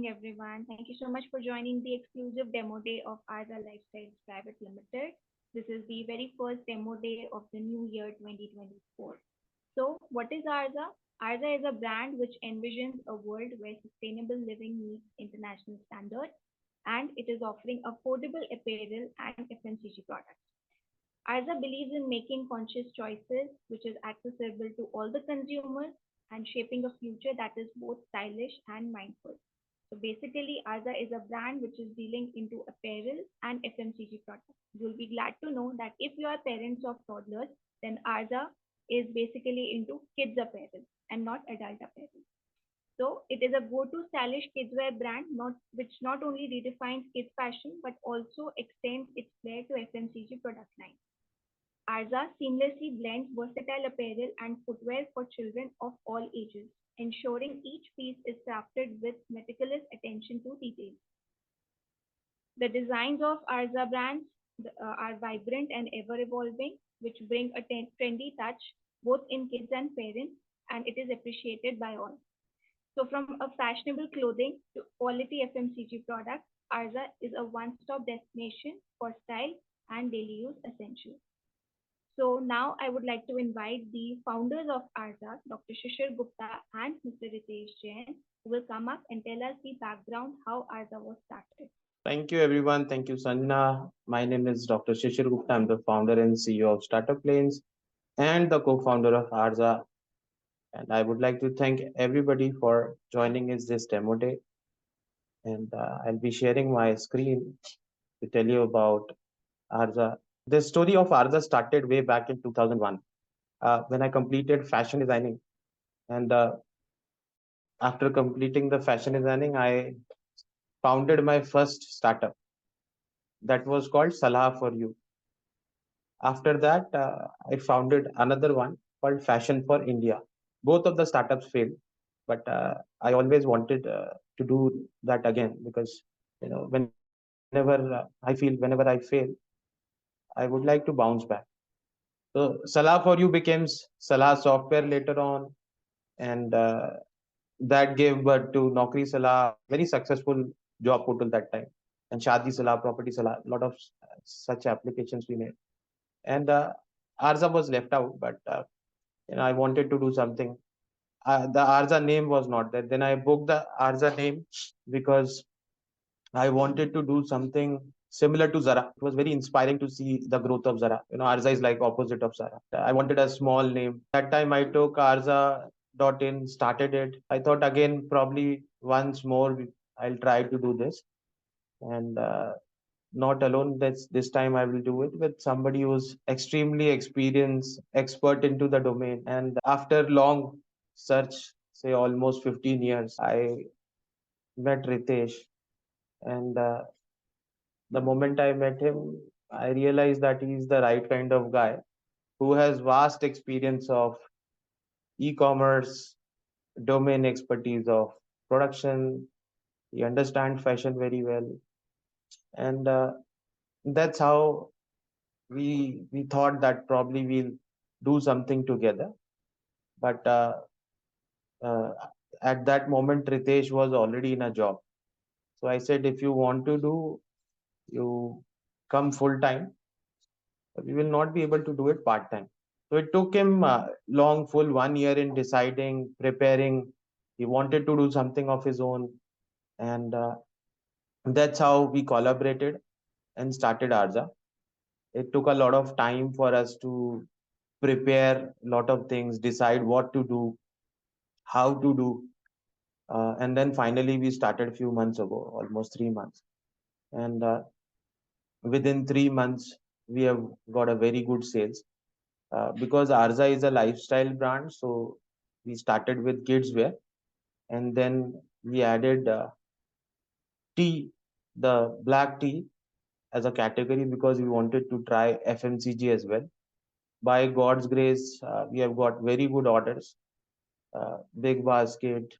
everyone. Thank you so much for joining the exclusive demo day of Arza Lifestyles Private Limited. This is the very first demo day of the new year 2024. So, what is Arza? Arza is a brand which envisions a world where sustainable living meets international standards, and it is offering affordable apparel and FMCG products. Arza believes in making conscious choices, which is accessible to all the consumers and shaping a future that is both stylish and mindful. So basically, Arza is a brand which is dealing into apparel and FMCG products. You'll be glad to know that if you are parents of toddlers, then Arza is basically into kids apparel and not adult apparel. So it is a go-to stylish kidswear brand, which not only redefines kids fashion but also extends its flair to FMCG product line. Arza seamlessly blends versatile apparel and footwear for children of all ages, ensuring each piece is crafted with meticulous attention to detail. The designs of Arza brands are vibrant and ever evolving, which bring a trendy touch both in kids and parents, and it is appreciated by all. So, from a fashionable clothing to quality FMCG products, Arza is a one stop destination for style and daily use essentials. So now I would like to invite the founders of Arza, Dr. Shishir Gupta and Mr. Ritesh Jain, who will come up and tell us the background how Arza was started. Thank you, everyone. Thank you, Sanjana. My name is Dr. Shishir Gupta. I'm the founder and CEO of Startup Lanes and the co-founder of Arza. And I would like to thank everybody for joining us this demo day. And I'll be sharing my screen to tell you about Arza. The story of Arza started way back in 2001 when I completed fashion designing. And after completing the fashion designing, I founded my first startup that was called Salah for You. After that, I founded another one called Fashion for India. Both of the startups failed, but I always wanted to do that again because whenever whenever I fail, I would like to bounce back. So Salah for You becomes Salah Software later on, and that gave birth to Naukri Salah, very successful job portal that time, and Shadi Salah, Property Salah, a lot of such applications we made. And Arza was left out, but I wanted to do something. The Arza name was not there. Then I booked the Arza name because I wanted to do something similar to Zara. It was very inspiring to see the growth of Zara. Arza is like opposite of Zara. I wanted a small name. That time I took Arza.in, started it. I thought again probably once more I'll try to do this. And not alone, this time I will do it with somebody who's extremely experienced, expert into the domain. And after long search, say almost 15 years, I met Ritesh. And the moment I met him, I realized that he's the right kind of guy who has vast experience of e-commerce, domain expertise of production. He understands fashion very well. And that's how we thought that probably we'll do something together. But uh, at that moment, Ritesh was already in a job. So I said, if you want to do, you come full time. We will not be able to do it part time. So it took him long, full 1 year in deciding, preparing. He wanted to do something of his own. And that's how we collaborated and started Arza. It took a lot of time for us to prepare a lot of things, decide what to do, how to do. And then finally, we started a few months ago, almost 3 months. And within 3 months, we have got a very good sales because Arza is a lifestyle brand. So we started with Kidswear and then we added tea, the black tea as a category because we wanted to try FMCG as well. By God's grace, we have got very good orders. Big Basket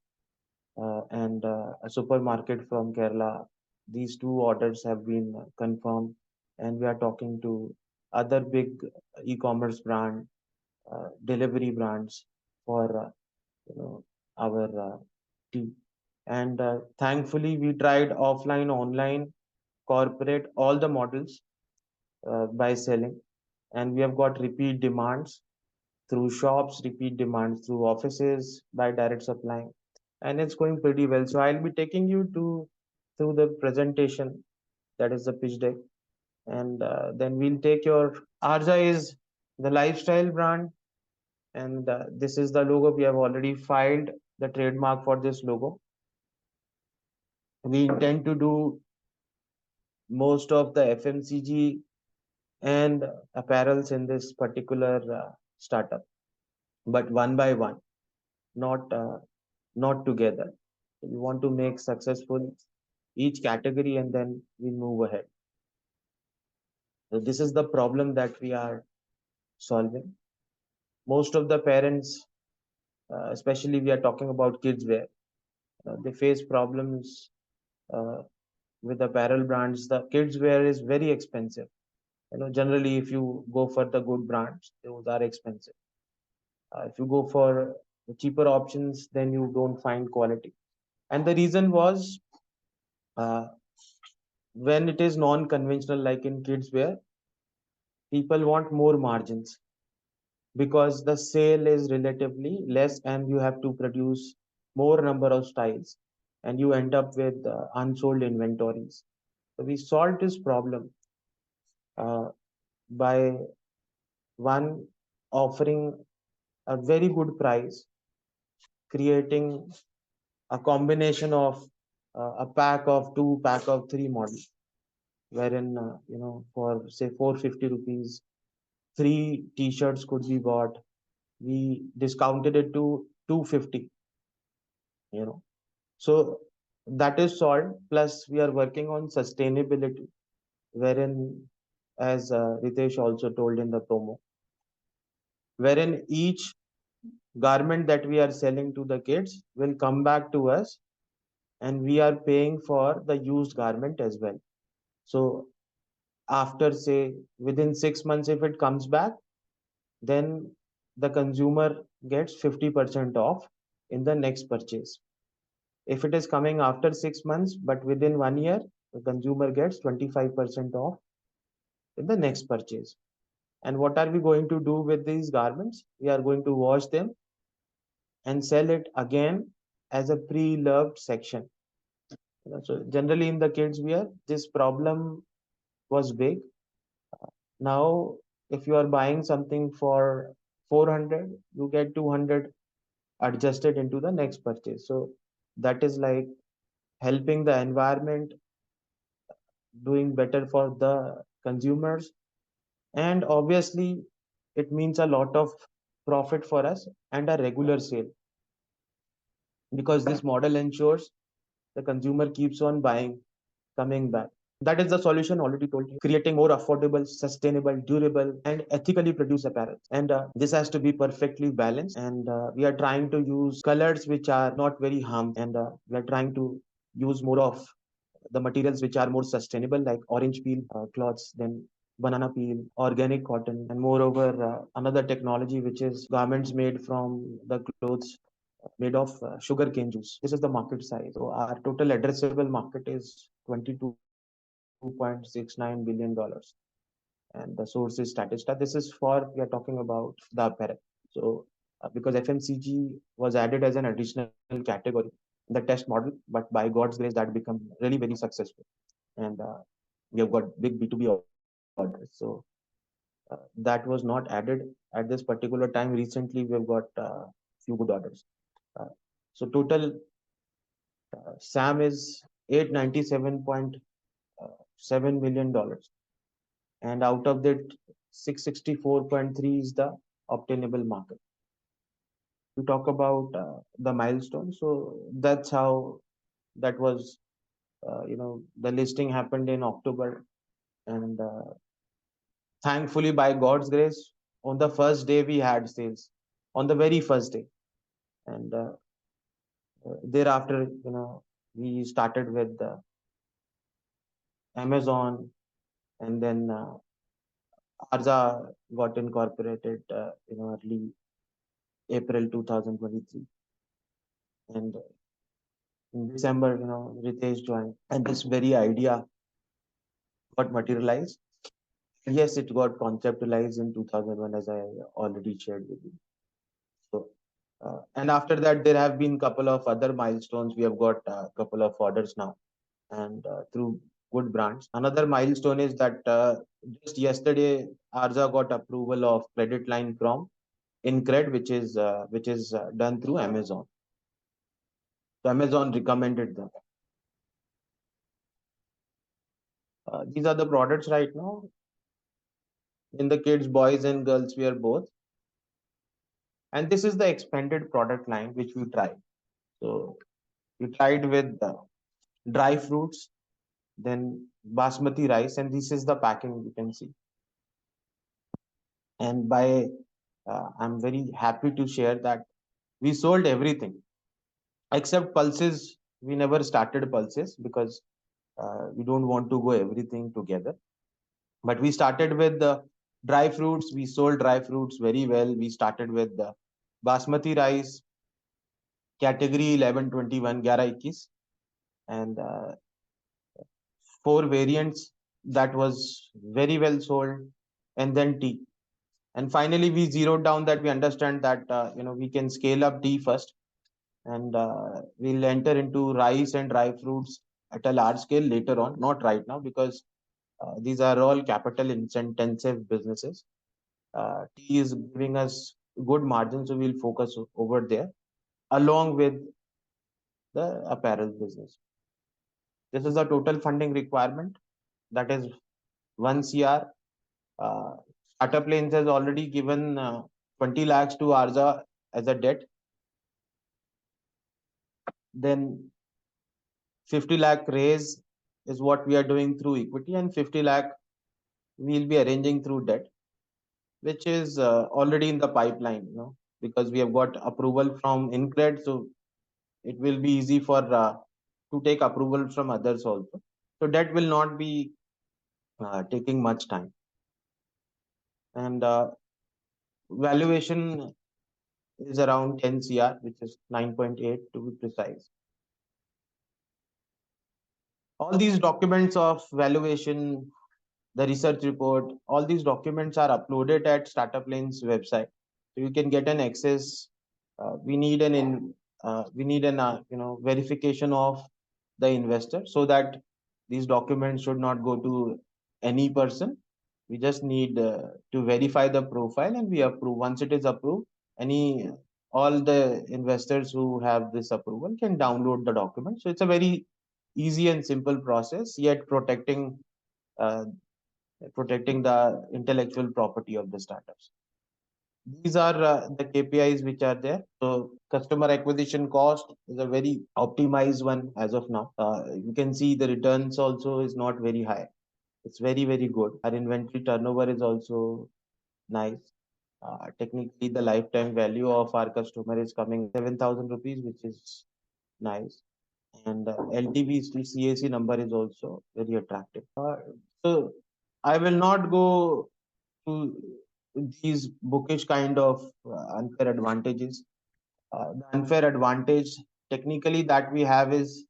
and a supermarket from Kerala. These two orders have been confirmed, and we are talking to other big e-commerce brand, delivery brands for our tea. And thankfully, we tried offline, online, corporate, all the models by selling. And we have got repeat demands through shops, repeat demands through offices by direct supplying. And it's going pretty well. So I'll be taking you to through the presentation, that is the pitch deck. And then we'll take your Arza is the lifestyle brand, and this is the logo. We have already filed the trademark for this logo. We intend to do most of the FMCG and apparels in this particular startup, but one by one, not not together. We want to make successful each category and then we move ahead. So this is the problem that we are solving. Most of the parents, especially we are talking about kids wear, they face problems uh, with apparel brands. The kids wear is very expensive. Generally, if you go for the good brands, those are expensive. If you go for cheaper options, then you don't find quality. And the reason was uh, when it is non-conventional, like in kids wear, people want more margins because the sale is relatively less and you have to produce more number of styles and you end up with unsold inventories. So we solved this problem uh, by one offering a very good price, creating a combination of a pack of two, pack of three models, wherein for say 450 rupees, three t-shirts could be bought. We discounted it to 250. You know, so that is solved. Plus, we are working on sustainability, wherein, as Ritesh also told in the promo, wherein each garment that we are selling to the kids will come back to us and we are paying for the used garment as well. So after say within 6 months, if it comes back, then the consumer gets 50% off in the next purchase. If it is coming after 6 months, but within 1 year, the consumer gets 25% off in the next purchase. And what are we going to do with these garments? We are going to wash them and sell it again as a pre-loved section. So generally in the kids wear, this problem was big. Now, if you are buying something for 400, you get 200 adjusted into the next purchase. So that is like helping the environment, doing better for the consumers, and obviously it means a lot of profit for us and a regular sale, because this model ensures the consumer keeps on buying, coming back. That is the solution already told you, creating more affordable, sustainable, durable, and ethically produced apparel. And this has to be perfectly balanced. And we are trying to use colors which are not very harmful. And we are trying to use more of the materials which are more sustainable, like orange peel cloths, then banana peel, organic cotton, and moreover, another technology which is garments made from the clothes made of sugarcane juice. This is the market size. So our total addressable market is $22.69 billion. And the source is Statista. This is for, we are talking about the apparel. So because FMCG was added as an additional category in the test model, but by God's grace, that become really very successful. And we have got big B2B orders. So that was not added at this particular time. Recently, we have got few good orders. Uh, so total SAM is $897.7 million, and out of that, 664.3 is the obtainable market. To talk about the milestone, so that's how that was. The listing happened in October, and thankfully, by God's grace, on the first day we had sales, on the very first day, and thereafter, we started with Amazon, and then Arza got incorporated, early April 2023, and In December, Ritesh joined, and this very idea got materialized. Yes, it got conceptualized in 2001, as I already shared with you. So, and after that, there have been couple of other milestones. We have got a couple of orders now, and through good brands. Another milestone is that just yesterday, Arza got approval of credit line from InCred, which is done through Amazon. So Amazon recommended them. These are the products right now in the kids, boys and girls wear both. And this is the expanded product line which we tried. So we tried with dry fruits, then basmati rice, and this is the packing you can see. And I'm very happy to share that we sold everything except pulses. We never started pulses because we don't want to go everything together. But we started with the dry fruits. We sold dry fruits very well. We started with the basmati rice, category 1121, 11 and four variants that was very well sold, and then tea. And finally, we zeroed down that we understand that we can scale up tea first, and we'll enter into rice and dry fruits at a large scale later on, not right now because these are all capital intensive businesses. Tea is giving us good margins, so we'll focus over there along with the apparel business. This is the total funding requirement, that is 1 CR. Uh, Startup Lanes has already given 20 lakhs to Arza as a debt. Then 50 lakh raise is what we are doing through equity, and 50 lakh we'll be arranging through debt, which is already in the pipeline, because we have got approval from InCred, so it will be easy for to take approval from others also. So that will not be taking much time. And valuation is around 10 CR, which is 9.8 to be precise. All these documents of valuation, the research report, all these documents are uploaded at Startup Lane's website. So you can get an access. We need an verification of the investor so that these documents should not go to any person. We just need to verify the profile and we approve. Once it is approved, any all the investors who have this approval can download the document. So it's a very easy and simple process, yet uh, protecting the intellectual property of the startups. These are the KPIs which are there. So customer acquisition cost is a very optimized one as of now. You can see the returns also is not very high. It's very, very good. Our inventory turnover is also nice. Technically, the lifetime value of our customer is coming 7,000 rupees, which is nice. And LTV to CAC number is also very attractive. So I will not go to these bookish kind of unfair advantages. The unfair advantage technically that we have is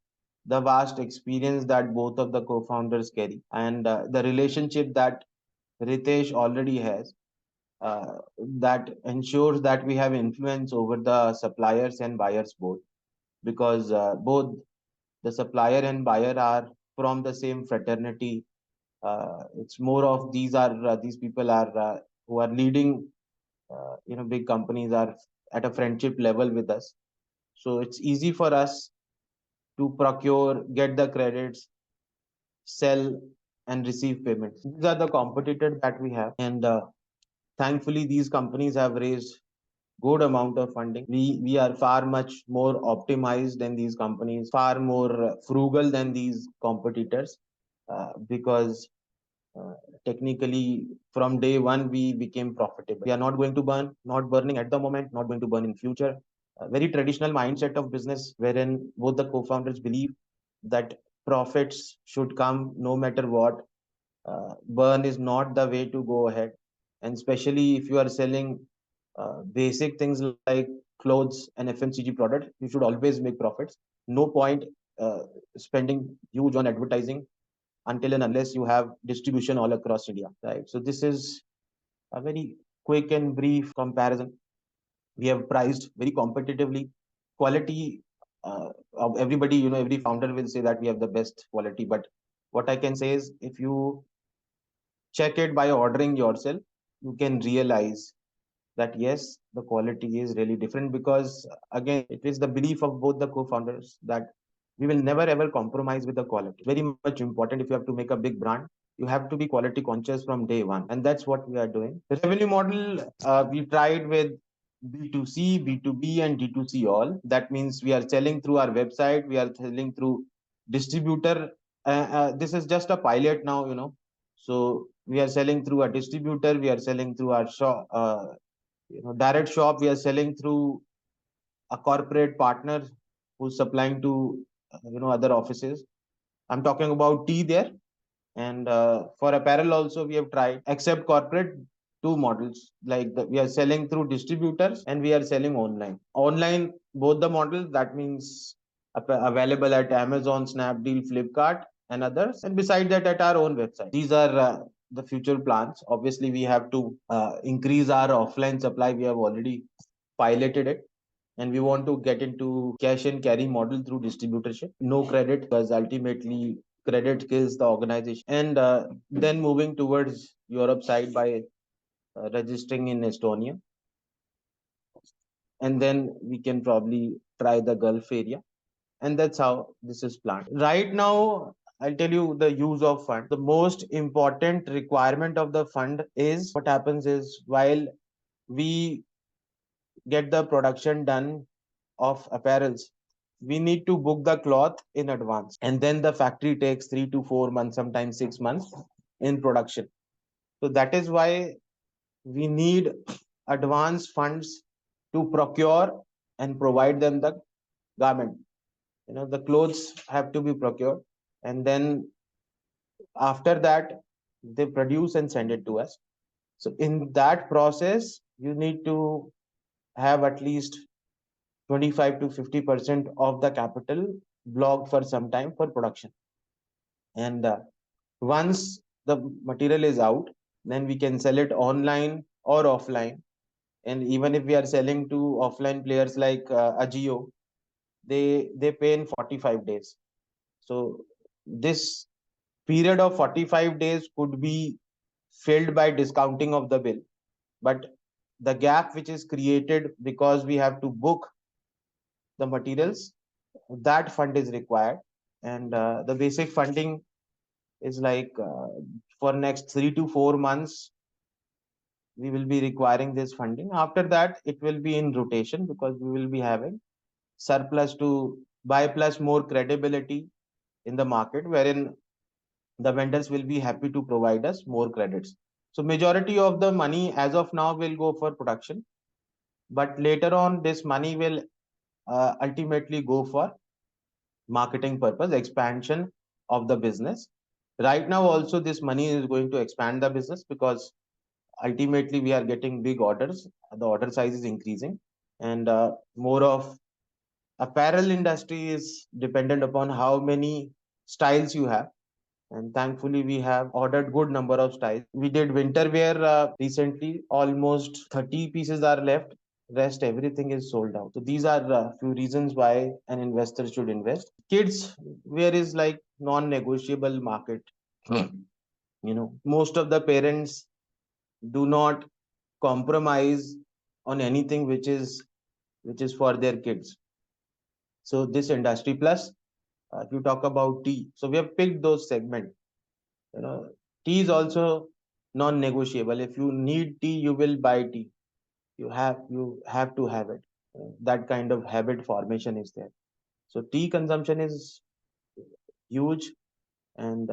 the vast experience that both of the co-founders carry, and the relationship that Ritesh already has, that ensures that we have influence over the suppliers and buyers both, because both the supplier and buyer are from the same fraternity. It's more of these people are who are leading big companies are at a friendship level with us, so it's easy for us to procure, get the credits, sell, and receive payments. These are the competitors that we have, and thankfully these companies have raised good amount of funding. We are far much more optimized than these companies, far more frugal than these competitors, because uh, technically from day one we became profitable. We are not going to burn, not burning at the moment, not going to burn in future. A very traditional mindset of business wherein both the co-founders believe that profits should come no matter what. Burn is not the way to go ahead, and especially if you are selling basic things like clothes and FMCG product, you should always make profits. no point uh, spending huge on advertising until and unless you have distribution all across India, right? So this is a very quick and brief comparison. We have priced very competitively. Quality of everybody, every founder will say that we have the best quality, but what I can say is if you check it by ordering yourself, you can realize that yes, the quality is really different, because again, it is the belief of both the co-founders that we will never ever compromise with the quality. Very much important. If you have to make a big brand, you have to be quality conscious from day one, and that's what we are doing. The revenue model, we tried with B2C, B2B, and D2C all. That means we are selling through our website, we are selling through distributor. This is just a pilot now, so we are selling through a distributor, we are selling through our shop, direct shop, we are selling through a corporate partner who's supplying to other offices. I'm talking about tea there. And for apparel also, we have tried, except corporate, two models. Like we are selling through distributors and we are selling online. Online, both the models, that means available at Amazon, Snapdeal, Flipkart, and others. And beside that, at our own website. These are the future plans. Obviously, we have to increase our offline supply. We have already piloted it, and we want to get into cash and carry model through distributorship, no credit, because ultimately credit kills the organization. And then moving towards Europe side by registering in Estonia, and then we can probably try the Gulf area, and that's how this is planned right now. I'll tell you the use of fund. The most important requirement of the fund is, what happens is, while we get the production done of apparels, we need to book the cloth in advance, and then the factory takes 3 to 4 months, sometimes 6 months in production. So that is why we need advance funds to procure and provide them the garment. The clothes have to be procured, and then after that they produce and send it to us. So in that process, you need to have at least 25 to 50% of the capital blocked for some time for production. And once the material is out, then we can sell it online or offline. And even if we are selling to offline players like Agio, they pay in 45 days. So this period of 45 days could be filled by discounting of the bill, but the gap which is created because we have to book the materials, that fund is required. And the basic funding is like, for next 3 to 4 months we will be requiring this funding. After that it will be in rotation, because we will be having surplus to buy, plus more credibility in the market, wherein the vendors will be happy to provide us more credits. So majority of the money as of now will go for production, but later on this money will ultimately go for marketing purpose, expansion of the business. Right now also this money is going to expand the business, because ultimately we are getting big orders, the order size is increasing, and more of apparel industry is dependent upon how many styles you have. And thankfully we have ordered good number of styles. We did winter wear recently, almost 30 pieces are left, rest everything is sold out. So these are a few reasons why an investor should invest. Kids wear is like non-negotiable market. Most of the parents do not compromise on anything which is for their kids. So this industry, plus if you talk about tea, so we have picked those segments. you know Tea is also non-negotiable. If you need tea, you will buy tea. You have to have it. That kind of habit formation is there. So tea consumption is huge. And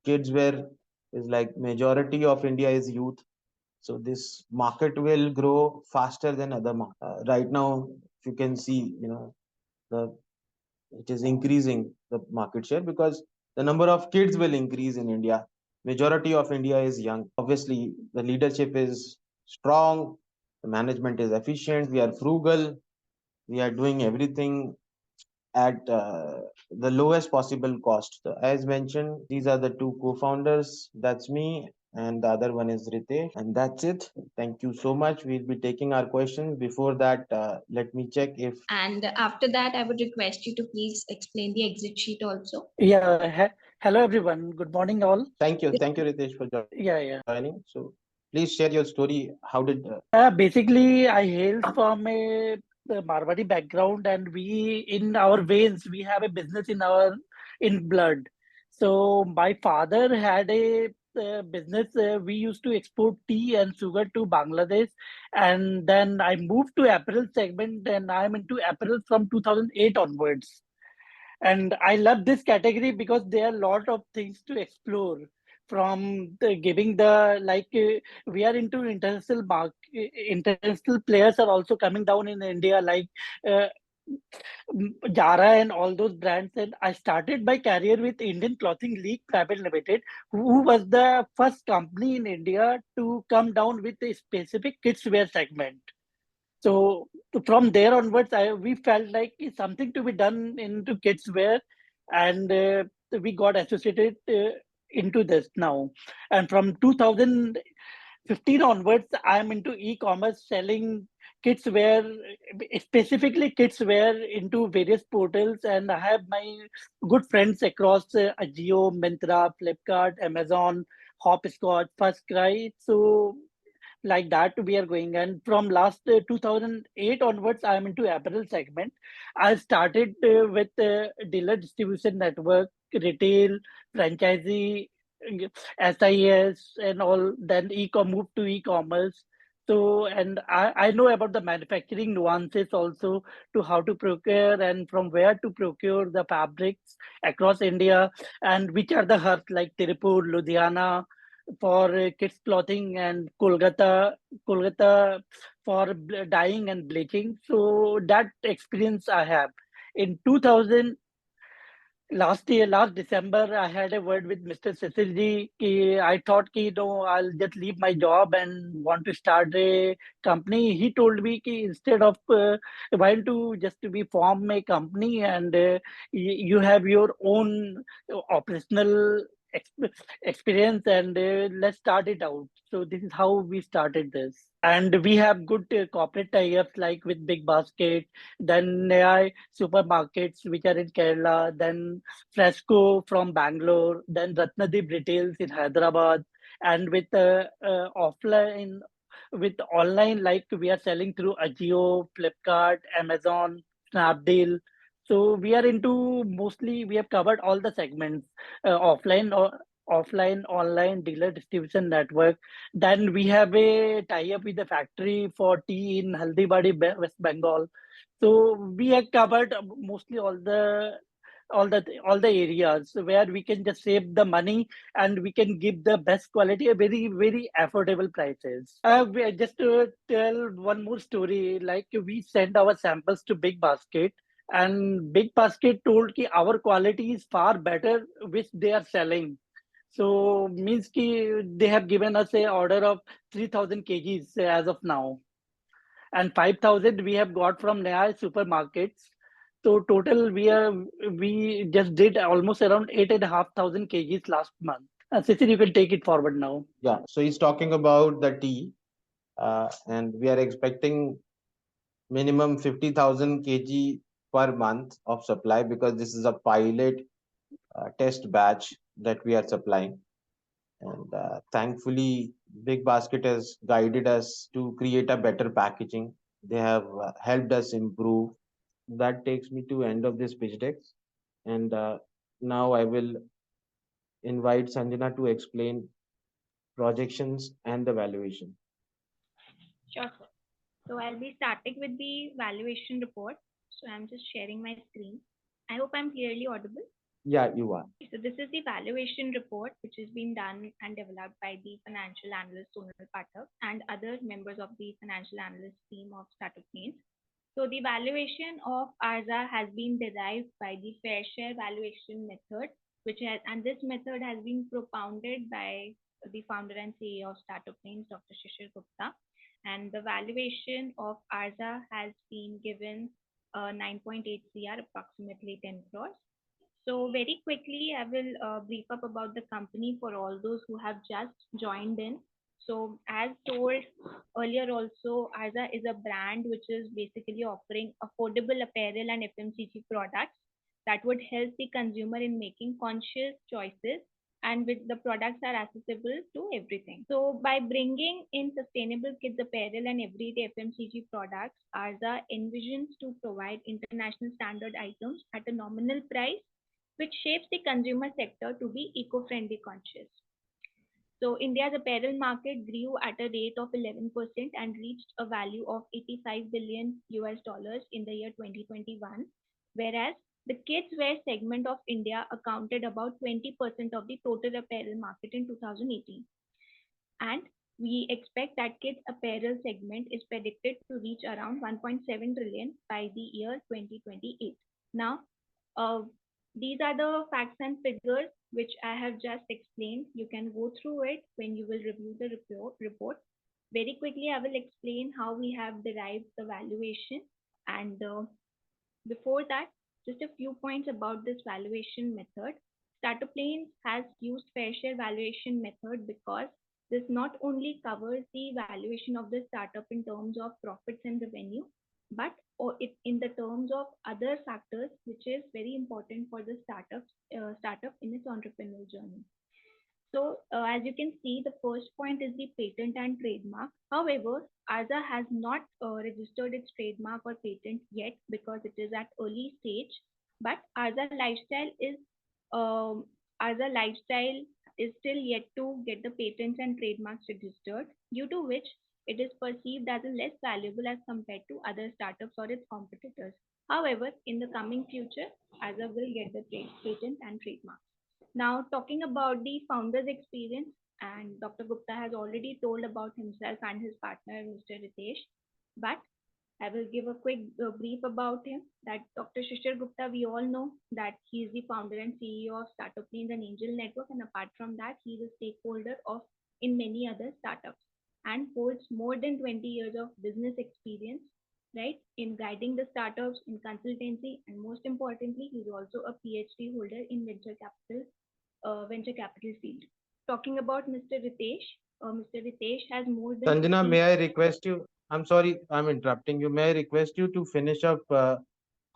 kids wear is like, majority of India is youth. So this market will grow faster than other market. Right now, if you can see, the it is increasing the market share, because the number of kids will increase in India. Majority of India is young. Obviously, the leadership is strong, the management is efficient, we are frugal, we are doing everything at the lowest possible cost. So as mentioned, these are the two co-founders. That's me, and the other one is Ritesh. And that's it. Thank you so much. We'll be taking our questions. Before that, let me check if. And after that, I would request you to please explain the exit sheet also. Yeah. Hello, everyone. Good morning, all. Thank you, Ritesh, for joining. Yeah, yeah. So please share your story. How did Basically, I hail from a Marwari background, and we, in our veins, we have a business in blood. So my father had a business. We used to export tea and sugar to Bangladesh, and then I moved to apparel segment, and I'm into apparel from 2008 onwards. And I love this category because there are a lot of things to explore, from giving the we are into international international players are also coming down in India, like uh, Jara and all those brands. And I started my career with Indian Clothing League Private Limited, who was the first company in India to come down with a specific kids wear segment. So from there onwards, we felt like it's something to be done into kids wear, and we got associated into this now. And from 2015 onwards, I'm into e-commerce, selling kids wear, specifically kids wear into various portals, and I have my good friends across Ajio, Myntra, Flipkart, Amazon, Hopscotch, First Cry. So like that we are going, and from last 2008 onwards I am into apparel segment. I started with dealer distribution network, retail, franchisee, SIS and all, then moved to e-commerce. So, and I know about the manufacturing nuances also, to how to procure and from where to procure the fabrics across India, and which are the hubs like Tirupur, Ludhiana for kids clothing, and Kolkata for dyeing and bleaching. So that experience I have. In 2000, last December, I had a word with Mr. Cecil Ki I thought ki, I'll just leave my job and want to start a company. He told me ki instead of why don't you just to be form a company, and you have your own operational experience, and let's start it out. So this is how we started this. And we have good corporate tie-ups like with Big Basket, then AI supermarkets which are in Kerala, then Fresco from Bangalore, then Ratnadeep Retails in Hyderabad, and with offline, with online, like we are selling through Ajio, Flipkart, Amazon, Snapdeal. So we are into, mostly we have covered all the segments, offline, online, dealer distribution network. Then we have a tie-up with the factory for tea in Haldibadi, West Bengal. So we have covered mostly all the areas where we can just save the money, and we can give the best quality at very affordable prices. Just to tell one more story, like we send our samples to Big Basket, and Big Basket told ki our quality is far better, which they are selling. So means ki they have given us a order of 3,000 kgs as of now, and 5,000 we have got from Naya supermarkets. So total we just did almost around 8,500 kgs last month. Cecil, you can take it forward now. Yeah, so he's talking about the tea, and we are expecting minimum 50,000 kg per month of supply because this is a pilot test batch that we are supplying. And thankfully, Big Basket has guided us to create a better packaging. They have helped us improve. That takes me to end of this pitch deck. And now I will invite Sanjana to explain projections and the valuation. Sure, sir. So I'll be starting with the valuation report. So I'm just sharing my screen. I hope I'm clearly audible. Yeah, you are. So this is the valuation report which has been done and developed by the financial analyst Sonal Pathak and other members of the financial analyst team of Startup Plains. So the valuation of Arza has been derived by the fair share valuation method, which has, and this method has been propounded by the founder and CEO of Startup Plains, Dr. Shishir Gupta. And the valuation of Arza has been given 9.8 CR, approximately 10 crores. So very quickly, I will brief up about the company for all those who have just joined in. So as told earlier also, Arza is a brand which is basically offering affordable apparel and FMCG products that would help the consumer in making conscious choices, and with the products are accessible to everything. So by bringing in sustainable kids apparel and everyday FMCG products, Arza envisions to provide international standard items at a nominal price, which shapes the consumer sector to be eco-friendly conscious. So India's apparel market grew at a rate of 11% and reached a value of 85 billion US dollars in the year 2021, whereas the kids wear segment of India accounted about 20% of the total apparel market in 2018. And we expect that kids apparel segment is predicted to reach around 1.7 trillion by the year 2028. Now, uh, these are the facts and figures which I have just explained. You can go through it when you will review the report. Very quickly, I will explain how we have derived the valuation, and before that, just a few points about this valuation method. Startup Lanes has used fair share valuation method because this not only covers the valuation of the startup in terms of profits and revenue, but in the terms of other factors, which is very important for the startup in its entrepreneurial journey. So, as you can see, the first point is the patent and trademark. However, Arza has not registered its trademark or patent yet because it is at early stage. But um, Arza Lifestyle is still yet to get the patents and trademarks registered, due to which it is perceived as less valuable as compared to other startups or its competitors. However, in the coming future, Arza will get the patent and trademark. Now, talking about the founder's experience, and Dr. Gupta has already told about himself and his partner, Mr. Ritesh, but I will give a quick brief about him. That Dr. Shishir Gupta, we all know that he is the founder and CEO of Startup Lanes and Angel Network, and apart from that, he is a stakeholder of in many other startups and holds more than 20 years of business experience, right, in guiding the startups, in consultancy, and most importantly, he's also a PhD holder in venture capital field. Talking about Mr. Ritesh, Mr. Ritesh has more than Sanjana, 15. may I request you? I'm sorry, I'm interrupting you. May I request you to finish up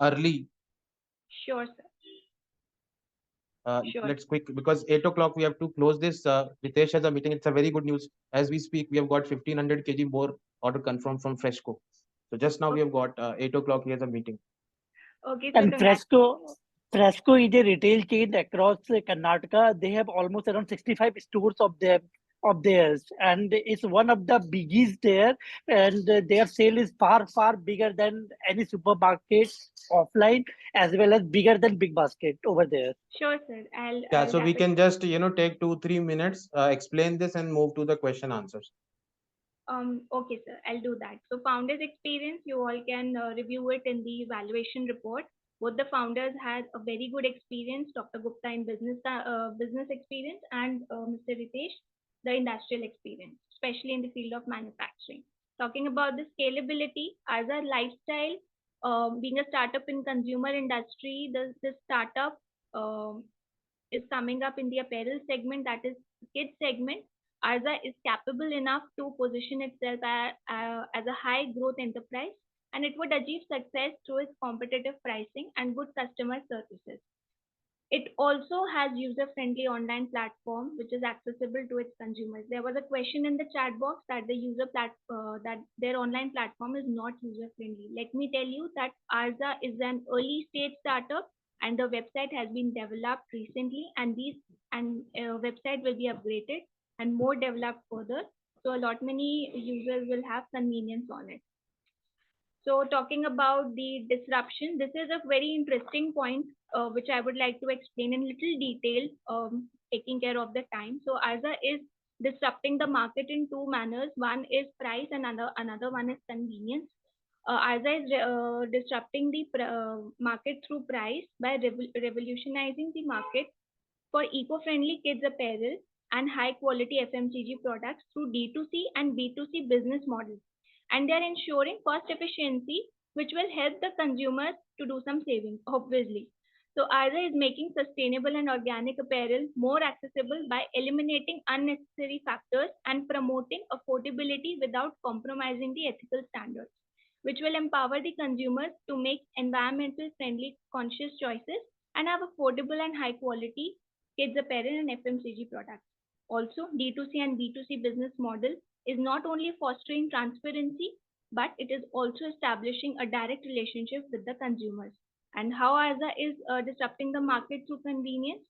early? Sure, sir. Sure. Let's quick because 8 o'clock we have to close this. Ritesh has a meeting. It's a very good news. As we speak, we have got 1500 kg more order confirmed from Freshco. So just now we Okay, have got 8 o'clock. He has a meeting. okay, sir. And Fresco is a retail chain across Karnataka. They have almost around 65 stores of theirs, and it's one of the biggest there. And their sale is far bigger than any supermarket offline, as well as bigger than Big Basket over there. Sure, sir. Yeah, I'll so we rapid. can just take 2-3 minutes, explain this, and move to the question answers. Okay, sir. I'll do that. So, founders' experience, you all can review it in the evaluation report. Both the founders had a very good experience. Dr. Gupta in business experience, and Mr. Ritesh the industrial experience, especially in the field of manufacturing. Talking about the scalability as a lifestyle, being a startup in consumer industry, the startup um, is coming up in the apparel segment, that is kids segment. Arza is capable enough to position itself as a high growth enterprise, and it would achieve success through its competitive pricing and good customer services. It also has user-friendly online platform which is accessible to its consumers. There was a question in the chat box that that their online platform is not user-friendly. Let me tell you that Arza is an early stage startup, and the website has been developed recently, and these and website will be upgraded and more developed further. So a lot many users will have convenience on it. So talking about the disruption, this is a very interesting point which I would like to explain in little detail, taking care of the time. So Arza is disrupting the market in two manners. One is price, and another one is convenience. Arza is disrupting the market through price by revolutionizing the market for eco-friendly kids apparel and high-quality FMCG products through D2C and B2C business models, and they are ensuring cost efficiency which will help the consumers to do some savings, obviously. So Arza is making sustainable and organic apparel more accessible by eliminating unnecessary factors and promoting affordability without compromising the ethical standards, which will empower the consumers to make environmental friendly conscious choices and have affordable and high quality kids apparel and FMCG products. Also, D2C and B2C business model is not only fostering transparency, but it is also establishing a direct relationship with the consumers. And how Arza is disrupting the market through convenience?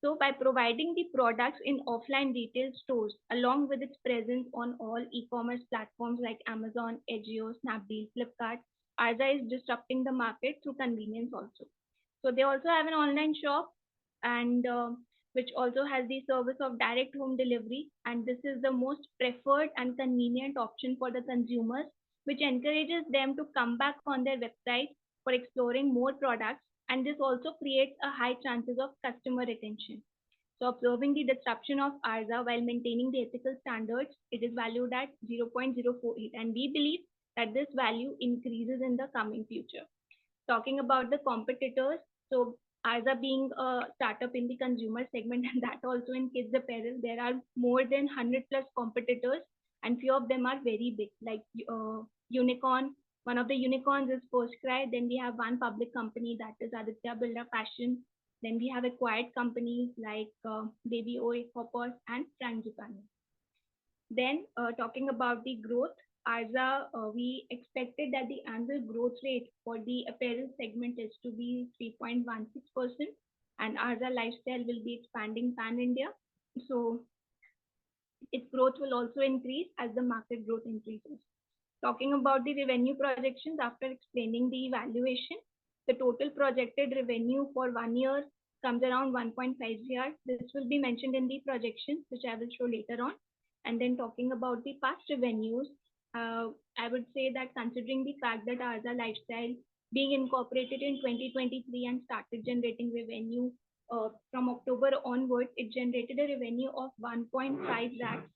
So, by providing the products in offline retail stores along with its presence on all e commerce platforms like Amazon, Edgeo, Snapdeal, Flipkart, Arza is disrupting the market through convenience also. So, they also have an online shop and which also has the service of direct home delivery. And this is the most preferred and convenient option for the consumers, which encourages them to come back on their website for exploring more products. And this also creates a high chances of customer retention. So observing the disruption of Arza while maintaining the ethical standards, it is valued at 0.048, and we believe that this value increases in the coming future. Talking about the competitors, so Arza being a startup in the consumer segment and that also in kids apparel, there are more than 100 plus competitors, and few of them are very big, like Unicorn. One of the unicorns is First Cry. Then we have one public company, that is Aditya Birla Fashion. Then we have acquired companies like Baby Oe, Hoppers, and Frangipani. Then, talking about the growth, Arza, we expected that the annual growth rate for the apparel segment is to be 3.16%, and Arza Lifestyle will be expanding pan India. So, its growth will also increase as the market growth increases. Talking about the revenue projections, after explaining the valuation, the total projected revenue for 1 year comes around 1.5 CR. This will be mentioned in the projections, which I will show later on. And then talking about the past revenues, I would say that considering the fact that Arza Lifestyle being incorporated in 2023 and started generating revenue from October onwards, it generated a revenue of 1.5 lakhs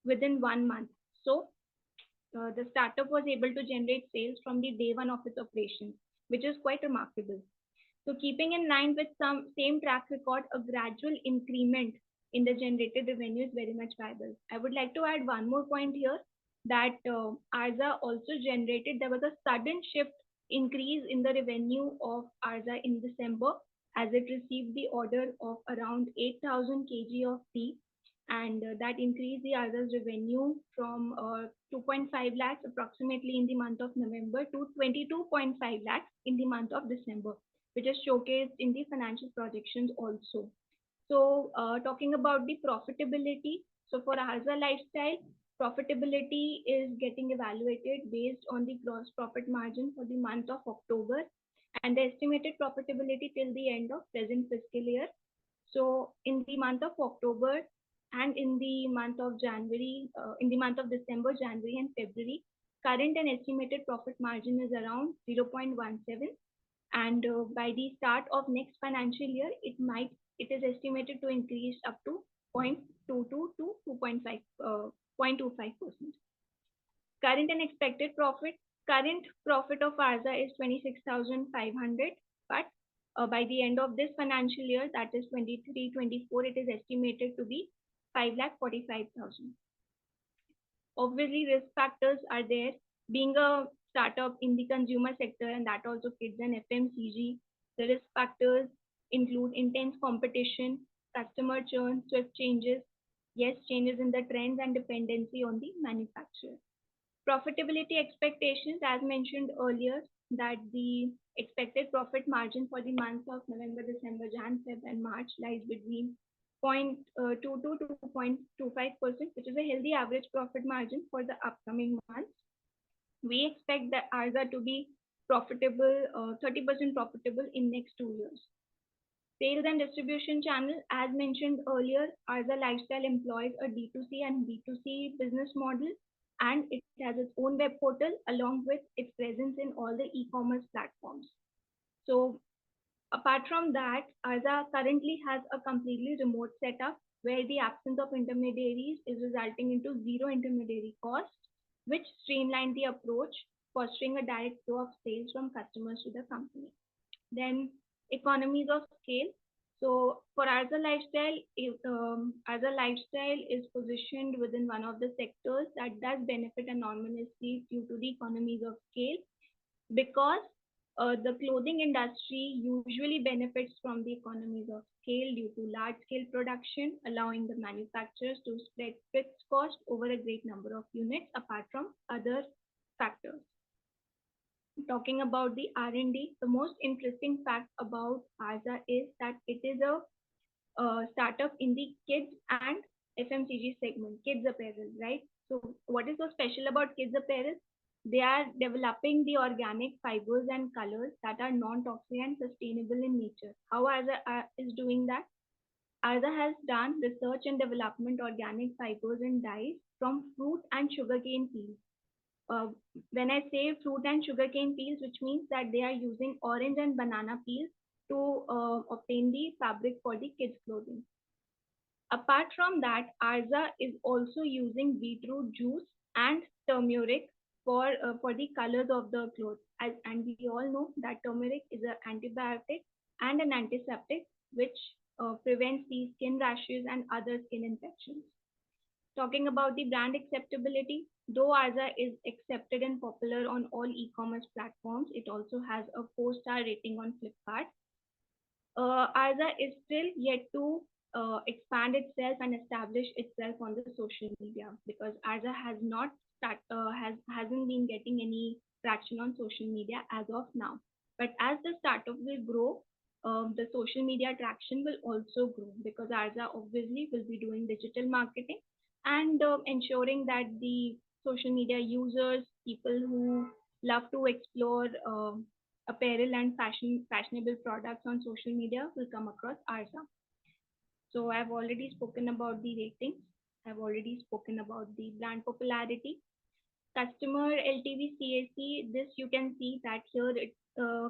within 1 month. So the startup was able to generate sales from the day one of its operations, which is quite remarkable. So keeping in line with some same track record, a gradual increment in the generated revenue is very much viable. I would like to add one more point here that Arza also generated, there was a sudden shift increase in the revenue of Arza in December as it received the order of around 8,000 kg of tea, and that increased the Arza's revenue from 2.5 lakhs approximately in the month of November to 22.5 lakhs in the month of December, which is showcased in the financial projections also. So, talking about the profitability, so for Arza Lifestyle, profitability is getting evaluated based on the gross profit margin for the month of October and the estimated profitability till the end of present fiscal year. So, in the month of October and in the month of January, in the month of December, January, and February, current and estimated profit margin is around 0.17, and by the start of next financial year it is estimated to increase up to 0.22 to 2.5 0.25%. Current and expected profit, current profit of Arza is 26,500, but by the end of this financial year, that is 23-24, it is estimated to be 5,45,000. Obviously risk factors are there, being a startup in the consumer sector and that also kids and FMCG. The risk factors include intense competition, customer churn, swift changes, yes, changes in the trends, and dependency on the manufacturer. Profitability expectations, as mentioned earlier, that the expected profit margin for the months of November, December, Jan, Feb, and March lies between 0.22 to 0.25%, which is a healthy average profit margin for the upcoming months. We expect that Arza to be profitable, 30% profitable in next 2 years. Sales and distribution channel, as mentioned earlier, Arza Lifestyle employs a D2C and B2C business model, and it has its own web portal along with its presence in all the e-commerce platforms. So apart from that, Arza currently has a completely remote setup where the absence of intermediaries is resulting into zero intermediary cost, which streamlined the approach fostering a direct flow of sales from customers to the company. Then economies of scale. So for as a lifestyle is positioned within one of the sectors that does benefit enormously due to the economies of scale, because the clothing industry usually benefits from the economies of scale due to large scale production, allowing the manufacturers to spread fixed cost over a great number of units apart from other factors. Talking about the R&D, the most interesting fact about Arza is that it is a startup in the kids and FMCG segment, kids apparel, right? So what is so special about kids apparel? They are developing the organic fibers and colors that are non-toxic and sustainable in nature. How Arza is doing that? Arza has done research and development organic fibers and dyes from fruit and sugarcane peels. uh, when I say fruit and sugarcane peels, which means that they are using orange and banana peels to obtain the fabric for the kids' clothing. Apart from that, Arza is also using beetroot juice and turmeric for the colors of the clothes. And we all know that turmeric is an antibiotic and an antiseptic, which prevents the skin rashes and other skin infections. Talking about the brand acceptability, though Arza is accepted and popular on all e-commerce platforms, it also has a 4-star rating on Flipkart. Arza is still yet to expand itself and establish itself on the social media, because Arza hasn't been getting any traction on social media as of now. But as the startup will grow, the social media traction will also grow, because Arza obviously will be doing digital marketing and ensuring that the social media users, people who love to explore apparel and fashionable products on social media will come across Arza. So I've already spoken about the ratings. I've already spoken about the brand popularity. Customer LTV CAC, this you can see that here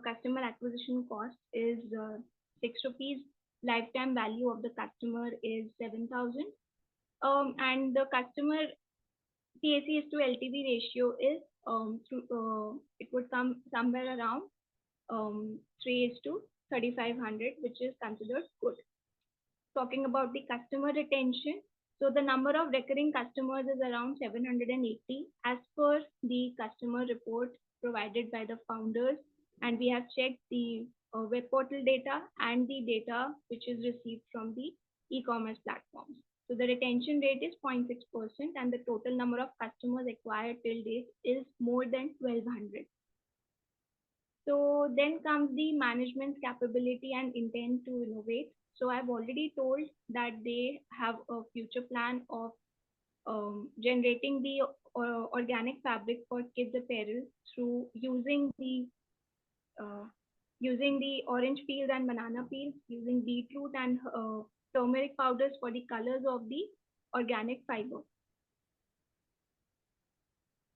customer acquisition cost is 6 rupees. Lifetime value of the customer is 7,000. And the customer CAC is to LTV ratio is it would come somewhere around 3 is to 3,500, which is considered good. Talking about the customer retention, so the number of recurring customers is around 780 as per the customer report provided by the founders, and we have checked the web portal data and the data which is received from the e-commerce platforms. So the retention rate is 0.6% and the total number of customers acquired till date is more than 1,200. So then comes the management's capability and intent to innovate. So I've already told that they have a future plan of generating the organic fabric for kids apparel through uh, using the orange peels and banana peels, using beetroot and turmeric powders for the colors of the organic fiber.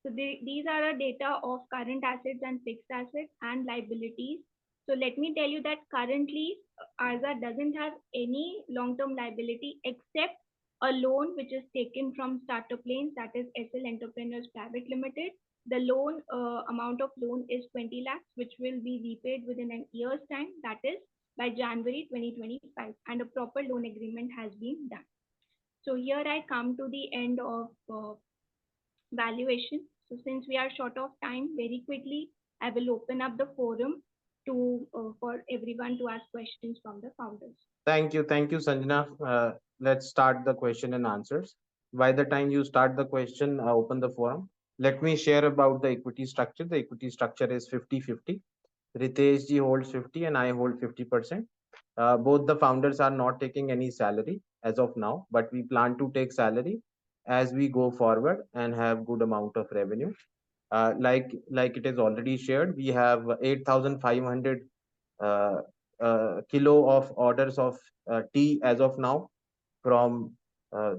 So these are a data of current assets and fixed assets and liabilities. So let me tell you that currently Arza doesn't have any long-term liability except a loan which is taken from Startup Lanes, that is SL Entrepreneurs Private Limited. The loan amount of loan is 20 lakhs, which will be repaid within an year's time, that is by January 2025, and a proper loan agreement has been done. So here I come to the end of valuation. So since we are short of time, very quickly, I will open up the forum to for everyone to ask questions from the founders. Thank you, Sanjana. Let's start the question and answers. By the time you start the question, open the forum. Let me share about the equity structure. The equity structure is 50-50. Ritesh ji holds 50 and I hold 50%. Both the founders are not taking any salary as of now, but we plan to take salary as we go forward and have good amount of revenue. Like it is already shared, we have 8,500 uh, kilo of orders of tea as of now from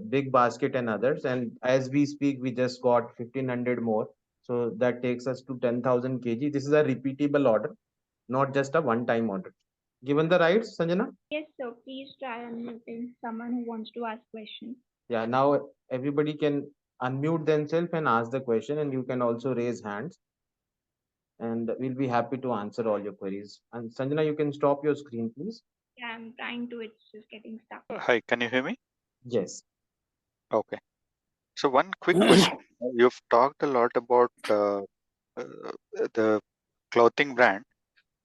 Big Basket and others. And as we speak, we just got 1,500 more. So that takes us to 10,000 kg. This is a repeatable order, not just a one-time order. Given the rights, Sanjana? Yes, sir. Please try unmuting someone who wants to ask questions. Yeah, now everybody can unmute themselves and ask the question, and you can also raise hands. and we'll be happy to answer all your queries. And Sanjana, you can stop your screen, please. Yeah, I'm trying to, it's just getting stuck. Hi, can you hear me? Yes, Okay. So one quick question. You've talked a lot about the clothing brand,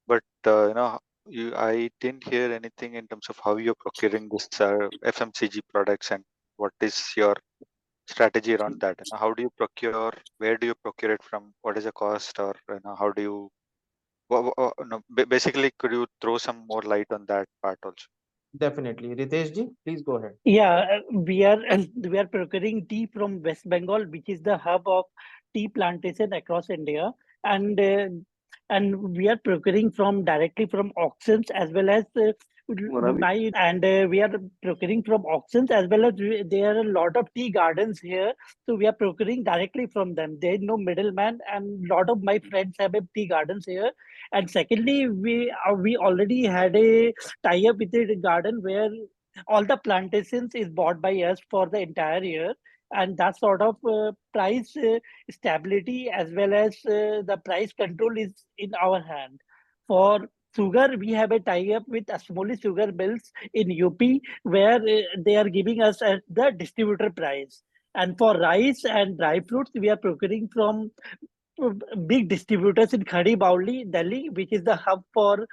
but I didn't hear anything in terms of how you're procuring this FMCG products and what is your strategy around that. How do you procure? Where do you procure it from? What is the cost, or how do you? Basically, could you throw some more light on that part also? definitely. Ritesh ji, please go ahead. Yeah, we are procuring tea from West Bengal, which is the hub of tea plantation across India, and uh, and we are procuring from directly from auctions as well as we are procuring from auctions as well as there are a lot of tea gardens here, so we are procuring directly from them. There is no middleman, and a lot of my friends have a tea gardens here. And secondly, we already had a tie up with a garden where all the plantations is bought by us for the entire year, and that sort of price stability as well as the price control is in our hand. For sugar, we have a tie up with Asmoli Sugar Mills in UP, where they are giving us at the distributor price. And for rice and dry fruits, we are procuring from big distributors in Khadi Bauli, Delhi, which is the hub for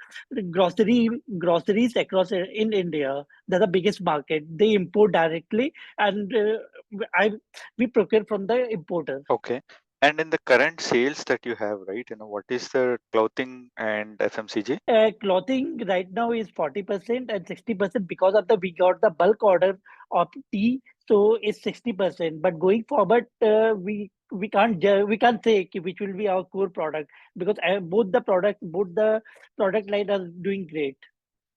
groceries across in India. They're the biggest market. They import directly, and I we procure from the importers. Okay. And in the current sales that you have, right, what is the clothing and FMCG? Clothing right now is 40% and 60% because of the we got the bulk order of tea, so it's 60%. But going forward, we can't say which will be our core product, because both the product line are doing great,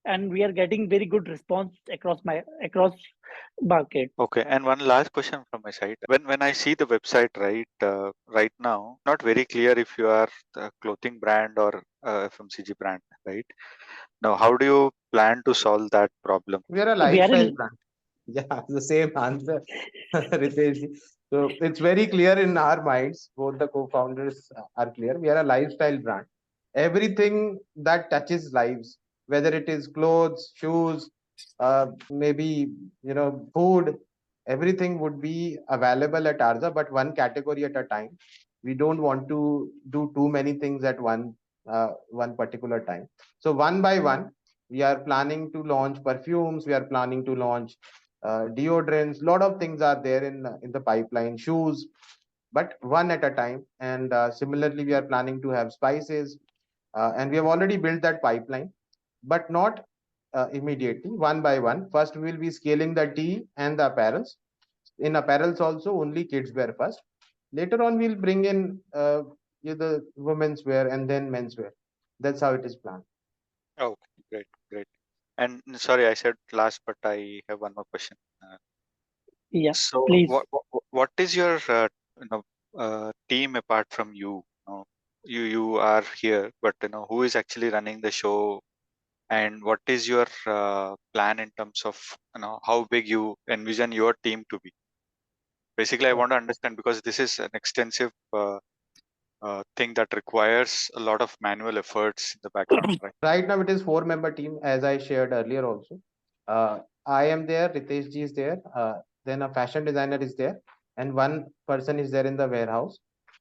and we are getting very good response across market. Okay. And one last question from my side. When I see the website, right now, not very clear if you are the clothing brand or FMCG brand, right? Now, how do you plan to solve that problem? We are a We are lifestyle in brand. Yeah, the same answer, Ritesh ji. So it's very clear in our minds. Both the co-founders are clear. We are a lifestyle brand. Everything that touches lives, whether it is clothes, shoes, maybe food, everything would be available at Arza, but one category at a time. We don't want to do too many things at one particular time. So one by one, we are planning to launch perfumes. We are planning to launch deodorants. Lot of things are there in the pipeline. Shoes, but one at a time. And similarly, we are planning to have spices, and we have already built that pipeline, but not immediately. One by one. First, we will be scaling the tea and the apparels. In apparels also, only kids wear first. Later on, we'll bring in the women's wear and then men's wear. That's how it is planned. Oh, great, great. And sorry, I said last, but I have one more question. Yeah, So, please. what is your team apart from you? You are here, but who is actually running the show, and what is your plan in terms of how big you envision your team to be? Basically, I want to understand because this is an extensive thing that requires a lot of manual efforts in the background, right? Right now, it is four-member team, as I shared earlier also. I am there, Ritesh ji is there, then a fashion designer is there, and one person is there in the warehouse.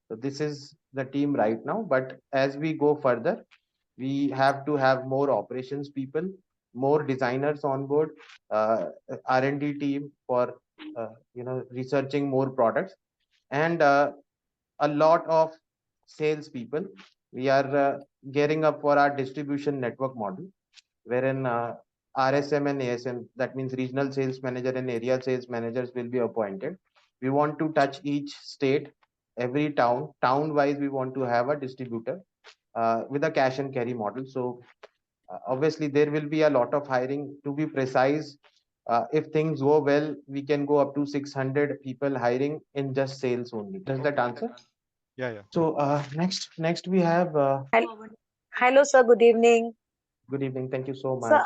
So this is the team right now. But as we go further, we have to have more operations people, more designers on board, R&D team for researching more products, and a lot of salespeople. We are gearing up for our distribution network model, wherein RSM and ASM, that means regional sales manager and area sales managers, will be appointed. We want to touch each state, every town wise. We want to have a distributor with a cash and carry model. So obviously, there will be a lot of hiring. To be precise, if things go well, we can go up to 600 people hiring in just sales only. Does that answer? Yeah, yeah. So next we have Forward. Hello, sir. Good evening. good evening. Thank you so So, much.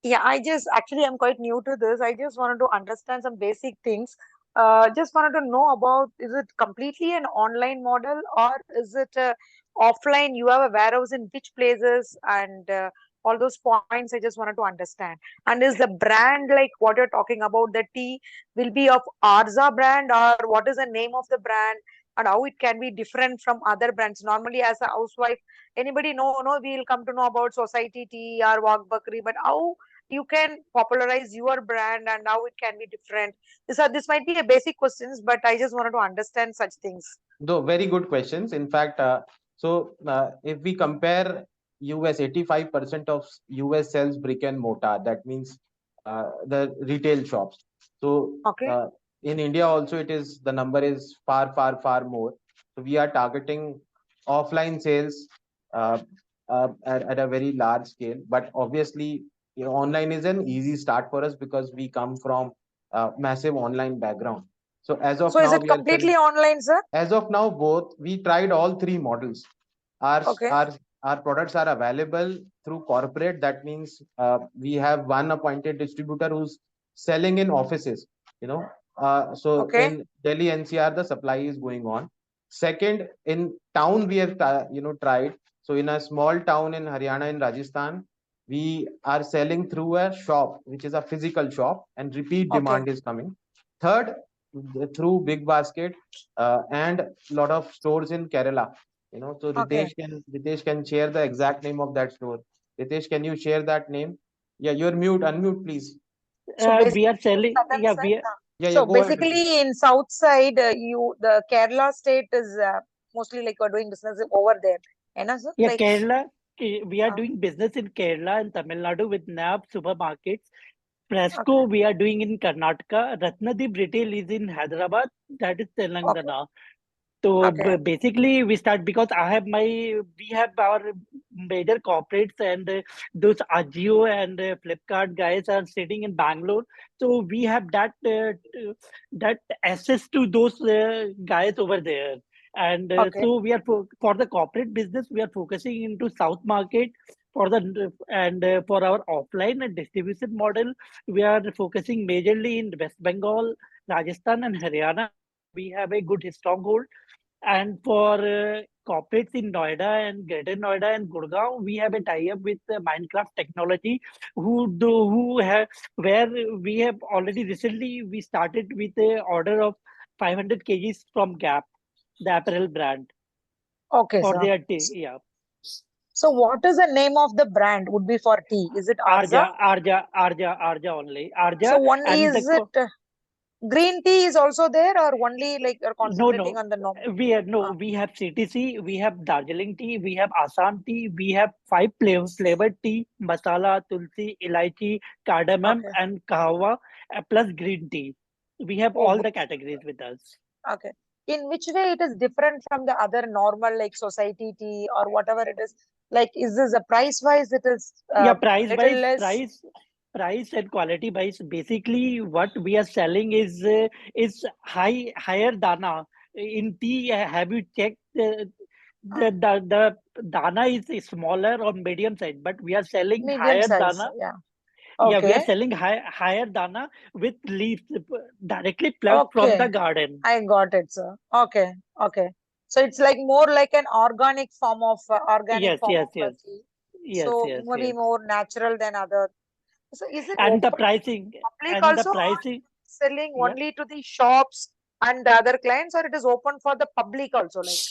yeah, I just actually I'm quite new to this. I just wanted to understand some basic things. Just wanted to know about, is it completely an online model or is it offline you have a warehouse in which places, and all those points I just wanted to understand. And is the brand like what you're talking about, the tea will be of Arza brand, or what is the name of the brand, and how it can be different from other brands? Normally as a housewife, anybody know, no, we'll come to know about society tea or Wag Bakri, but how you can popularize your brand and how it can be different? This might be a basic questions, but I just wanted to understand such things. Though very good questions. In fact, if we compare US, 85% of US sells brick and mortar. That means the retail shops. So Okay. in India also, it is the number is far, far, far more. So we are targeting offline sales at a very large scale. But obviously, online is an easy start for us because we come from massive online background. So as of So is now, it we are completely selling. online, sir? As of now, both. We tried all three models. Our Okay. our products are available through corporate. That means we have one appointed distributor who's selling in offices. You know, so Okay. in Delhi NCR, the supply is going on. Second, in town, we have tried. So in a small town in Haryana, in Rajasthan, we are selling through a shop, which is a physical shop, and repeat Okay. demand is coming. Third, through Big Basket and lot of stores in Kerala. So Okay. Ritesh can share the exact name of that store. Ritesh, can you share that name? Yeah, you're unmute, please. So We basically are in selling, southern yeah, side, Yeah, so go ahead, Ritesh. basically in south side, the Kerala state is mostly like you're doing business over there. And sir, yeah, like, Kerala. We are uh, doing business in Kerala and Tamil Nadu with NAB supermarkets. okay, Fresco, we are doing in Karnataka. Ratnadeep Retail is in Hyderabad, that is okay, Telangana. So okay, basically, we start because we have our major corporates and those Ajio and Flipkart guys are sitting in Bangalore. So we have that access to those guys over there. And okay, so we are for the corporate business, we are focusing into South market for the and for our offline and distribution model, we are focusing majorly in West Bengal, Rajasthan, and Haryana. We have a good stronghold and for corporates in Noida and Greater Noida and Gurgaon, we have a tie-up with Minecraft Technology, who have where we have already recently we started with a order of 500 kgs from Gap, the apparel brand okay, for sir. their tea. Yeah, So what is the name of the brand would be for tea? Is it Arza? Arja only So Arja only and is it green tea is also there, or only like you're no, concentrating no. on the norm? We have CTC, we have Darjeeling tea, we have Assam tea, we have five flavored tea, masala, tulsi, elaichi, cardamom, Okay, and kahwa, plus green tea. We have oh, all good. the categories with us. Okay. In which way it is different from the other normal like society tea or whatever it is? Like, is this a price wise? It is Yeah, little less. price and quality wise. Basically, what we are selling is higher dana in tea. Have you checked Uh, the dana is smaller or medium size, but we are selling medium higher size. dana. Yeah. Yeah, we are Okay. selling higher dana with leaves directly plucked from the Okay. garden. I got it, sir. Okay. Okay. So it's like more like an organic Yes, form yes, of a yes, tea. yes, So yes, maybe yes. more natural than other. So is it And the open pricing, public and the also, or pricing. selling Yeah. only to the shops and the other clients, or it is open for the public also? Like,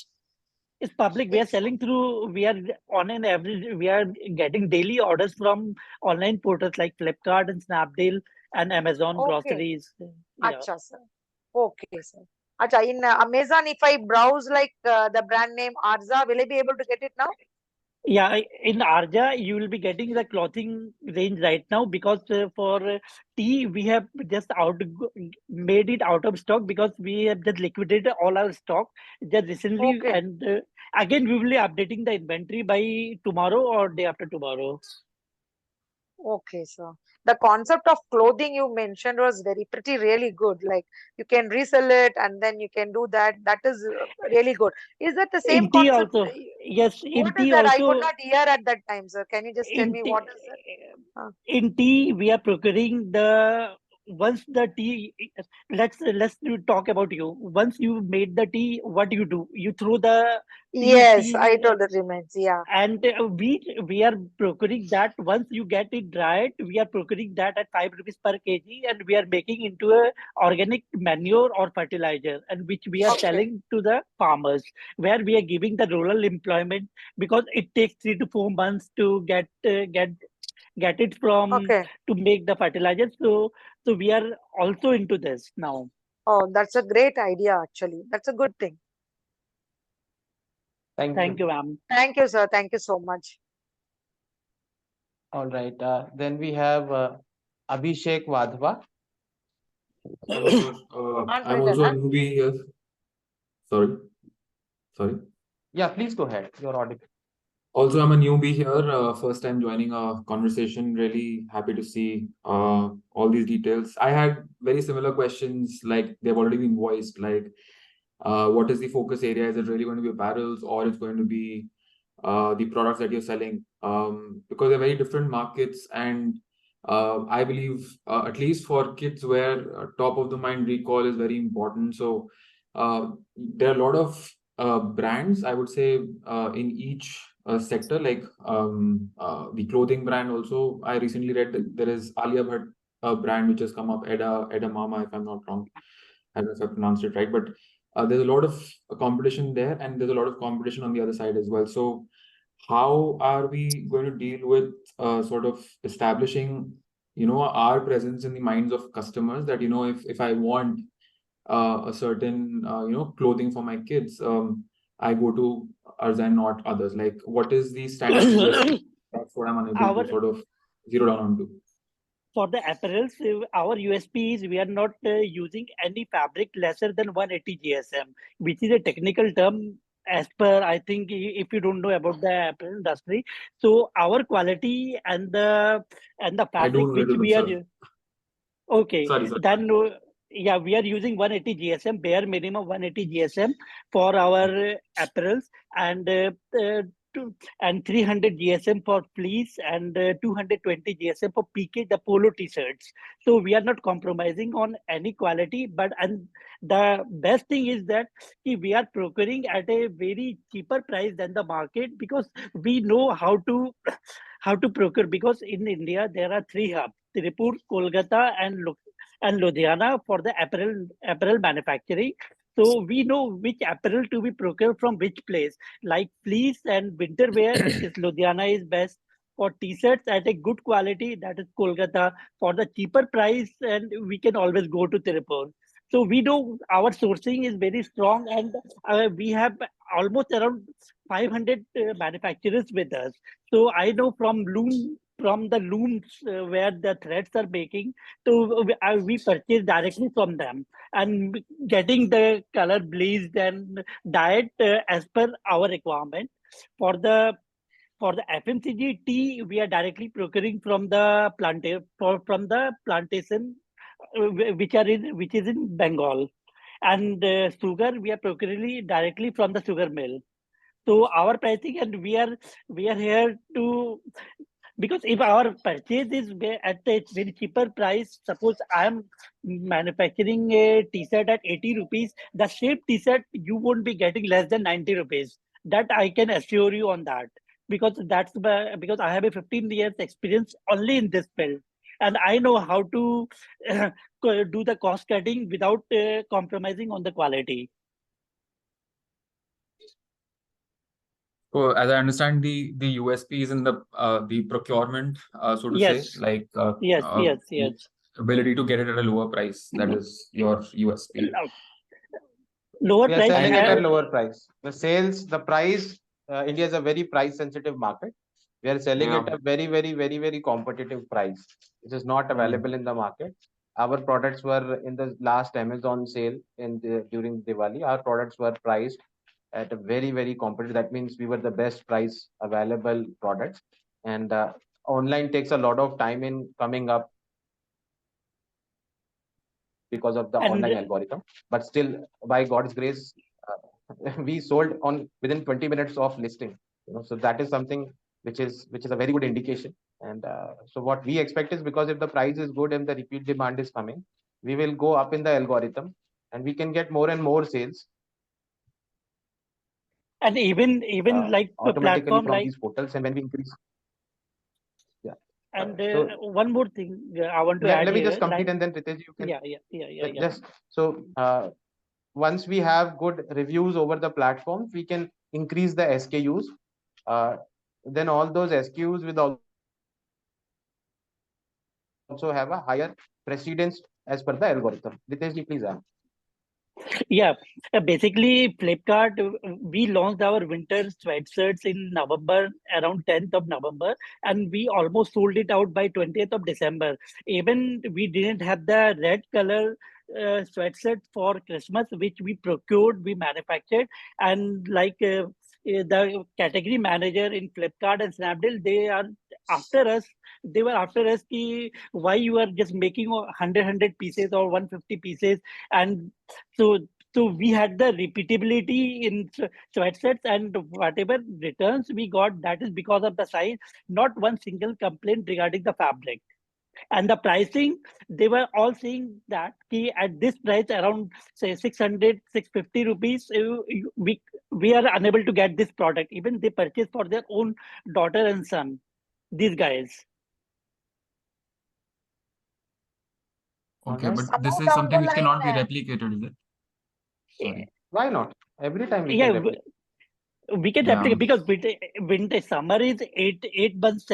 It's public. We are it's selling through, we are on an average, we are getting daily orders from online portals like Flipkart and Snapdeal and Amazon okay. groceries. Yeah. Acha, sir. Okay, sir. Acha, in Amazon, if I browse like the brand name Arza, will I be able to get it now? Yeah, in Arja, you will be getting the clothing range right now because for tea, we have just made it out of stock because we have just liquidated all our stock just recently. Okay. And again, we will be updating the inventory by tomorrow or day after tomorrow. Okay, sir. The concept of clothing you mentioned was very pretty really good. Like you can resell it and then you can do that. That is really good. Is that the same In tea concept? also, yes, What in is tea that? I could also, not hear at that time, sir. Can you just tell in me tea, what is it? Uh, in tea, we are procuring the once the tea, let's talk about you. Once you made the tea, what do? You throw the Yes, I tea, told it remains. Yeah. and we are procuring that. Once you get it dried, we are procuring that at 5 rupees per kg, and we are making into a organic manure or fertilizer, and which we are Okay. selling to the farmers, where we are giving the rural employment, because it takes 3 to 4 months to get it from Okay. to make the fertilizer. So we are also into this now. Oh, that's a great idea, actually. That's a good thing. Thank Thank you. you, ma'am. Thank you, sir. Thank you so much. All right. Then we have Abhishek Wadhwa. Hello, sir. I'm Unwritten, also a huh? newbie here. Sorry, sorry. Yeah, please go ahead. You're audible. Also, I'm a newbie here. First time joining a conversation. Really happy to see all these details. I had very similar questions, like they've already been voiced. Like, what is the focus area? Is it really going to be apparels, or it's going to be the products that you're selling? Because they're very different markets, and I believe, at least for kids, where top of the mind recall is very important. So there are a lot of brands, I would say, in each sector. Like the clothing brand. Also, I recently read that there is Alia Bhatt brand which has come up, Eda Mama, if I'm not wrong. I don't know if I pronounced it right, but there's a lot of competition there, and there's a lot of competition on the other side as well. So how are we going to deal with sort of establishing, our presence in the minds of customers, that, if I want a certain, clothing for my kids, I go to Arza and not others. Like, what is the standout USP? That's what I'm unable our to sort of zero down onto. For the apparels, our USP is we are not using any fabric lesser than 180 GSM, which is a technical term as per, I think, if you don't know about the apparel industry. So our quality and the I do fabric a which little bit, we are sir. okay, Sorry, sir. then yeah, we are using 180 GSM, bare minimum 180 GSM for our apparels, and two, and 300 GSM for fleece, and 220 GSM for PK, the polo t-shirts. So we are not compromising on any quality, but and the best thing is that we are procuring at a very cheaper price than the market, because we know how to procure, because in India there are three hubs: Tirupur, Kolkata, and Ludhiana for the apparel manufacturing. So we know which apparel to be procured from which place. Like fleece and winter wear, it is Ludhiana is best. For t-shirts at a good quality, that is Kolkata. For the cheaper price, and we can always go to Tirupur. So we know our sourcing is very strong, and we have almost around 500 manufacturers with us. So I know from the looms where the threads are making, so we purchase directly from them, and getting the color bleached and dyed as per our requirement. For the FMCG tea, we are directly procuring from the from the plantation, which is in Bengal, and sugar we are procuring directly from the sugar mill. So our pricing, and we are here to, because if our purchase is at a very cheaper price, suppose I am manufacturing a t-shirt at 80 rupees, the shape t-shirt you won't be getting less than 90 rupees. That I can assure you on that, because because I have a 15 years experience only in this field, and I know how to do the cost cutting without compromising on the quality. So as I understand, the USP is in the procurement, so to say, Yes, like yes. ability to get it at a lower price. That is your USP. Lower We are price. selling it at And lower price. The price, India is a very price sensitive market. We are selling it yeah. at very, very, very, very competitive price, which is not Hmm. available in the market. Our products were in the last Amazon sale during Diwali. Our products were priced at a very, very competitive. That means we were the best price available products. And online takes a lot of time in coming up because of the And online algorithm. But still, by God's grace, we sold on within 20 minutes of listing. So that is something which is a very good indication. And so what we expect is, because if the price is good and the repeat demand is coming, we will go up in the algorithm and we can get more and more sales And even like a automatically platform from like, these portals. And when we increase, yeah. and So one more thing I want to add let me just here, complete, like, and then Ritesh, you can yeah. just so once we have good reviews over the platforms, we can increase the SKUs. Uh, then all those SKUs will also have a higher precedence as per the algorithm. Ritesh ji, please. Yeah, basically, Flipkart, we launched our winter sweatshirts in November, around 10th of November, and we almost sold it out by 20th of December. Even we didn't have the red color sweatshirt for Christmas, which we procured, we manufactured, and like the category manager in Flipkart and Snapdeal, after us. They were after us, ki, why you are just making 100 pieces or 150 pieces, and so so we had the repeatability in sweatshirts, and whatever returns we got, that is because of the size. Not one single complaint regarding the fabric. And the pricing, they were all saying that ki at this price, around say 600, 650 rupees, we are unable to get this product. Even they purchase for their own daughter and son, these guys. All Okay, right. but Somewhere this is down something the which line, cannot be replicated, is it? Sorry. Why not? Every time we can Yeah, replicate. we can Yeah. replicate because winter summer is 8 months,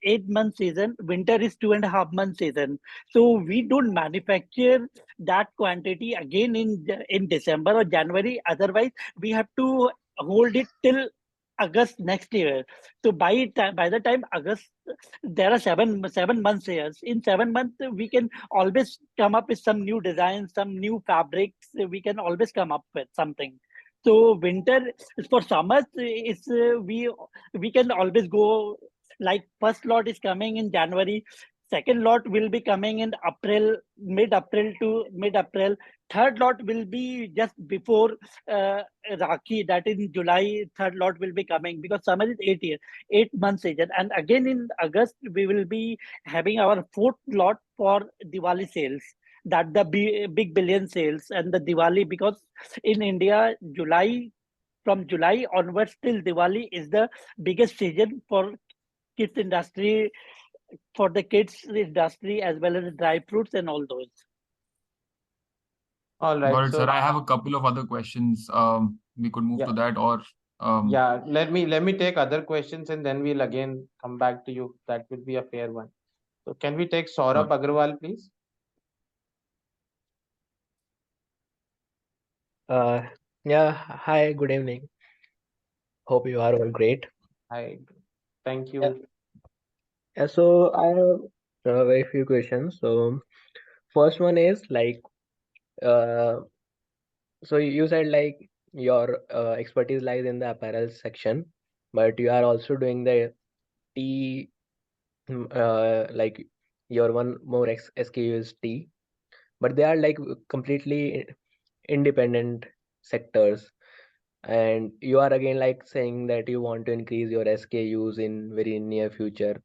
8 month season. Winter is 2.5 month season. So we don't manufacture that quantity again in December or January. Otherwise, we have to hold it till August next year. So by the time August, there are 7 months here. In 7 months, we can always come up with some new designs, some new fabrics. We can always come up with something. So winter, for summers, is we can always go, like, first lot is coming in January, second lot will be coming in April, mid-April to mid-April, third lot will be just before Rakhi, that is in July. Third lot will be coming because summer is 8 years, 8 months season, and again in August we will be having our fourth lot for Diwali sales. That the big billion sales and the Diwali, because in India, from July onwards till Diwali is the biggest season for kids industry, for the kids industry, as well as dry fruits and all those. All Got right. it, sir. So I have a couple of other questions. We could move yeah, to that, or yeah. Let me take other questions and then we'll again come back to you. That will be a fair one. So can we take Saurabh sure. Agrawal, please? Uh, yeah, hi, good evening. Hope you are all great. Hi. Thank Yeah, you. yeah, so I have very few questions. So first one is like, uh, so you said like your expertise lies in the apparel section, but you are also doing the tea, like your one more SKU is tea, but they are like completely independent sectors. And you are again like saying that you want to increase your SKUs in very near future.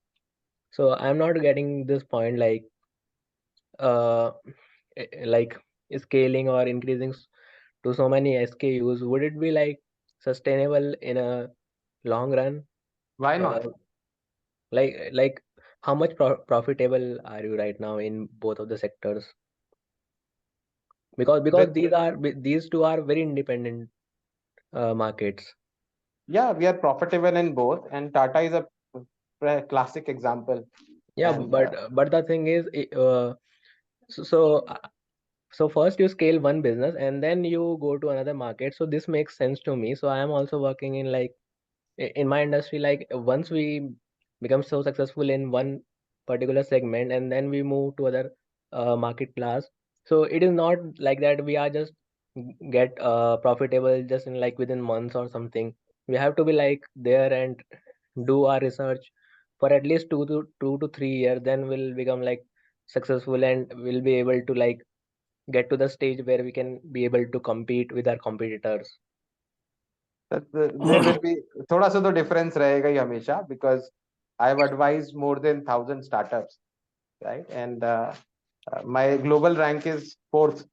So I'm not getting this point, uh like scaling or increasing to so many SKUs. Would it be like sustainable in a long run? Why Uh, not? like how much profitable are you right now in both of the sectors? Because With these two are very independent markets. Yeah, we are profitable in both, and Tata is a classic example. Yeah, And but the thing is, so so, uh, so first you scale one business and then you go to another market. So this makes sense to me. So I am also working in like in my industry. Like once we become so successful in one particular segment and then we move to other market class. So it is not like that we are just get profitable just in like within months or something. We have to be like there and do our research for at least 2 to 3 years, then we'll become like successful and we'll be able to like get to the stage where we can be able to compete with our competitors. there will be थोड़ा सा तो difference रहेगा ही हमेशा, because I've advised more than 1,000 startups, right? And my global rank is fourth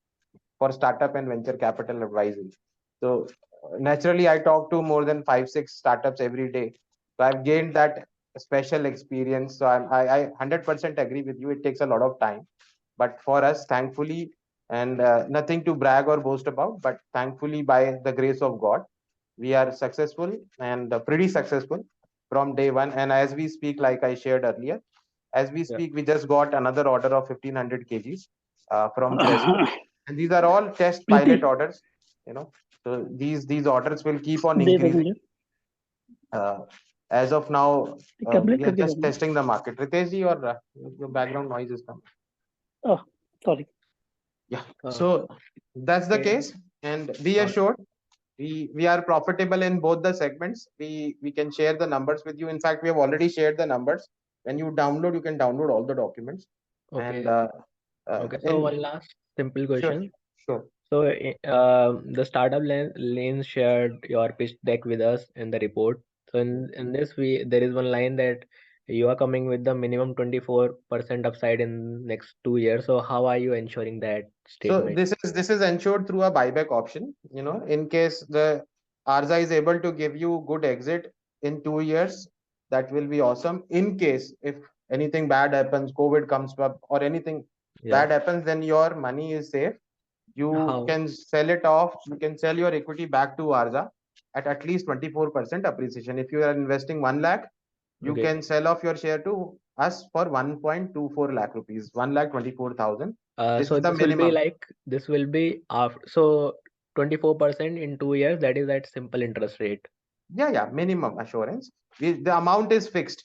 for startup and venture capital advising. So naturally, I talk to more than 5, 6 startups every day. So I've gained that special experience. So I 100% agree with you. It takes a lot of time, but for us, thankfully, and nothing to brag or boast about, but thankfully, by the grace of God, we are successful and pretty successful from day one. And as we speak, like I shared earlier, as we Yeah. speak, we just got another order of 1,500 kgs from Fresco, and these are all test pilot Preeti, orders. You know, so these orders will keep on दे दो increasing. मुझे Uh, as of now, complete we are करके just देना testing the market. Ritesh ji, or your background noise is coming. Oh sorry Yeah. Uh, So that's the okay. case, and be Uh, assured, we are profitable in both the segments. We can share the numbers with you. In fact, we have already shared the numbers. When you download, you can download all the documents. And okay. Okay. So in one last simple sure, question. sure. So the startup lanes shared your pitch deck with us in the report. So in this there is one line that you are coming with the minimum 24% upside in next 2 years. So how are you ensuring that So statement? this is ensured through a buyback option. You know, in case the Arza is able to give you good exit in 2 years, that will be awesome. In case if anything bad happens, COVID comes up or anything Yeah. bad happens, then your money is safe. You How? can sell it off. You can sell your equity back to Arza at least 24% appreciation. If you are investing 1 lakh, you Okay. can sell off your share to us for 1.24 lakh rupees, 1,24,000. This So is the this will be minimum. like this will be after so 24% in 2 years. That is that simple interest rate. Yeah, minimum assurance. The amount is fixed.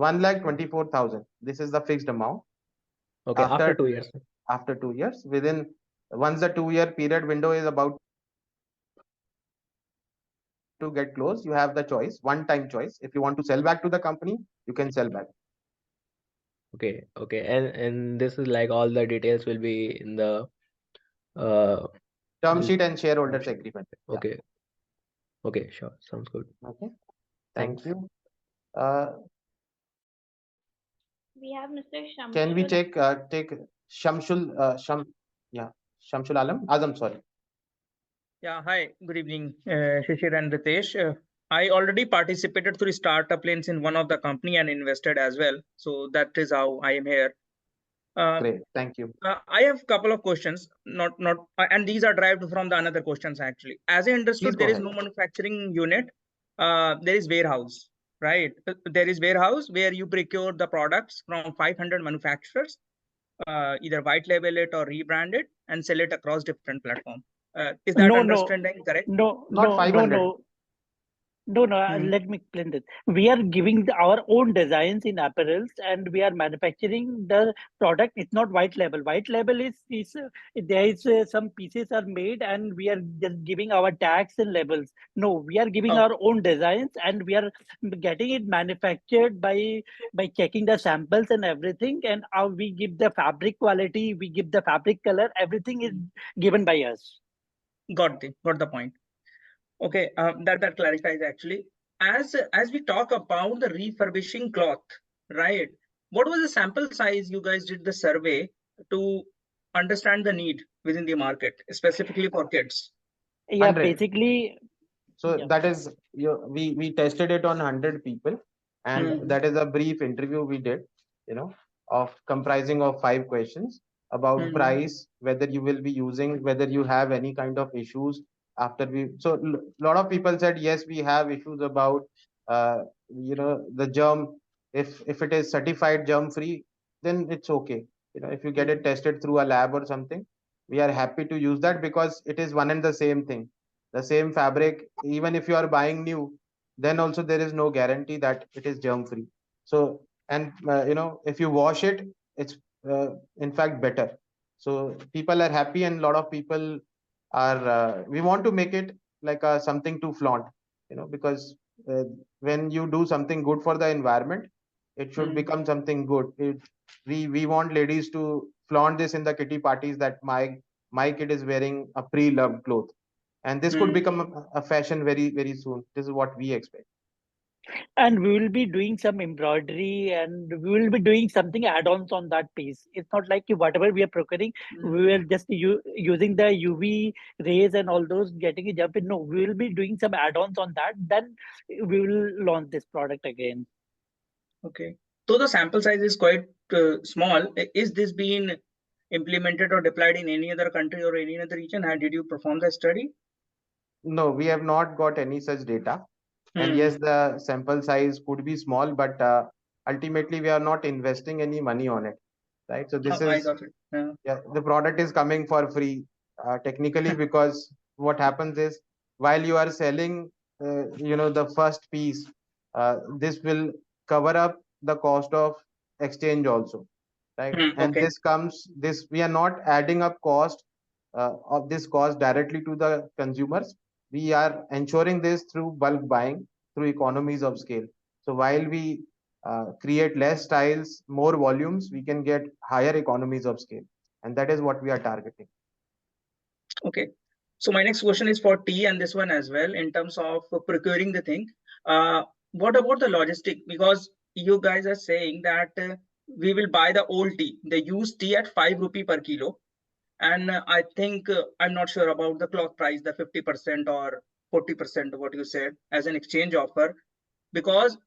1,24,000. This is the fixed amount. Okay. After After 2 years. after 2 years, once the 2 year period window is about to get closed, you have the choice, one time choice. If you want to sell back to the company, you can sell back. Okay. Okay. And this is like all the details will be in the uh Term will sheet and term shareholders sheet. agreement. Yeah. Okay. Okay. Sure. Sounds good. Okay. Thank Thanks. you. Uh, We have Mr. can we Shamshul. take Shamshul yeah, Shamshul Azam, sorry. Yeah, hi, good evening, Shishir and Ritesh. I already participated through startup lanes in one of the company and invested as well. So that is how I am here. Uh, Great. Thank you. I have a couple of questions, and these are derived from the another questions actually. As I Please understood, go there is ahead. no manufacturing unit. There is warehouse, right? There is warehouse where you procure the products from 500 manufacturers, either white label it or rebrand it and sell it across different platforms. Is that no no understanding correct? no Not no no 500. no No, no, Hmm. let me explain this. We are giving our own designs in apparels and we are manufacturing the product. It's not white label. White label is there is some pieces are made and we are just giving our tags and labels. No, we are giving Oh, our own designs and we are getting it manufactured by checking the samples and everything. And we give the fabric quality, we give the fabric color. Everything is given by us. got the point. Okay, that clarifies actually. As we talk about the refurbishing cloth, right? What was the sample size you guys did the survey to understand the need within the market, specifically for kids? Yeah, 100. basically, So yeah. that is we tested it on 100 people, and Hmm. that is a brief interview we did, you know, of comprising of 5 questions about Hmm. price, whether you will be using, whether you have any kind of issues after we. So lot of people said yes, we have issues about the germ. If it is certified germ free, then it's okay. You know, if you get it Hmm. tested through a lab or something, we are happy to use that because it is one and the same thing, the same fabric. Even if you are buying new, then also there is no guarantee that it is germ free. So, and if you wash it, it's uh, in fact better. So people are happy, and a lot of people are we want to make it like something to flaunt, because uh, when you do something good for the environment, it should Hmm. become something good. We want ladies to flaunt this in the kitty parties, that my kid is wearing a pre-loved cloth, and this could Hmm. become a fashion very very soon. This is what we expect. And we will be doing some embroidery, and we will be doing something add-ons on that piece. It's not like whatever we are procuring, we will just using the UV rays and all those getting a jump in. No, we will be doing some add-ons on that. Then we will launch this product again. Okay. So the sample size is quite small. Is this being implemented or deployed in any other country or any other region? And did you perform the study? No, we have not got any such data. And yes, the sample size could be small, but ultimately we are not investing any money on it, right? So this I is, got it. Yeah. yeah, the product is coming for free, technically, because what happens is while you are selling, the first piece, this will cover up the cost of exchange also, right? And Okay. this we are not adding up cost of this cost directly to the consumers. We are ensuring this through bulk buying, through economies of scale. So while we create less styles, more volumes, we can get higher economies of scale, and that is what we are targeting. Okay. So my next question is for tea and this one as well in terms of procuring the thing. What about the logistic? Because you guys are saying that we will buy the old tea, the used tea at 5 rupee per kilo. And I think I'm not sure about the cloth price, the 50% or 40% of what you said as an exchange offer, because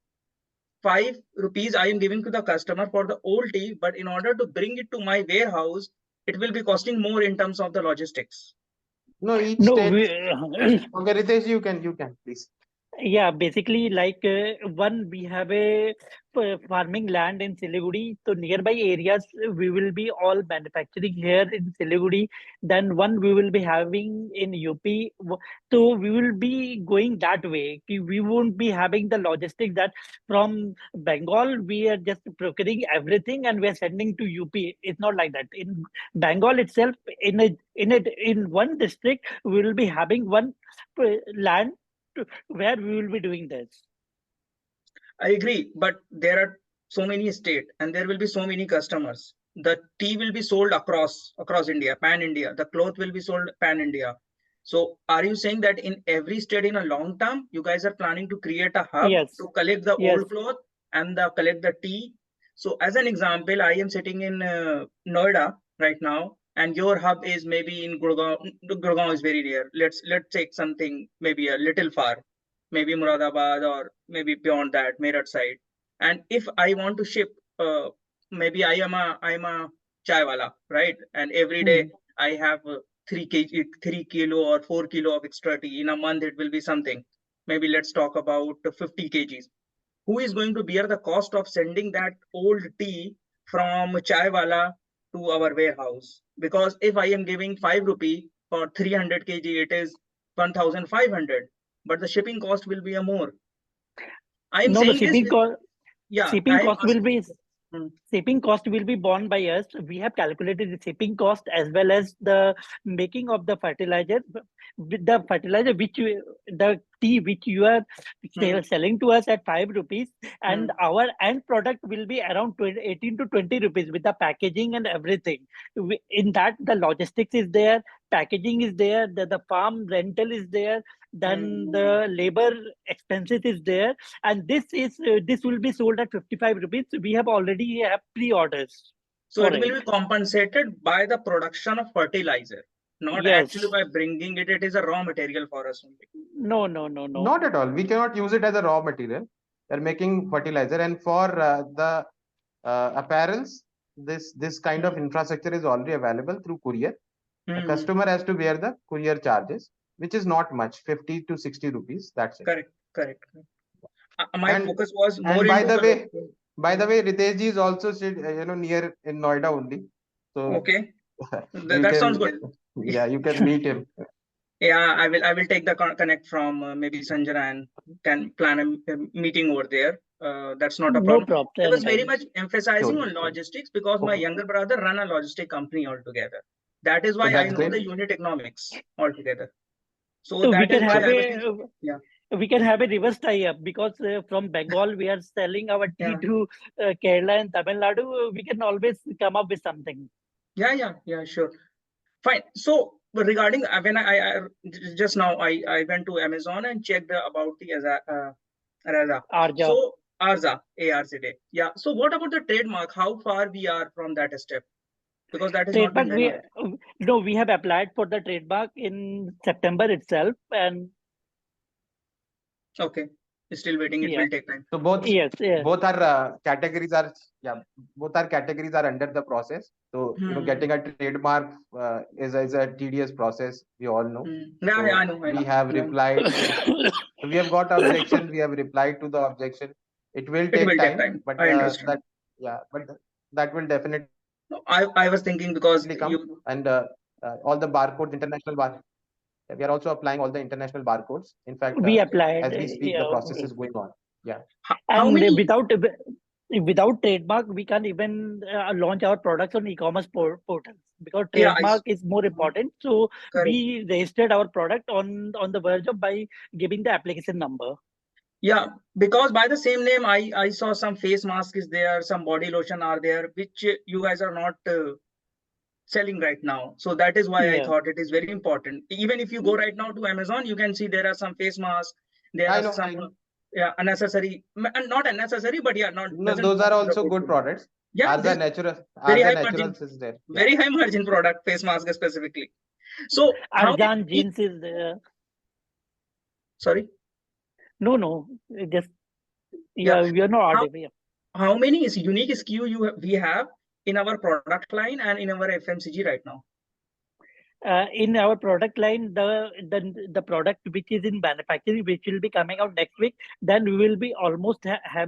5 rupees I am giving to the customer for the old tea, but in order to bring it to my warehouse, it will be costing more in terms of the logistics. No, each No, state. we, Okay, Ritesh, you can please. yeah, basically, like one, we have a farming land in Siliguri. So nearby areas, we will be all manufacturing here in Siliguri. Then one we will be having in UP. So we will be going that way. We won't be having the logistics that from Bengal we are just procuring everything and we are sending to UP. It's not like that. In Bengal itself, in one district, we will be having one land where we will be doing this. I agree, but there are so many states and there will be so many customers. The tea will be sold across India, pan India. The cloth will be sold pan India. So are you saying that in every state in a long term, you guys are planning to create a hub Yes, to collect the yes. old cloth and collect the tea? So as an example, I am sitting in Noida right now, and your hub is maybe in Gurgaon. Gurgaon is very near. Let's take something maybe a little far, maybe Muradabad or maybe beyond that, Meerut side. And if I want to ship, maybe I'm a chai wala, right? And every day I have 3 kilo or 4 kilo of extra tea. In a month, it will be something. Maybe let's talk about 50 kgs. Who is going to bear the cost of sending that old tea from chai wala to our warehouse? Because if I am giving 5 rupee for 300 kg, it is 1,500, but the shipping cost will be a more. I am No, the saying this. Yeah, shipping I am cost will asking. be shipping cost will be borne by us. We have calculated the shipping cost as well as the making of the fertilizer. With the fertilizer the tea which you are selling to us at 5 rupees, and our end product will be around 18 to 20 rupees with the packaging and everything. In that, the logistics is there, packaging is there, the farm rental is there, then the labor expenses is there, and this will be sold at 55 rupees. We have already have pre-orders So for it will it. be compensated by the production of fertilizer, not Yes. actually by bringing it. It is a raw material for us only. No. Not at all. We cannot use it as a raw material. They're making fertilizer, and for the apparels, this kind of infrastructure is already available through courier. The customer has to bear the courier charges, which is not much, 50 to 60 rupees. That's it. Correct. My And focus was more and into by the way, Ritesh ji is also near in Noida only. So okay, you that sounds can, good. yeah, you can meet him. Yeah, I will take the connect from maybe Sanjana and can plan a meeting over there. That's not a No problem. problem. I was very Anytime. much emphasizing Sure. on logistics because my Okay. younger brother run a logistic company altogether. That is So why I that's know great. the unit economics altogether. So So we that can is why have I was a thinking, yeah. we can have a reverse tie-up because from Bengal we are selling our tea to Kerala and Tamil Nadu. We can always come up with something. Yeah, sure. Fine. So regarding when I just now I went to Amazon and checked about the Arza. Arja. So Arza, ARZA. Yeah. So what about the trademark? How far we are from that step? Because that has not been Trademark, done. we have applied for the trademark in September itself, and Okay. Still waiting. It yeah, will take time. So both yes, both are categories are both our categories are under the process. So getting a trademark is a tedious process. We all know. Yeah, So I know. we have replied. So we have got objection. We have replied to the objection. It will It take will take time, time. but I understand. that will definitely No, I was thinking because come, you. and all the barcodes, international bar. We are also applying all the international barcodes. In fact, we applied. as we speak, the process is going on. Yeah. How And many? without trademark, we can't even launch our products on e-commerce portals, because Yeah, trademark is more important. So correct. we registered our product on the verge of by giving the application number. Yeah, because by the same name, I saw some face mask is there, some body lotion are there, which you guys are not selling right now. So that is why I Yeah. thought it is very important. Even if you go right now to Amazon, you can see there are some face masks, there I are know. some unnecessary, and not unnecessary, but not No, doesn't those come are with the also good food. products. Yeah, Arza this natural, very Arza high margin, naturals is there. Yeah. very high margin product, face mask specifically. So how Arjan many? jeans is there. Sorry. No, just Yeah. we are not How, audible. how many is unique SKU we have in our product line and in our FMCG right now? In our product line, the product which is in manufacturing, which will be coming out next week, then we will be almost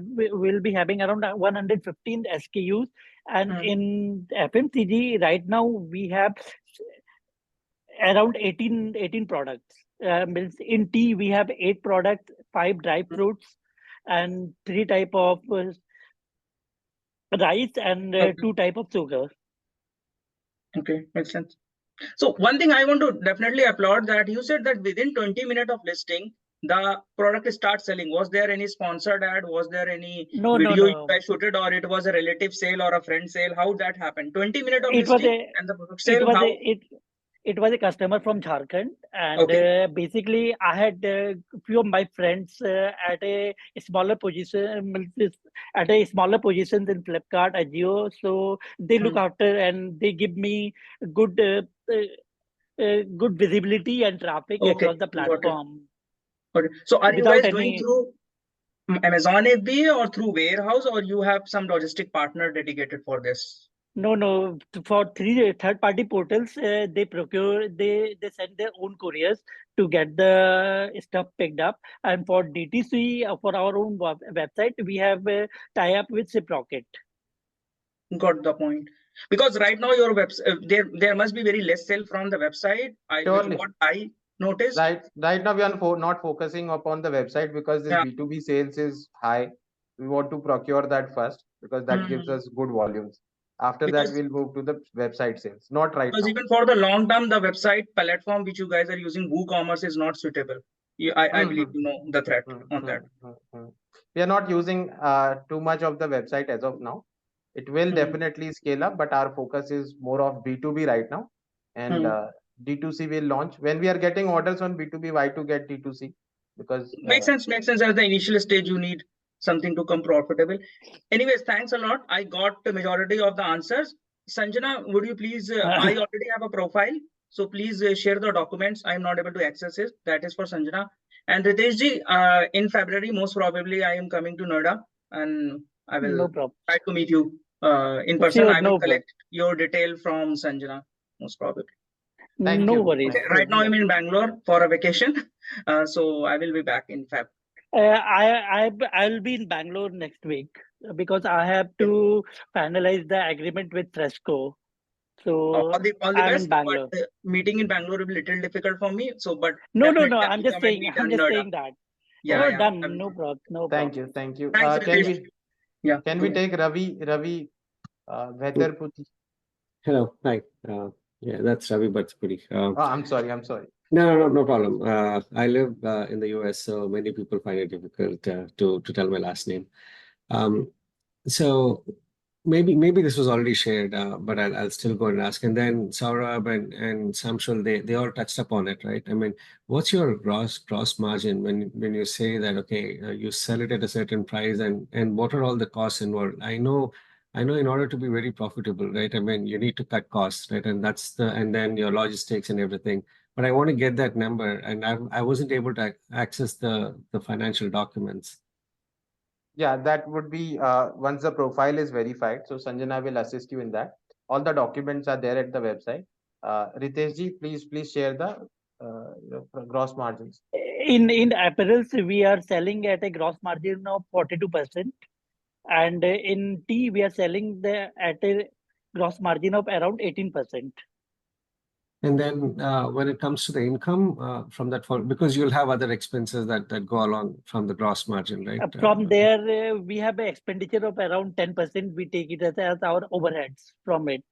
will be having around 115 SKUs, and in FMCG right now we have around 18 products. Means in tea we have 8 products, 5 dry fruits, and 3 type of rice, and 2 type of sugar. Okay, makes sense. So one thing I want to definitely applaud that you said that within 20 minutes of listing, the product starts selling. Was there any sponsored ad? Was there any video you guys shooted, or it was a relative sale or a friend sale? How that happened? 20 minutes of listing and the product sale. It was a customer from Jharkhand, and Okay. basically I had few of my friends at a smaller position, at a smaller positions in Flipkart, Ajio. So they look after and they give me good good visibility and traffic across the platform. Got it. So are you without guys doing through Amazon FBA or through warehouse, or you have some logistic partner dedicated for this? No. For third-party portals, they send their own couriers to get the stuff picked up. And for DTC, for our own website, we have a tie-up with Shiprocket. Got the point. Because right now your website, there must be very less sale from the website. What I noticed. Right now we are not focusing upon the website because this B2B sales is high. We want to procure that first because that gives us good volumes. After that, we'll move to the website sales. Not right now. Because even for the long term, the website platform which you guys are using, WooCommerce, is not suitable. I believe you know the threat on that. We are not using too much of the website as of now. It will definitely scale up, but our focus is more of B2B right now. And D2C will launch. When we are getting orders on B2B, why to get D2C? Because makes sense. As the initial stage, you need something to come profitable. Anyways, thanks a lot. I got the majority of the answers. Sanjana, would you please, I already have a profile, so please share the documents. I'm not able to access it. That is for Sanjana. And Riteshji, in February, most probably I am coming to Noida, and I will try to meet you in person. Sure, I will collect your detail from Sanjana, most probably. Thank you. Worries. Okay, right now I'm in Bangalore for a vacation, so I will be back in Feb. I'll be in Bangalore next week because I have to finalize the agreement with Fresco. So all the I'm best. in Bangalore. But meeting in Bangalore will be a little difficult for me. So, but no. I'm just saying. I'm just saying that. Yeah, done. No problem. No problem. Thank you. Thanks, can we take Ravi Vedarputi? Hello, hi. Yeah, that's Ravi Bhatspuri. I'm sorry. No problem. I live in the US, so many people find it difficult to tell my last name. So maybe this was already shared, but I'll still go and ask. And then Saurabh and Samshul, they all touched upon it, right? I mean, what's your gross margin when you say that, okay, you sell it at a certain price, and what are all the costs involved? I know in order to be very profitable, right? I mean, you need to cut costs, right? And then your logistics and everything. But I want to get that number, and I wasn't able to access the financial documents. Yeah, that would be once the profile is verified. So Sanjana will assist you in that. All the documents are there at the website. Ritesh ji, please share the gross margins. In apparels, we are selling at a gross margin of 42%, and in tea, we are selling at a gross margin of around 18%. And then when it comes to the income from that, because you'll have other expenses that go along from the gross margin, right? From there, we have an expenditure of around 10%. We take it as our overheads from it.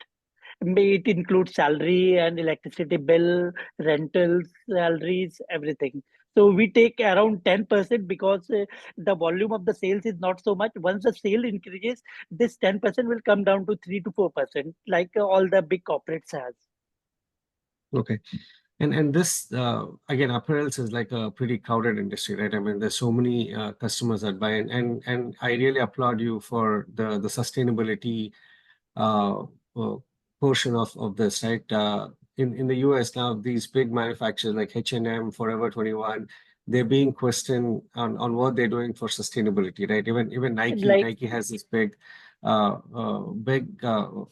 It includes salary and electricity bill, rentals, salaries, everything. So we take around 10% because the volume of the sales is not so much. Once the sale increases, this 10% will come down to 3 to 4%, like all the big corporates has. Okay. And this again, apparels is like a pretty crowded industry, right? I mean, there's so many customers that buy, and I really applaud you for the sustainability uh, uh, portion of this, right? In the US now, these big manufacturers like H&M, Forever 21, they're being questioned on what they're doing for sustainability, right? Even Nike, Like Nike has this big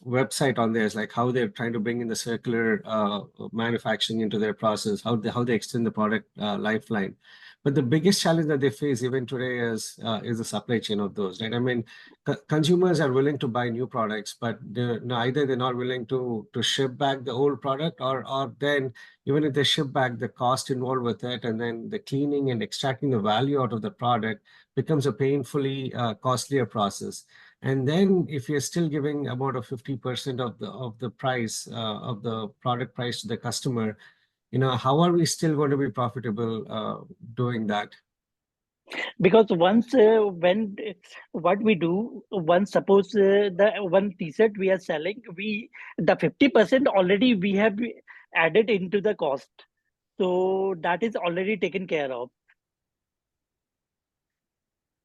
website on there. It's like how they're trying to bring in the circular manufacturing into their process, how they extend the product lifeline. But the biggest challenge that they face even today is the supply chain of those, right? I mean, consumers are willing to buy new products, but either they're not willing to ship back the old product, or then even if they ship back, the cost involved with it, and then the cleaning and extracting the value out of the product becomes a painfully costlier process. And then if you're still giving about a 50% of the price of the product price to the customer, how are we still going to be profitable doing that? because once when what we do, once suppose the one t-shirt we are selling, we the 50% already we have added into the cost, so that is already taken care of.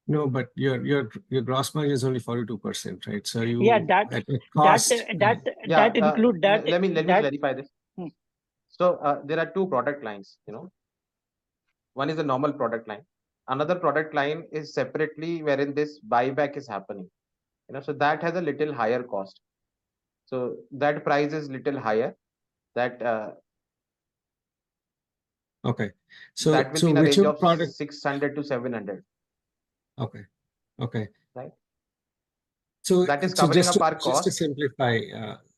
No, but your gross margin is only 42%, right? So Yeah, you that at a that cost. that Yeah, that include that let me that clarify this. hmm. So there are two product lines. One is a normal product line. Another product line is separately wherein this buyback is happening. So that has a little higher cost. So that price is little higher. That Okay. that will be So in a range whichever of product. 600 to 700, Okay. Okay. right? So That is so covering just up to our just to cost. simplify,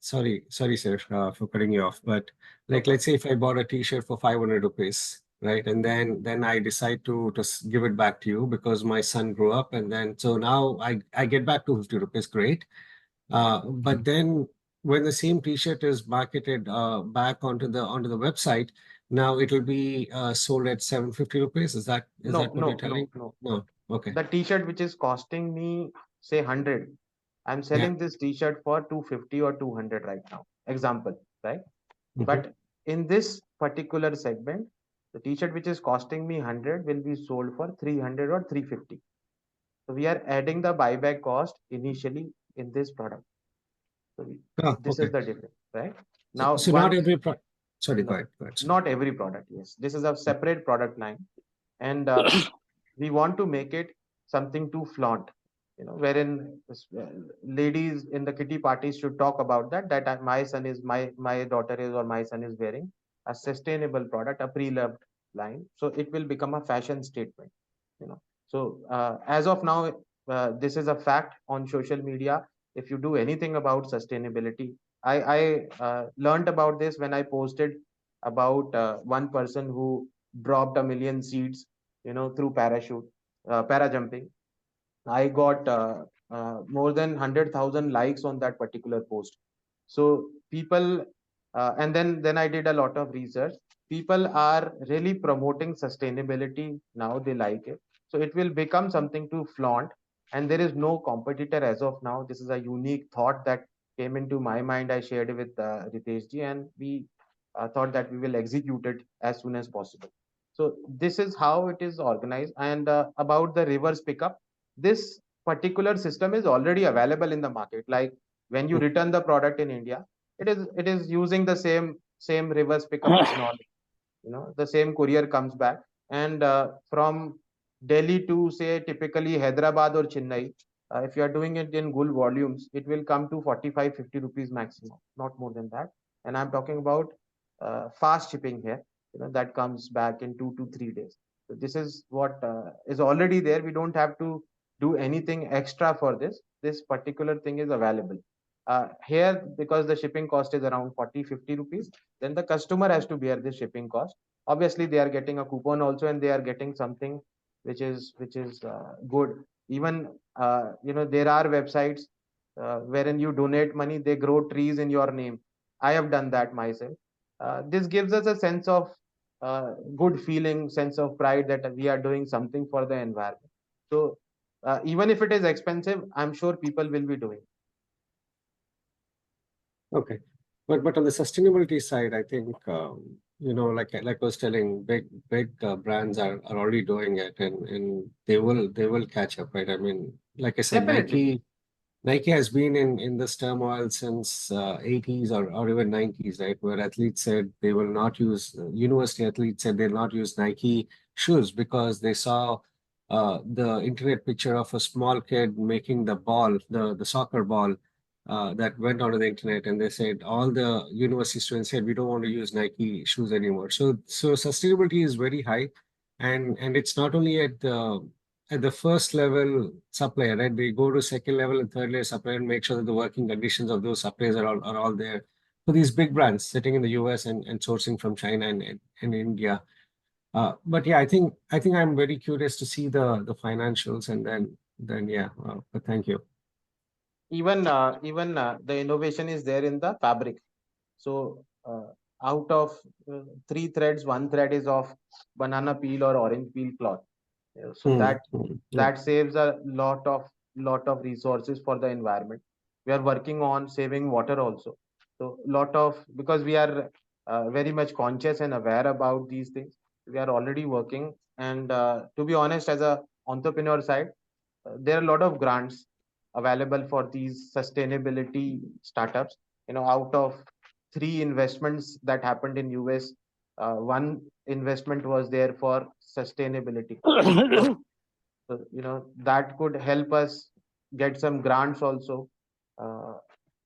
sorry, sir, for cutting you off, but No like let's problem. say if I bought a t-shirt for 500 rupees, right? And then I decide to give it back to you because my son grew up, and then so now I get back 250 rupees, great. But then when the same t-shirt is marketed back onto the website, now it will be sold at 750 rupees. Is that No, what you're no, telling? no, no. No. Okay. The t-shirt which is costing me say 100, I'm Yeah. selling this t-shirt for 250 or 200 right now. Example, right? Mhm. But in this particular segment, the t-shirt which is costing me 100 will be sold for 300 or 350. So we are adding the buyback cost initially in this product. So this is Okay. the difference, right? So, Now, so not once every sorry, go no, ahead. Go ahead. Sorry. not every product. Yes, this is a separate product line, and we want to make it something to flaunt. Wherein ladies in the kitty parties should talk about that my son is my daughter is or my son is wearing a sustainable product, a pre-loved line. So it will become a fashion statement. So as of now, this is a fact on social media. If you do anything about sustainability, I learned about this when I posted about one person who dropped 1 million seeds, through para jumping. I got more than 100,000 likes on that particular post. So people, and then I did a lot of research. People are really promoting sustainability now. They like it, so it will become something to flaunt. and there is no competitor as of now. This is a unique thought that came into my mind. I shared it with Ritesh ji, and we thought that we will execute it as soon as possible. So this is how it is organized. And about the reverse pickup, this particular system is already available in the market. Like when you return the product in India, it is using the same reverse pickup technology. The same courier comes back, and from Delhi to, say, typically Hyderabad or Chennai, if you are doing it in good volumes, it will come to 45-50 rupees maximum, not more than that. And I'm talking about fast shipping here, that comes back in 2 to 3 days. So this is what is already there. We don't have to do anything extra for this. This particular thing is available here, because the shipping cost is around 40-50 rupees. Then the customer has to bear the shipping cost. Obviously they are getting a coupon also, and they are getting something which is good. Even there are websites wherein you donate money, they grow trees in your name. I have done that myself. This gives us a sense of good feeling, sense of pride that we are doing something for the environment. So even if it is expensive, I'm sure people will be doing. Okay. But on the sustainability side, I think like I was telling, big brands are already doing it, and they will catch up, right? I mean, like I said, Definitely. Nike has been in this turmoil since 80s or even 90s, right? Where athletes said they will not use, university athletes said they'll not use Nike shoes because they saw the internet picture of a small kid making the ball, the soccer ball, that went onto the internet, and they said all the university students said we don't want to use Nike shoes anymore. So sustainability is very high, and it's not only at the first level supplier, right? They go to second level and third layer supplier and make sure that the working conditions of those suppliers are all there for these big brands sitting in the US and sourcing from China and India. But yeah, I think I'm very curious to see the financials, and then yeah. But thank you. Even the innovation is there in the fabric. So out of three threads, one thread is of banana peel or orange peel cloth. So Yeah. that saves a lot of resources for the environment. We are working on saving water also. So lot of, because we are very much conscious and aware about these things, we are already working. And to be honest, as a entrepreneur side, there are a lot of grants available for these sustainability startups. Out of three investments that happened in US, one investment was there for sustainability. So, that could help us get some grants also. uh,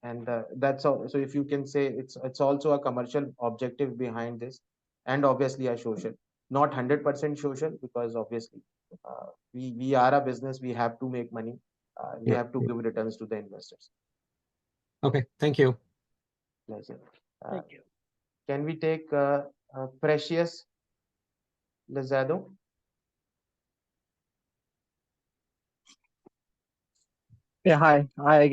and that's all. So if you can say, it's also a commercial objective behind this, and obviously a social, not 100% social, because obviously we are a business, we have to make money, we Yeah. have to give returns to the investors. Okay. Thank you. Pleasure. Thank you. Can we take Precious Lizado? Yeah, hi. Hi.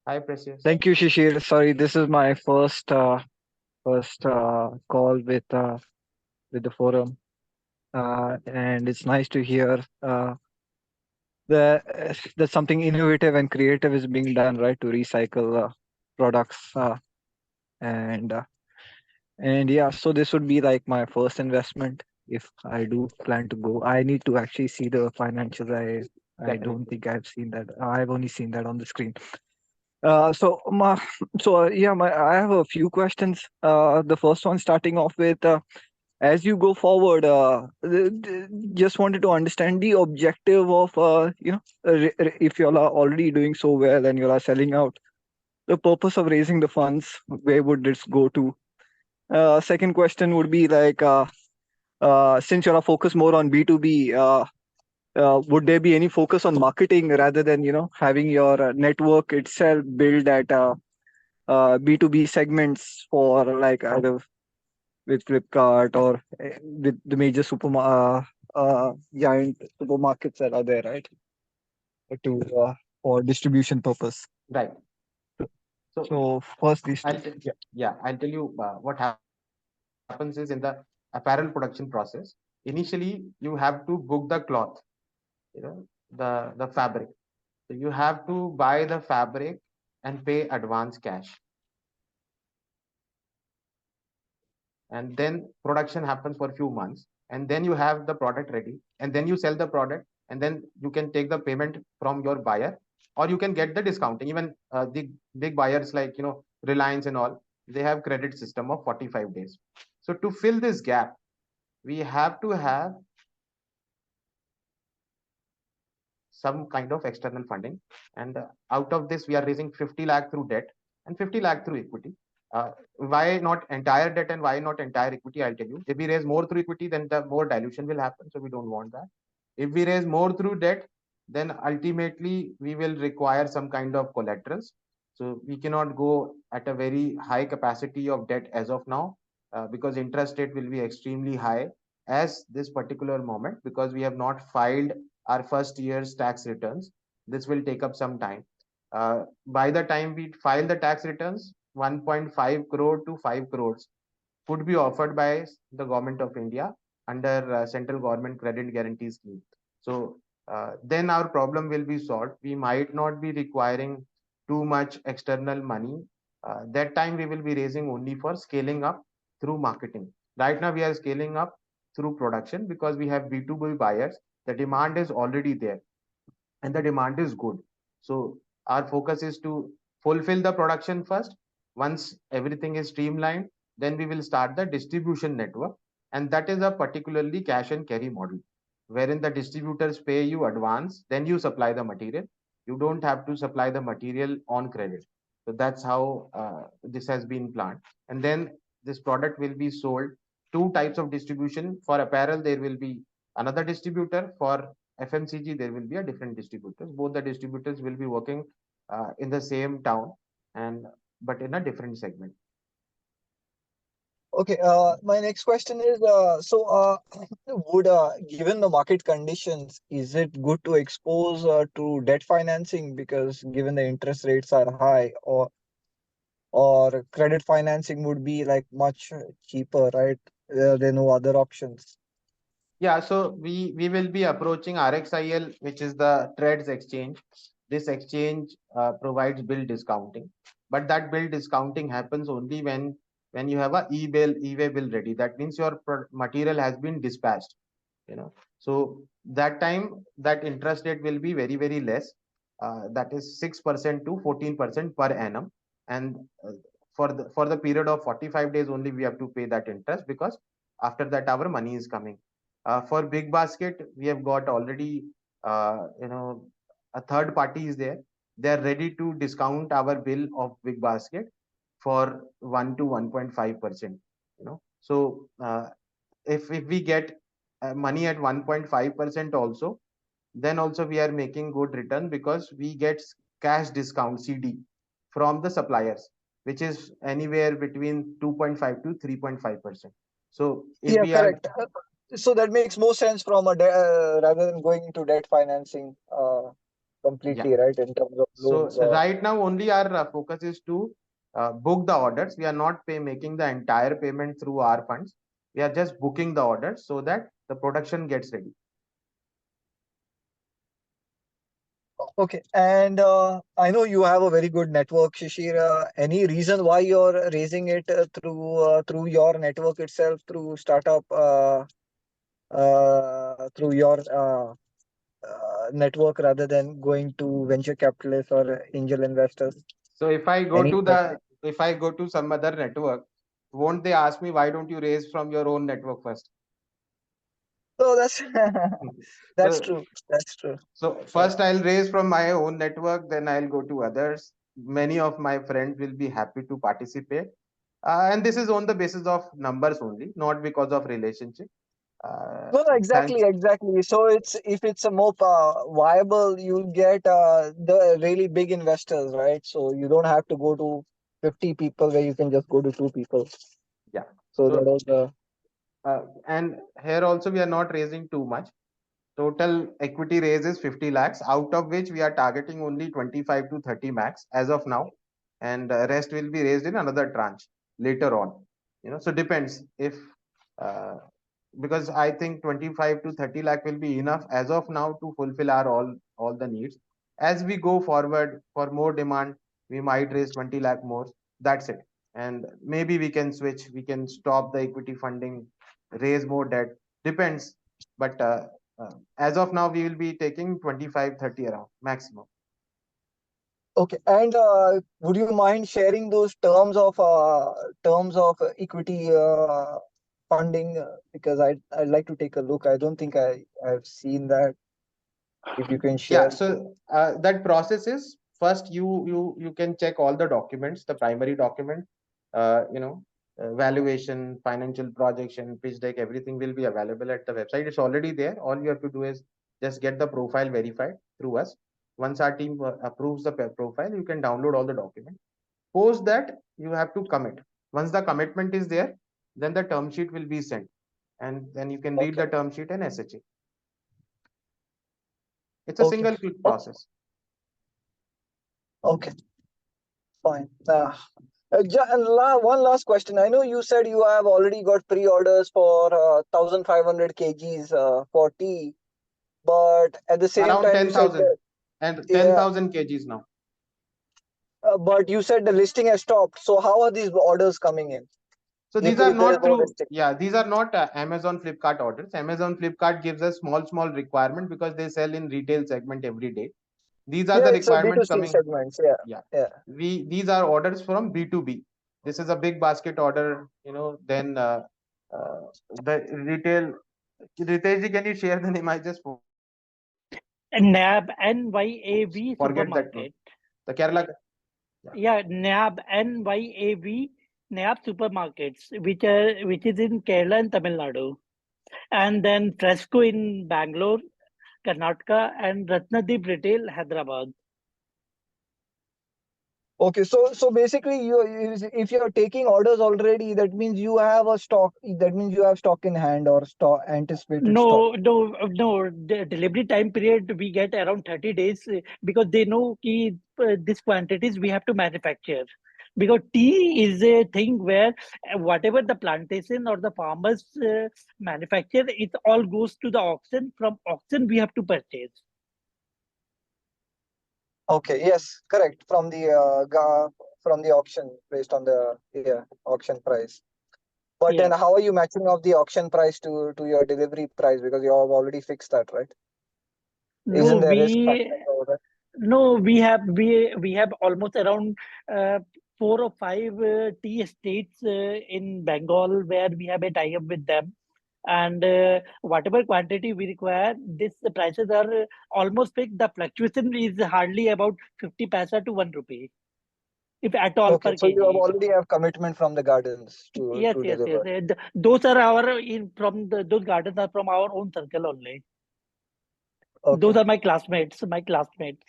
Hi, Precious. Thank you, Shishir. Sorry, this is my first call with the forum, and it's nice to hear that something innovative and creative is being done, right, to recycle products, and uh, and yeah. So this would be like my first investment if I do plan to go. I need to actually see the financials. I don't Definitely. think I've seen that. I've only seen that on the screen. So, yeah, I have a few questions. The first one starting off with, as you go forward, just wanted to understand the objective of, if you all are already doing so well and you are selling out, the purpose of raising the funds, where would this go to? Second question would be like, since you are focused more on B2B, would there be any focus on marketing rather than, having your network itself build at B2B segments for like either with Flipkart or with the major giant supermarkets that are there, right? To for distribution purpose. Right. So So first these two. I'll tell you what happens is, in the apparel production process, initially you have to book the cloth. You know, the fabric. So you have to buy the fabric and pay advance cash. And then production happens for a few months, and then you have the product ready, and then you sell the product, and then you can take the payment from your buyer, or you can get the discounting. Even the big buyers like Reliance and all, they have credit system of 45 days. So to fill this gap, we have to have some kind of external funding, and out of this we are raising 50 lakh through debt and 50 lakh through equity. Why not entire debt and why not entire equity? I'll tell you. If we raise more through equity, then the more dilution will happen, so we don't want that. If we raise more through debt, then ultimately we will require some kind of collaterals. So we cannot go at a very high capacity of debt as of now, because interest rate will be extremely high as this particular moment, because we have not filed our first year's tax returns. This will take up some time. By the time we file the tax returns, 1.5 crore to 5 crores could be offered by the government of India under central government credit guarantee scheme. So then our problem will be solved. We might not be requiring too much external money. That time we will be raising only for scaling up through marketing. Right now we are scaling up through production because we have B2B buyers. The demand is already there and the demand is good. So our focus is to fulfill the production first. Once everything is streamlined, then we will start the distribution network. And that is a particularly cash and carry model, wherein the distributors pay you advance, then you supply the material. You don't have to supply the material on credit. So that's how this has been planned. And then this product will be sold two types of distribution. For apparel, there will be another distributor. For FMCG, there will be a different distributors. Both the distributors will be working in the same town, and but in a different segment. Okay, my next question is, would, given the market conditions, is it good to expose to debt financing because given the interest rates are high, or credit financing would be like much cheaper, right? There are no other options. Yeah, so we will be approaching RXIL, which is the trades exchange. This exchange provides bill discounting, but that bill discounting happens only when you have a e-way bill ready. That means your material has been dispatched. So that time that interest rate will be very less. That is 6% to 14% per annum, and for the period of 45 days only we have to pay that interest, because after that our money is coming. For big basket, we have got already a third party is there. They are ready to discount our bill of big basket for 1 to 1.5%. So if we get money at 1.5% also, then also we are making good return, because we get cash discount CD from the suppliers, which is anywhere between 2.5 to 3.5%. So if Yeah, we are correct. So that makes more sense from rather than going into debt financing yeah. completely, right? In terms of So loans. right now only our focus is to book the orders. We are not making the entire payment through our funds. We are just booking the orders so that the production gets ready. Okay, and I know you have a very good network, Shishir. Any reason why you're raising it through your network itself, through startup, through your network, rather than going to venture capitalists or angel investors? So if I go Any to specific? some other network, won't they ask me why don't you raise from your own network first? So that's that's So true. That's true. So Yeah. first I'll raise from my own network, then I'll go to others. Many of my friends will be happy to participate. And this is on the basis of numbers only, not because of relationship. Uh, No, no, exactly, thanks. exactly. So it's if it's a more viable, you'll get the really big investors, right? So you don't have to go to 50 people where you can just go to two people. Yeah. So that So, was the and here also we are not raising too much. Total equity raise is 50 lakhs, out of which we are targeting only 25 to 30 max as of now. And rest will be raised in another tranche later on. So depends if uh, because I think 25 to 30 lakh will be enough as of now to fulfill our all the needs. As we go forward for more demand, we might raise 20 lakh more. That's it. And maybe we can switch, we can stop the equity funding, raise more debt. Depends. But as of now, we will be taking 25, 30 around maximum. Okay, and would you mind sharing those terms of equity funding? Because I'd like to take a look. I don't think I've seen that. If you can Yeah, share. so that process is first you can check all the documents, the primary document, valuation, financial projection, pitch deck, everything will be available at the website. It's already there. All you have to do is just get the profile verified through us. Once our team approves the profile, you can download all the documents. Post that, you have to commit. Once the commitment is there, then the term sheet will be sent, and then you can read Okay. the term sheet and SHA. It's a Okay. single click process. Okay. Fine. One last question. I know you said you have already got pre-orders for 1,500 kgs for tea, but at the same Around time you said 10,000 that, and yeah, 10,000 kgs now. but you said the listing has stopped. So how are these orders coming in? So If these are there is not no through, listing. yeah, these are not Amazon Flipkart orders. Amazon Flipkart gives us small requirement because they sell in retail segment every day. These are Yeah, the it's a requirements B2C coming. segments. Yeah. Yeah, Yeah. these are orders from B2B. This is a big basket order, then the Ritesh, can you share the name? I just NAB, NYAV forget that name. supermarket. The Kerala. Yeah, NAB, NYAV, NAB supermarkets, which is in Kerala and Tamil Nadu. And then Fresco in Bangalore, Karnataka, and Ratnadeep Retail, Hyderabad. Okay, so basically, if you're taking orders already, that means you have a stock. That means you have stock in hand or stock anticipated stock. No. The delivery time period we get around 30 days because they know ki, this quantities we have to manufacture. Because tea is a thing where whatever the plantation or the farmers manufacture, it all goes to the auction. From auction, we have to purchase. Okay, yes, correct. From the auction based on the auction price. But then Yeah. how are you matching up the auction price to your delivery price? Because you have already fixed that, right? No, Isn't there risk we factor over there? No, we have almost around 4 or 5 tea estates in Bengal where we have a tie-up with them, and whatever quantity we require, this the prices are almost fixed. The fluctuation is hardly about 50 paisa to 1 rupee, if at all, Okay, per so you have kg. already have commitment from the gardens Yes, to yes, yes. deliver. Those are those gardens are from our own circle only. Okay. Those are my classmates. My classmates.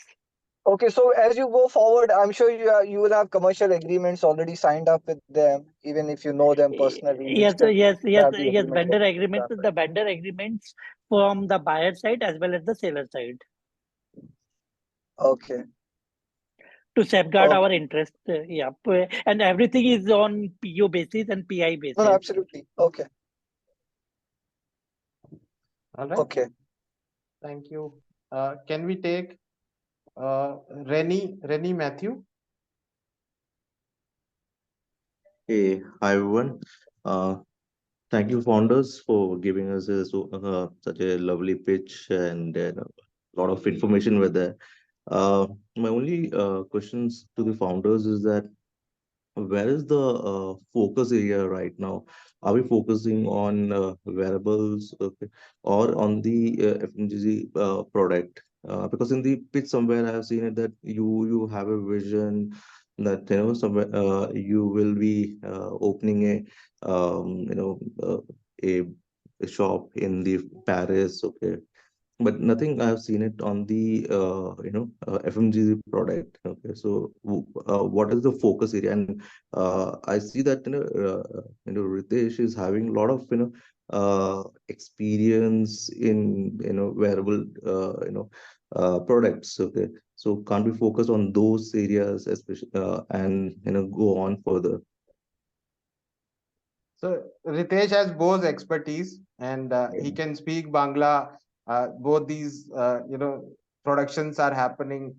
Okay, so as you go forward, I'm sure you will have commercial agreements already signed up with them, even if you know them personally, you Yes, still have the yes. agreement Vendor getting agreements, done, the vendor agreements from the buyer side as well as the seller side right? Okay. to safeguard our Okay. interest. Yeah, and everything is on PO basis and PI No, basis. absolutely. Okay. All right. Okay. Thank you. Can we take Rennie Matthew? Hey, hi everyone. Uh, Thank you, founders, for giving us such a lovely pitch and a lot of information with there. My only questions to the founders is that where is the focus area right now? Are we focusing on wearables, okay, or on the FMCG product? Because in the pitch somewhere I have seen it that you have a vision that somewhere you will be opening a a shop in the Paris, okay, but nothing I've seen it on the FMGC product. Okay, so what is the focus area? And I see that Ritesh is having a lot of experience in wearable products. Okay, so can't we focus on those areas, especially and go on further? So Ritesh has both expertise, and he can speak Bangla. Both these, productions are happening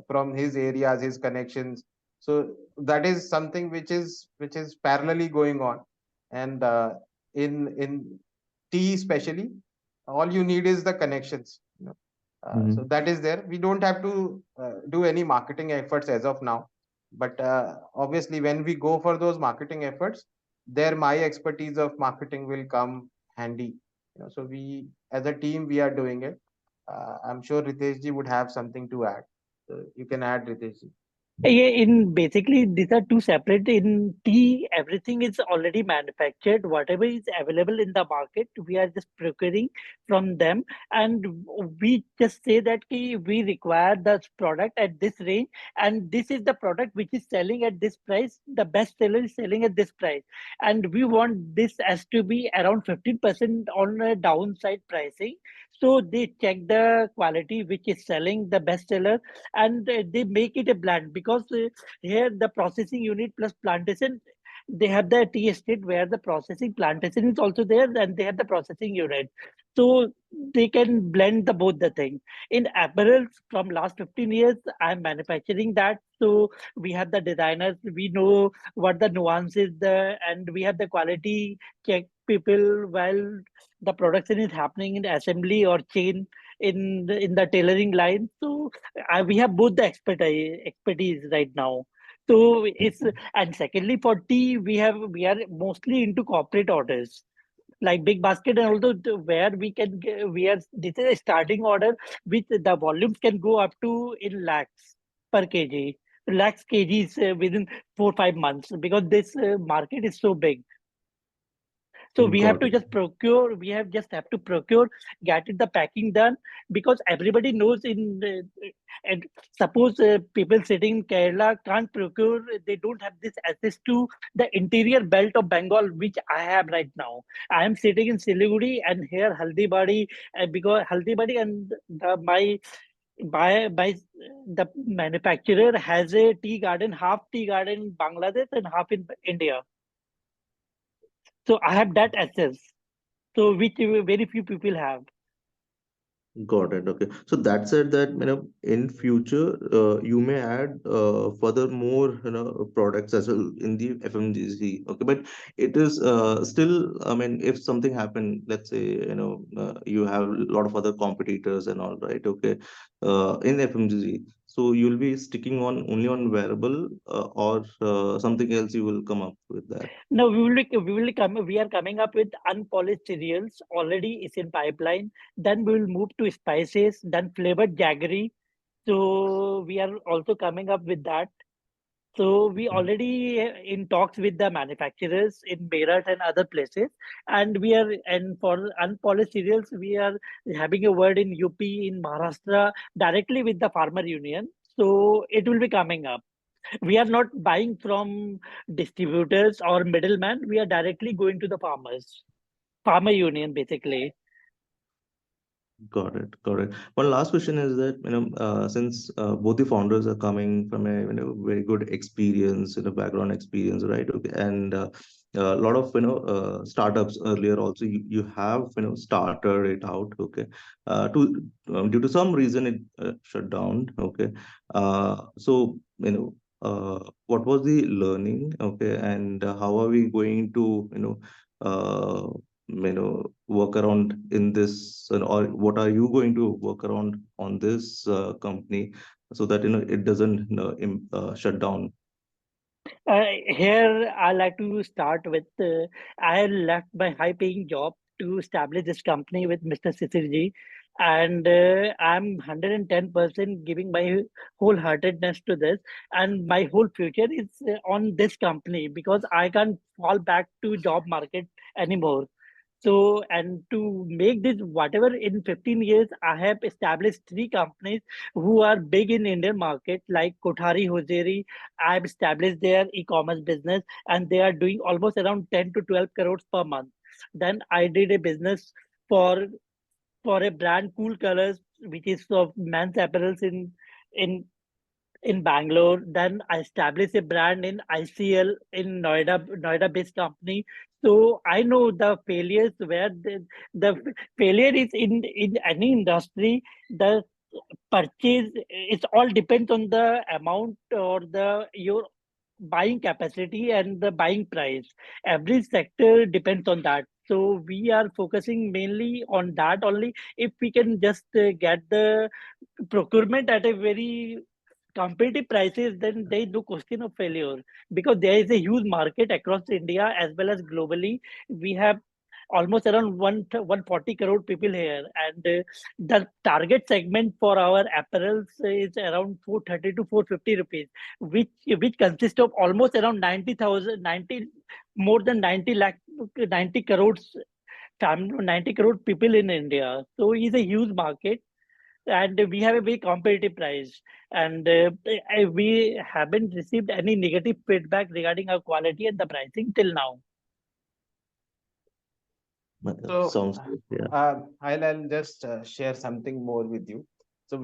from his areas, his connections. So that is something which is parallelly going on, and in tea especially, all you need is the connections. So that is there. We don't have to do any marketing efforts as of now, but obviously when we go for those marketing efforts, there my expertise of marketing will come handy. So we as a team we are doing it. I'm sure Ritesh ji would have something to add. So you can add, Ritesh ji. Yeah, in basically these are two separate. In tea, everything is already manufactured. Whatever is available in the market, we are just procuring from them, and we just say that we require this product at this range, and this is the product which is selling at this price. The best seller is selling at this price, and we want this as to be around 15% on a downside pricing. So they check the quality which is selling the best seller, and they make it a blend, because here the processing unit plus plantation, they have the tea estate where the processing plantation is also there, and they have the processing unit, so they can blend the both the things. In apparel, from last 15 years I'm manufacturing that, so we have the designers, we know what the nuances the, and we have the quality check people while the production is happening in assembly or chain in the tailoring line. So we have both the expertise right now. So it's, and secondly for tea we are mostly into corporate orders like big basket, and also where we can we are, this is a starting order which the volumes can go up to in lakhs per kg, lakhs kgs within 4 5 months, because this market is so big. So we have Got to it. just procure, we have just have to procure, get it the packing done, because everybody knows in and suppose people sitting in Kerala can't procure, they don't have this access to the interior belt of Bengal, which I have right now. I am sitting in Siliguri, and here Haldibadi, because Haldibadi and by the manufacturer has a tea garden, half tea garden in Bangladesh and half in India. So I have that access, so which very few people have. Got it. Okay. So that said that, in future, you may add further more, products as well in the FMGC. Okay. But it is still, I mean, if something happened, let's say, you have a lot of other competitors and all, right? Okay. In FMGC. So you'll be sticking on only on wearable, or something else you will come up with that. No, we are coming up with unpolished cereals. Already is in pipeline. Then we will move to spices, then flavored jaggery. So we are also coming up with that. So we already in talks with the manufacturers in Meerut and other places, and we are, and for unpolished cereals we are having a word in UP, in Maharashtra, directly with the farmer union. So it will be coming up. We are not buying from distributors or middlemen. We are directly going to the farmers, farmer union basically. Got it. Got it. One last question is that, since both the founders are coming from a, very good experience, background experience, right? Okay. And a lot of, startups earlier also, you have, started it out. Okay. To Due to some reason it shut down. Okay. So, what was the learning? Okay. And how are we going to, work around in this, or what are you going to work around on this company, so that it doesn't shut down? Here, I like to start with I left my high paying job to establish this company with Mr. Sisirji, and I'm 110% giving my wholeheartedness to this, and my whole future is on this company, because I can't fall back to job market anymore. So, and to make this, whatever in 15 years, I have established three companies who are big in Indian market, like Kothari Hosiery. I've established their e-commerce business, and they are doing almost around 10 to 12 crores per month. Then I did a business for a brand, Cool Colors, which is of men's apparels in in Bangalore. Then I established a brand in ICL in Noida based company. So I know the failures where the failure is in any industry. The purchase, it all depends on the amount or the your buying capacity and the buying price. Every sector depends on that. So we are focusing mainly on that only. If we can just get the procurement at a very competitive prices, then there is no question of failure, because there is a huge market across India as well as globally. We have almost around 140 crore people here, and the target segment for our apparels is around 430 to 450 rupees, which consists of almost around 90,000, 90, more than 90 lakh, 90 crores, 90 crore people in India. So it's a huge market, and we have a very competitive price, and we haven't received any negative feedback regarding our quality and the pricing till now. So Sounds good. Yeah. I'll just share something more with you. So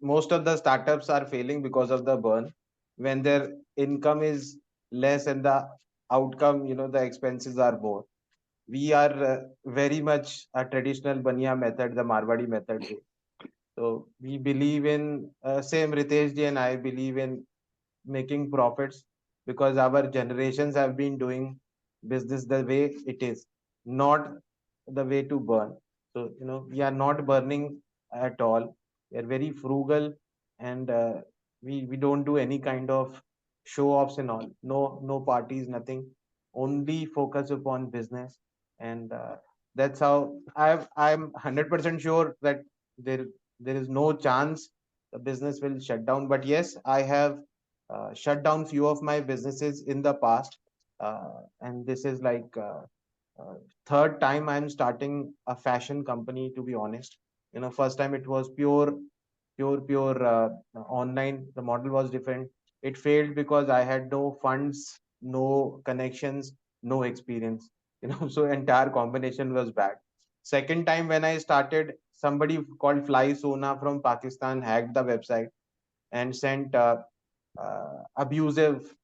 most of the startups are failing because of the burn. When their income is less and the outcome, the expenses are more. We are very much a traditional Baniya method, the Marwadi method. So we believe in same Ritesh ji and I believe in making profits, because our generations have been doing business the way it is, not the way to burn. So we are not burning at all. We are very frugal, and we don't do any kind of show offs and all. No parties, nothing. Only focus upon business, and that's how I'm 100% sure that there there is no chance the business will shut down. But yes, I have shut down few of my businesses in the past, and this is like uh, third time I'm starting a fashion company, to be honest. First time it was pure online. The model was different. It failed because I had no funds, no connections, no experience. So entire combination was bad. Second time when I started, somebody called Fly Sona from Pakistan hacked the website and sent abusive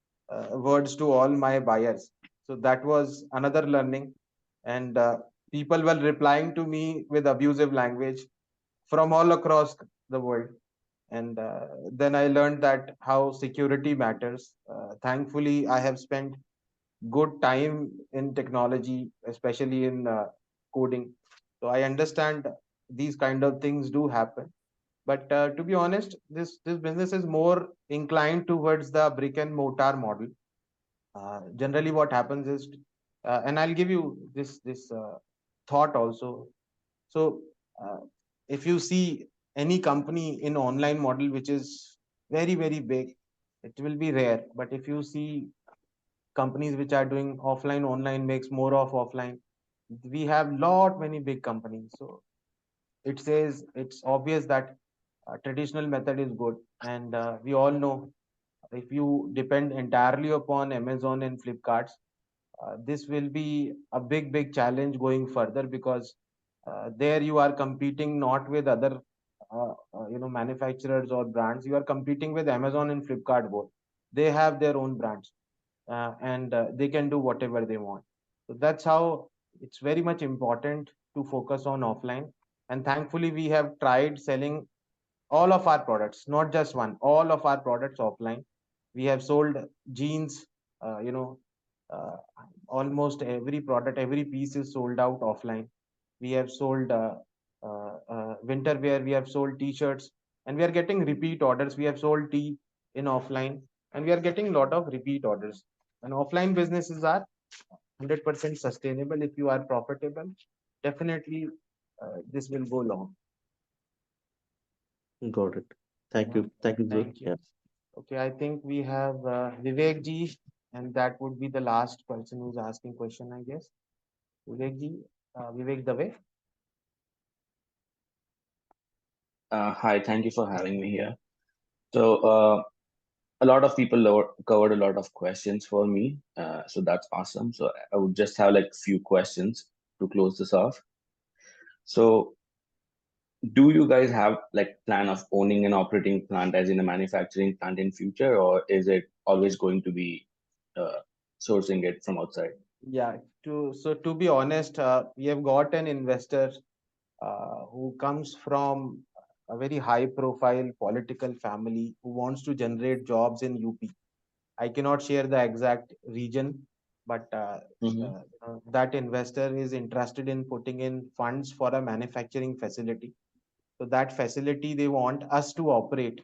words to all my buyers. So that was another learning. And people were replying to me with abusive language from all across the world. And then I learned that how security matters. Thankfully, I have spent good time in technology, especially in coding. So I understand these kind of things do happen. But to be honest, this business is more inclined towards the brick and mortar model. Generally, what happens is, and I'll give you this thought also. So, uh, if you see any company in online model which is very big, it will be rare. But if you see companies which are doing offline, online makes more of offline. We have lot many big companies. So it says it's obvious that traditional method is good, and we all know if you depend entirely upon Amazon and Flipkarts, this will be a big challenge going further, because there you are competing not with other manufacturers or brands. You are competing with Amazon and Flipkart both. They have their own brands, and they can do whatever they want. So that's how it's very much important to focus on offline. And thankfully, we have tried selling all of our products, not just one, all of our products offline. We have sold jeans, uh, you know, uh, almost every product, every piece is sold out offline. We have sold winter wear, we have sold t-shirts, and we are getting repeat orders. We have sold tea in offline, and we are getting a lot of repeat orders. And offline businesses are 100% sustainable. If you are profitable, definitely this will go long. Got it. Thank Yeah. you. Thank you, sir. Thank you. Yeah. Okay, I think we have Vivek ji, and that would be the last person who's asking question, I guess. Vivek ji, Vivek Dave. Hi, thank you for having me here. So, a lot of people covered a lot of questions for me, so that's awesome. So, I would just have like few questions to close this off. So, do you guys have like plan of owning an operating plant, as in a manufacturing plant in future, or is it always going to be sourcing it from outside? Yeah, to be honest, we have got an investor who comes from a very high profile political family who wants to generate jobs in UP. I cannot share the exact region, but Mm-hmm. that investor is interested in putting in funds for a manufacturing facility. So that facility they want us to operate,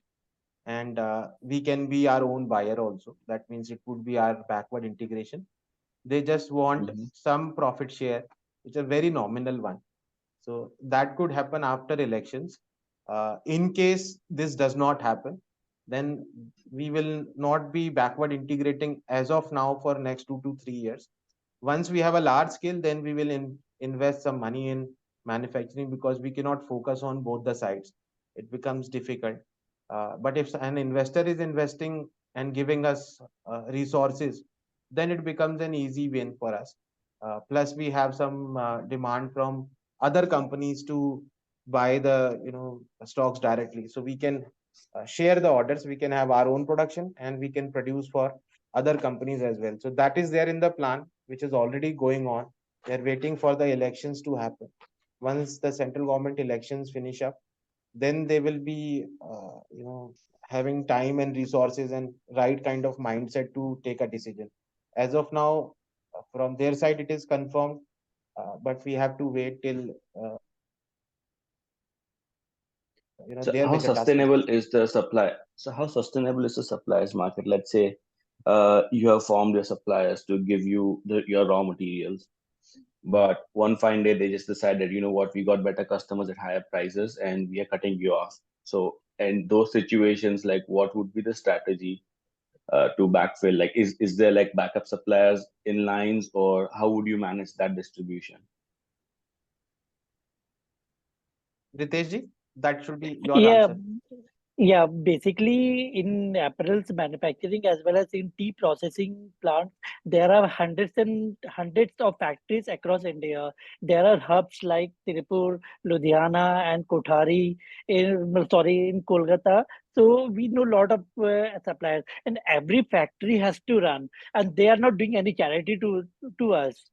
and we can be our own buyer also. That means it would be our backward integration. They just want Mm-hmm. some profit share, which is a very nominal one. So that could happen after elections. In case this does not happen, then we will not be backward integrating as of now for next 2 to 3 years. Once we have a large scale, then we will invest some money in manufacturing, because we cannot focus on both the sides. It becomes difficult. But if an investor is investing and giving us resources, then it becomes an easy win for us. Plus, we have some demand from other companies to buy the stocks directly, so we can share the orders. We can have our own production, and we can produce for other companies as well. So that is there in the plan, which is already going on. They're waiting for the elections to happen. Once the central government elections finish up, then they will be having time and resources and right kind of mindset to take a decision. As of now, from their side it is confirmed, but we have to wait till So their how budget has finished. sustainable is the supply? So how sustainable is the suppliers market? Let's say you have formed your suppliers to give you your raw materials, but one fine day they just decided, you know what, we got better customers at higher prices and we are cutting you off. So in those situations, like what would be the strategy to backfill? Like is there like backup suppliers in lines, or how would you manage that distribution? Ritesh ji, that should be your Yeah, answer. yeah. Basically, in apparels manufacturing as well as in tea processing plants, there are hundreds and hundreds of factories across India. There are hubs like Tirupur, Ludhiana, and Kothari in Kolkata. So we know a lot of suppliers, and every factory has to run, and they are not doing any charity to us.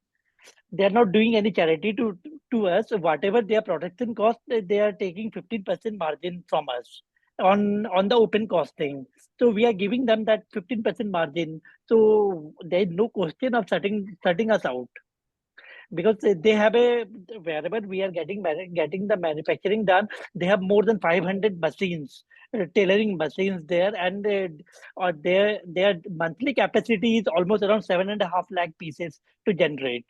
They are not doing any charity to us. Whatever their production cost, they are taking 15% margin from us on the open costing. So we are giving them that 15% margin. So there is no question of shutting us out, because they have a wherever we are getting the manufacturing done, they have more than 500 machines, tailoring machines there, and or their monthly capacity is almost around 7.5 lakh pieces to generate.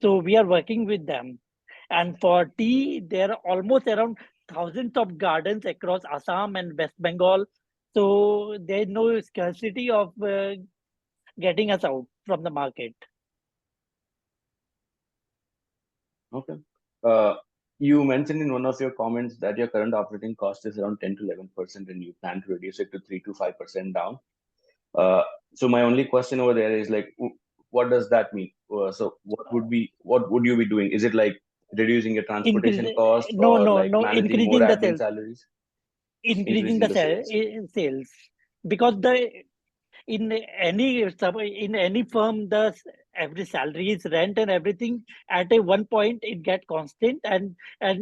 So we are working with them. And for tea, there are almost around thousands of gardens across Assam and West Bengal. So there is no scarcity of getting us out from the market. Okay. Uh, you mentioned in one of your comments that your current operating cost is around 10 to 11%, and you plan to reduce it to 3 to 5% down. Uh, so my only question over there is like, what does that mean? So what would you be doing? Is it like reducing your transportation Increase, cost, no, or no, like no, managing more increasing the admin sales, salaries, increasing increasing the the sales? sales, because in in any firm, every salary is rent and everything at a one point it get constant, and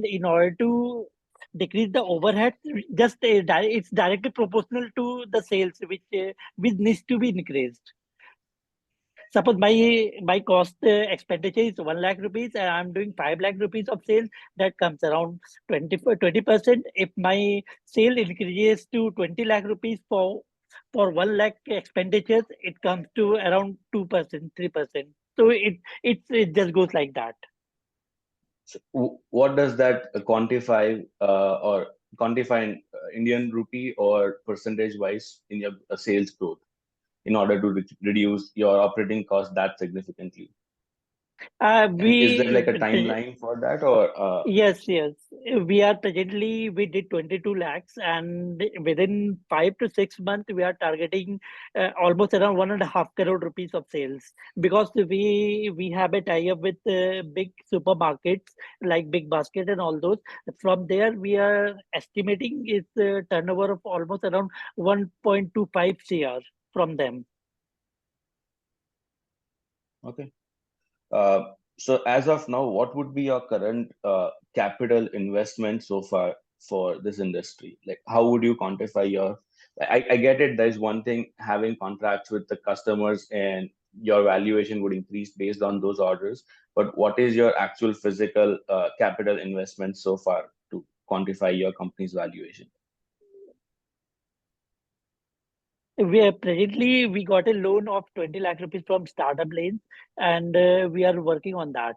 in order to decrease the overhead, just it's directly proportional to the sales, which needs to be increased. Suppose my cost expenditure is 1 lakh rupees and I'm doing 5 lakh rupees of sales, that comes around 20%. If my sale increases to 20 lakh rupees for 1 lakh expenditures, it comes to around 2%, 3%. So it just goes like that. So what does that quantify, or quantify in Indian rupee or percentage wise in your sales growth, in order to reduce your operating cost that significantly? And is there like a We timeline for that, or Yes, yes. We did 22 lakhs, and within 5 to 6 months, we are targeting almost around 1.5 crore rupees of sales, because we have a tie-up with big supermarkets like Big Basket and all those. From there, we are estimating its turnover of almost around 1.25 CR from them. okay? So as of now, what would be your current capital investment so far for this industry? Like, how would you quantify your? I get it. There's one thing having contracts with the customers and your valuation would increase based on those orders. But what is your actual physical capital investment so far to quantify your company's valuation? We got a loan of 20 lakh rupees from startup lanes, and we are working on that.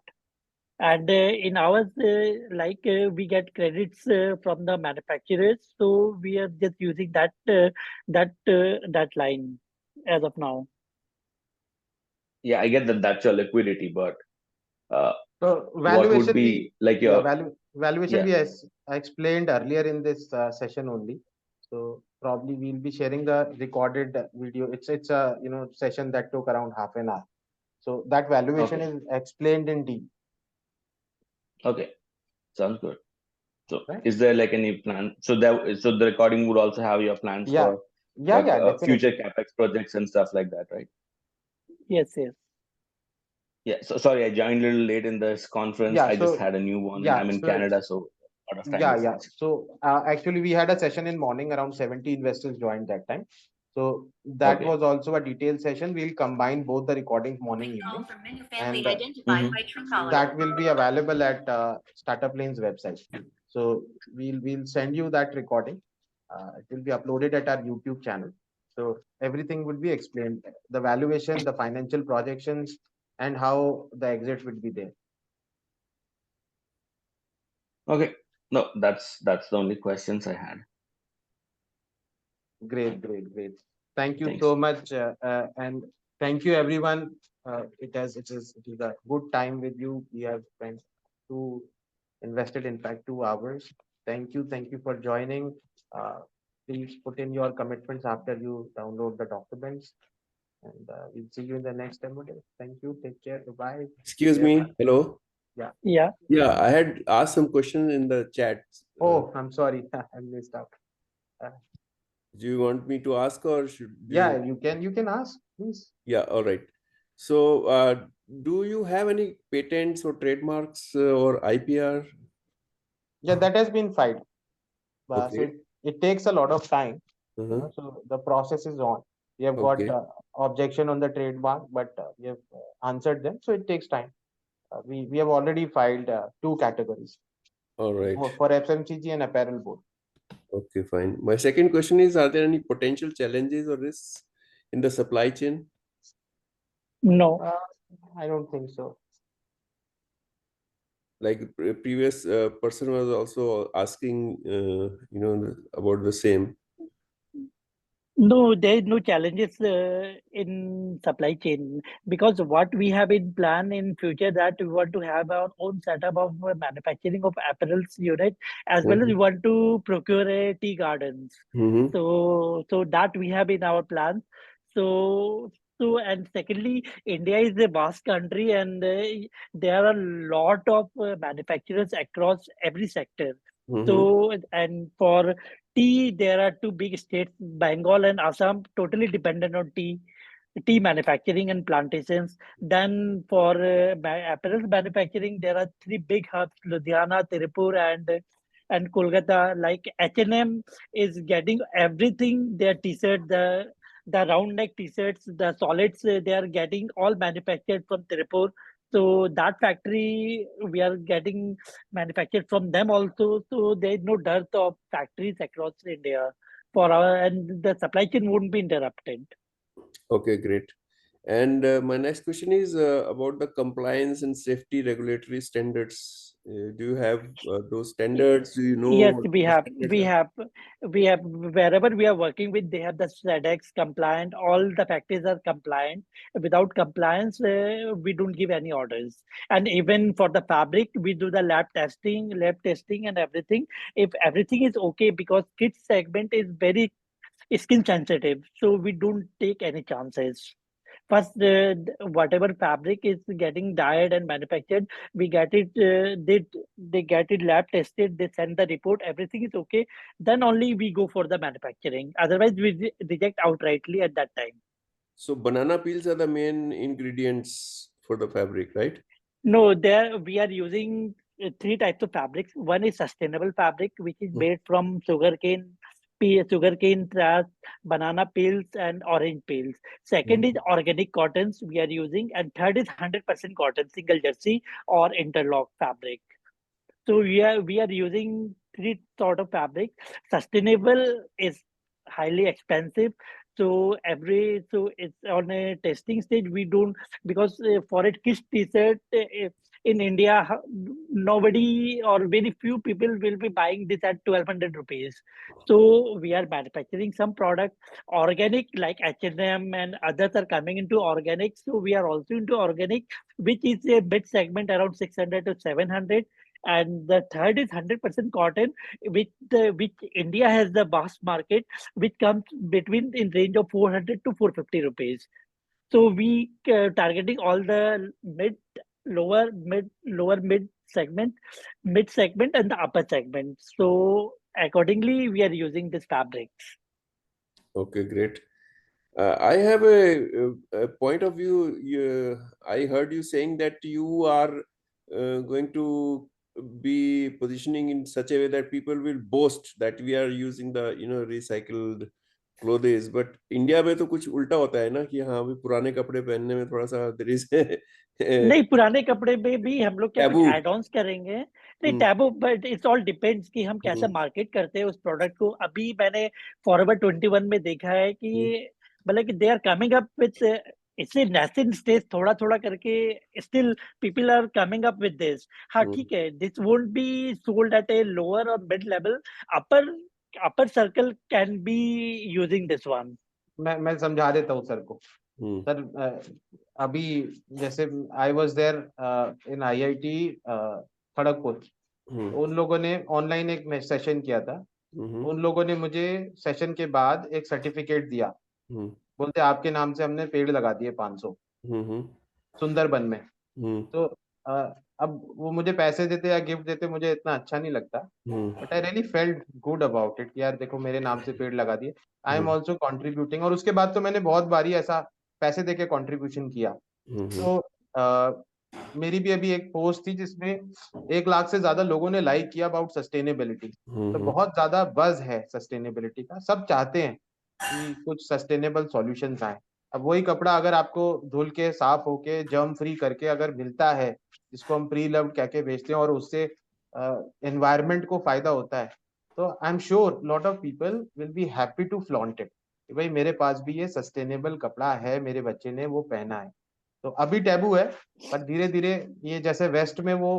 And in ours, we get credits from the manufacturers, so we are just using that line as of now. Yeah, I get that that's your liquidity, but So what would valuation be like yeah, your valuation yeah? I explained earlier in this session only. So probably we'll be sharing the recorded video. It's a session that took around half an hour. So that valuation Okay, is explained in deep, okay, sounds good. So right? is there like any plan? So the recording would also have your plans Yeah, for like future definitely. capex projects and stuff like that, right? Yes, yes. Yeah. So sorry, I joined a little late in this conference. Yeah, I just so had a newborn and yeah, I'm in so it's Canada, so a lot of time yeah. difference. So actually, we had a session in morning. Around 70 investors joined that time. So that Okay. was also a detailed session. We'll combine both the recordings morning, evening, and that will be available at Startup Lane's website. So we'll send you that recording. It will be uploaded at our YouTube channel. So everything would be explained, the valuation, the financial projections, and how the exit would be there. Okay. No, that's the only questions I had. Great, great, great. Thank you Thanks. so much, and thank you everyone. It is a good time with you. We have spent two invested in fact 2 hours. Thank you for joining. Uh, please put in your commitments after you download the documents, and we'll see you in the next demo day. Thank you. Take care. Bye. Excuse me. Hello. Yeah. Yeah. Yeah, I had asked some questions in the chat. Oh, I'm sorry. I missed out. Do you want me to ask or should Yeah, you can ask, please. Yeah, all right. So, do you have any patents or trademarks or IPR? Yeah, that has been filed. So Okay. it takes a lot of time. Uh-huh. So the process is on. We have got Okay. objection on the trademark, but we have answered them. So it takes time. We have already filed 2 categories All right. for FMCG and apparel both. Okay, fine. My second question is, are there any potential challenges or risks in the supply chain? No. I don't think so. Like previous person was also asking, about the same. No, there is no challenges in supply chain, because what we have in plan in future, that we want to have our own setup of manufacturing of apparels unit, as well as we want to procure a tea gardens. Mm-hmm. So that we have in our plans. And secondly, India is a vast country, and there are a lot of manufacturers across every sector. Mm-hmm. So, and for tea, there are two big states, Bengal and Assam, totally dependent on tea manufacturing and plantations. Then for apparel manufacturing, there are three big hubs: Ludhiana, Tirupur, and Kolkata. Like H&M is getting everything. Their t-shirt, the round neck t-shirts, the solids, they are getting all manufactured from Tirupur. So that factory we are getting manufactured from them also. So there is no dearth of factories across India for our, and the supply chain wouldn't be interrupted. Okay, great. And my next question is about the compliance and safety regulatory standards. Do you have those standards? Do you know Yes, what we the have, standards we are? have, we have, wherever we are working with, they have the SEDEX compliant, all the factories are compliant. Without compliance, we don't give any orders. And even for the fabric, we do the lab testing and everything. If everything is okay, because kids segment is very skin sensitive, so we don't take any chances. First, whatever fabric is getting dyed and manufactured, we get it. They get it lab tested. They send the report. Everything is okay. Then only we go for the manufacturing. Otherwise, we reject outrightly at that time. So banana peels are the main ingredients for the fabric, right? No, there we are using three types of fabrics. One is sustainable fabric, which is made from sugarcane grass, banana peels, and orange peels. Second is organic cottons we are using, and third is 100% cotton, single jersey or interlock fabric. So we are using three sort of fabric. Sustainable is highly expensive. So it's on a testing stage. We don't, because for a kids t-shirt in India, nobody or very few people will be buying this at 1,200 rupees. So we are manufacturing some product organic, like H&M and others are coming into organic. So we are also into organic, which is a mid segment around 600 to 700. And the third is 100% cotton, which India has the vast market, which comes between in range of 400 to 450 rupees. So we targeting all the lower mid segment and the upper segment. So accordingly, we are using this fabric. Okay, great. I have a point of view. I heard you saying that you are going to be positioning in such a way that people will boast that we are using the recycled clothes. But India में तो कुछ उल्टा होता है ना कि हाँ भी पुराने कपड़े पहनने में थोड़ा सा there is नहीं, पुराने कपड़े में भी हम लोग क्या कुछ taboo. एड ऑन्स करेंगे। नहीं, taboo, but it's all depends कि हम कैसा हम्म, मार्केट करते हैं उस प्रोडक्ट को। अभी मैंने फॉरवर्ड 21 में देखा है कि मतलब कि they are coming up with, it's a nascent stage, थोड़ा थोड़ा करके still people are coming up with this. हाँ ठीक है, this won't be sold at a lower और mid level, upper upper circle can be using this one. मैं समझा देता हूँ सर को। सर अभी जैसे I was there in IIT Kharagpur, उन लोगों ने ऑनलाइन एक सेशन किया था। उन लोगों ने मुझे सेशन के बाद एक सर्टिफिकेट दिया, बोलते आपके नाम से हमने पेड़ लगा दिए 500 सुंदरबन में। तो अब वो मुझे पैसे देते या गिफ्ट देते मुझे इतना अच्छा नहीं लगता, but I really felt good about it, यार देखो मेरे नाम से पेड़ लगा दिए, आई एम ऑल्सो कॉन्ट्रीब्यूटिंग। और उसके बाद तो मैंने बहुत बारी ऐसा पैसे देके कॉन्ट्रीब्यूशन किया। तो मेरी भी अभी एक पोस्ट थी जिसमें 1 लाख से ज्यादा लोगों ने लाइक किया अबाउट सस्टेनेबिलिटी। तो बहुत ज्यादा बज है सस्टेनेबिलिटी का, सब चाहते हैं कि कुछ सस्टेनेबल सॉल्यूशंस आए। अब वही कपड़ा अगर आपको धुल के साफ होके जर्म फ्री करके अगर मिलता है, जिसको हम प्री लव्ड कह के बेचते हैं, और उससे एनवायरनमेंट को फायदा होता है, तो I am sure lot of people will be happy to flaunt it कि भाई मेरे पास भी ये सस्टेनेबल कपड़ा है, मेरे बच्चे ने वो पहना है। तो अभी टैबू है, पर धीरे धीरे ये जैसे वेस्ट में वो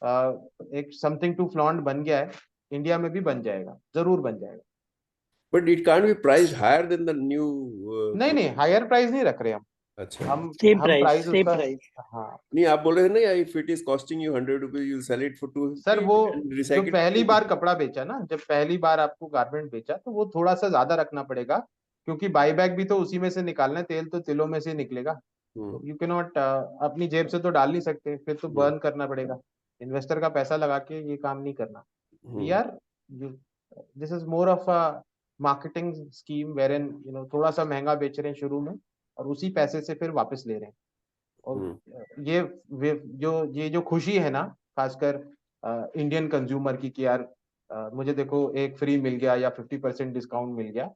एक समथिंग टू फ्लॉन्ट बन गया है, इंडिया में भी बन जाएगा, जरूर बन जाएगा। But it can't be priced higher than the new. नहीं, हायर प्राइस नहीं रख रहे हम। अच्छा, हम सेम प्राइस सेम उसका, प्राइस। हाँ नहीं आप बोल रहे थे ना, if it is costing you 100 rupees, you'll sell it for 250 sir, वो and जो recycle पहली it. बार कपड़ा बेचा ना, जब पहली बार आपको गारमेंट बेचा, तो वो थोड़ा सा ज्यादा रखना पड़ेगा, क्योंकि बाईबैक भी तो उसी में से निकालना है, तेल तो तिलों में से निकलेगा। तो यू कैन नॉट अपनी जेब से तो डाल नहीं सकते, फिर तो बर्न करना पड़ेगा। इन्वेस्टर का पैसा लगा के ये काम नहीं करना। We are, this is more of a marketing scheme where in थोड़ा सा महंगा बेच रहे हैं शुरू में, और उसी पैसे से फिर वापस ले रहे हैं। और ये जो खुशी है ना, खासकर इंडियन कंज्यूमर की, कि यार मुझे देखो एक फ्री मिल गया या 50% डिस्काउंट मिल गया,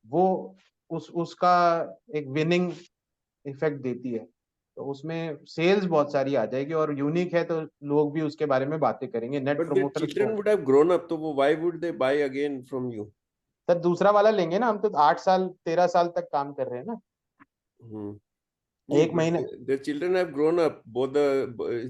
वो उसका एक विनिंग इफेक्ट देती है। तो उसमें सेल्स बहुत सारी आ जाएगी, और यूनिक है तो लोग भी उसके बारे में बातें करेंगे, net But their promoters children को। would have grown up, तो वो why would they buy again from you? Sir दूसरा वाला लेंगे ना, हम तो 8 साल 13 साल तक काम कर रहे हैं ना। नहीं, एक महीने their children have grown up. Both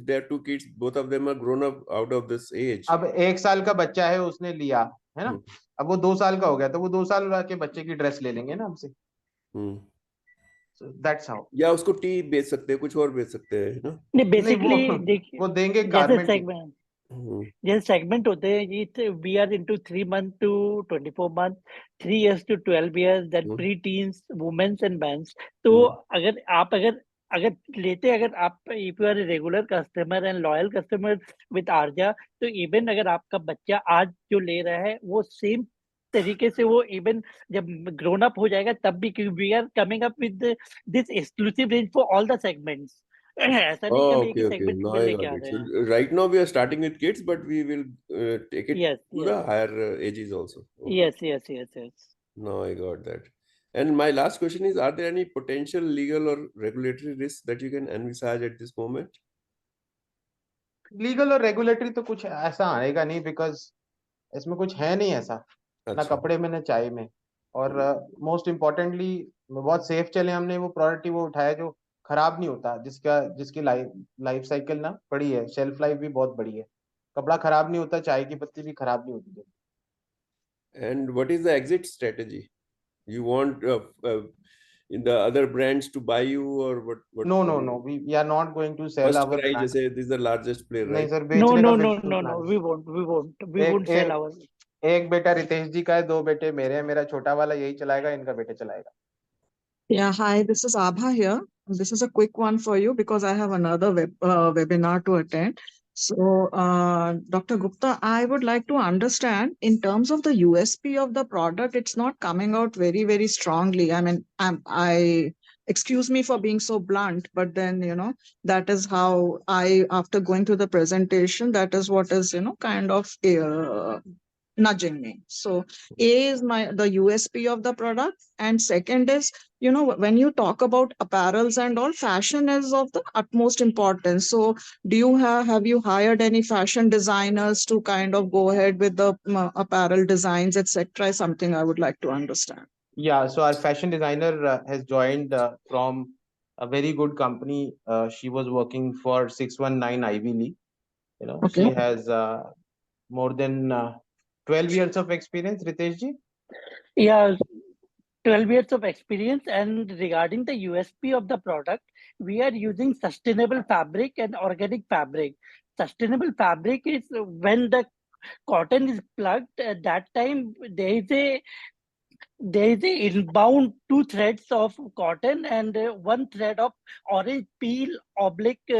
their two kids, both of them are grown up out of this age. अब 1 साल का बच्चा है, उसने लिया है ना, अब वो 2 साल का हो गया, तो वो 2 साल के बच्चे की ड्रेस ले लेंगे ना हमसे। That's how. या उसको टी बेच सकते हैं, कुछ और बेच सकते हैं ना। नहीं, बेसिकली वो देंगे जैसे गारमेंट। जैसे सेगमेंट होते हैं, ये we are into 3 months to 24 months, 3 years to 12 years, then pre teens, womens and mens. तो अगर लेते, अगर आप if you are a regular customer and loyal customer with Aarja, तो इवन अगर आपका बच्चा आज जो ले रहा है वो सेम तरीके से वो इवन जब ग्रोन अप हो जाएगा तब भी, we are coming up with this exclusive range for all the segments. ऐसा नहीं कि हम Oh, एक okay, ही okay. सेगमेंट Now में I लेके got आ it. रहे So हैं. right now we are starting with kids, but we will take it Yes, to yes, the higher ages also. Okay. yes, yes, yes, yes. Now I got that. And my last question is, are there any potential legal or regulatory risks that you can envisage at this moment? Legal और regulatory तो कुछ ऐसा आएगा नहीं, because इसमें कुछ है नहीं ऐसा, ना अच्छा. कपड़े में ना चाय में। और मोस्ट इम्पोर्टेंटली बहुत सेफ चले, हमने वो प्रोडक्ट ही वो उठाया जो खराब नहीं होता, जिसकी लाइफ साइकिल ना बड़ी है, शेल्फ लाइफ भी बहुत बड़ी है। कपड़ा खराब नहीं होता, चाय की पत्ती भी खराब नहीं होती। And what is the exit strategy? You want in the other brands to buy you, or what? No no no, we are not going to sell First our cry, brand. जैसे this is the largest player, नहीं right? Sir, No, बेचने का no, no, बिल्कुल no, no. प्लान। We एक won't sell एक our. एक बेटा रितेश जी का है, 2 बेटे मेरे हैं, मेरा छोटा वाला यही चलाएगा, इनका बेटे चलाएगा। Yeah, hi, this is Abha here. This is a quick one for you because I have another webinar to attend. So, Dr. Gupta, I would like to understand in terms of the USP of the product, it's not coming out very, very strongly. I mean, excuse me for being so blunt, but then, that is how after going through the presentation, that is what is, kind of nudging me. So A is the USP of the product, and second is, when you talk about apparels and all, fashion is of the utmost importance. So do you have you hired any fashion designers to kind of go ahead with the apparel designs, etc.? Is something I would like to understand. Yeah, so our fashion designer has joined from a very good company. She was working for 619 Ivy League. Okay. She has more than 12 years of experience, Ritesh ji. Yeah, 12 years of experience. And regarding the USP of the product, we are using sustainable fabric and organic fabric. Sustainable fabric is when the cotton is plucked, at that time there is a inbound 2 threads of cotton and 1 thread of orange peel oblique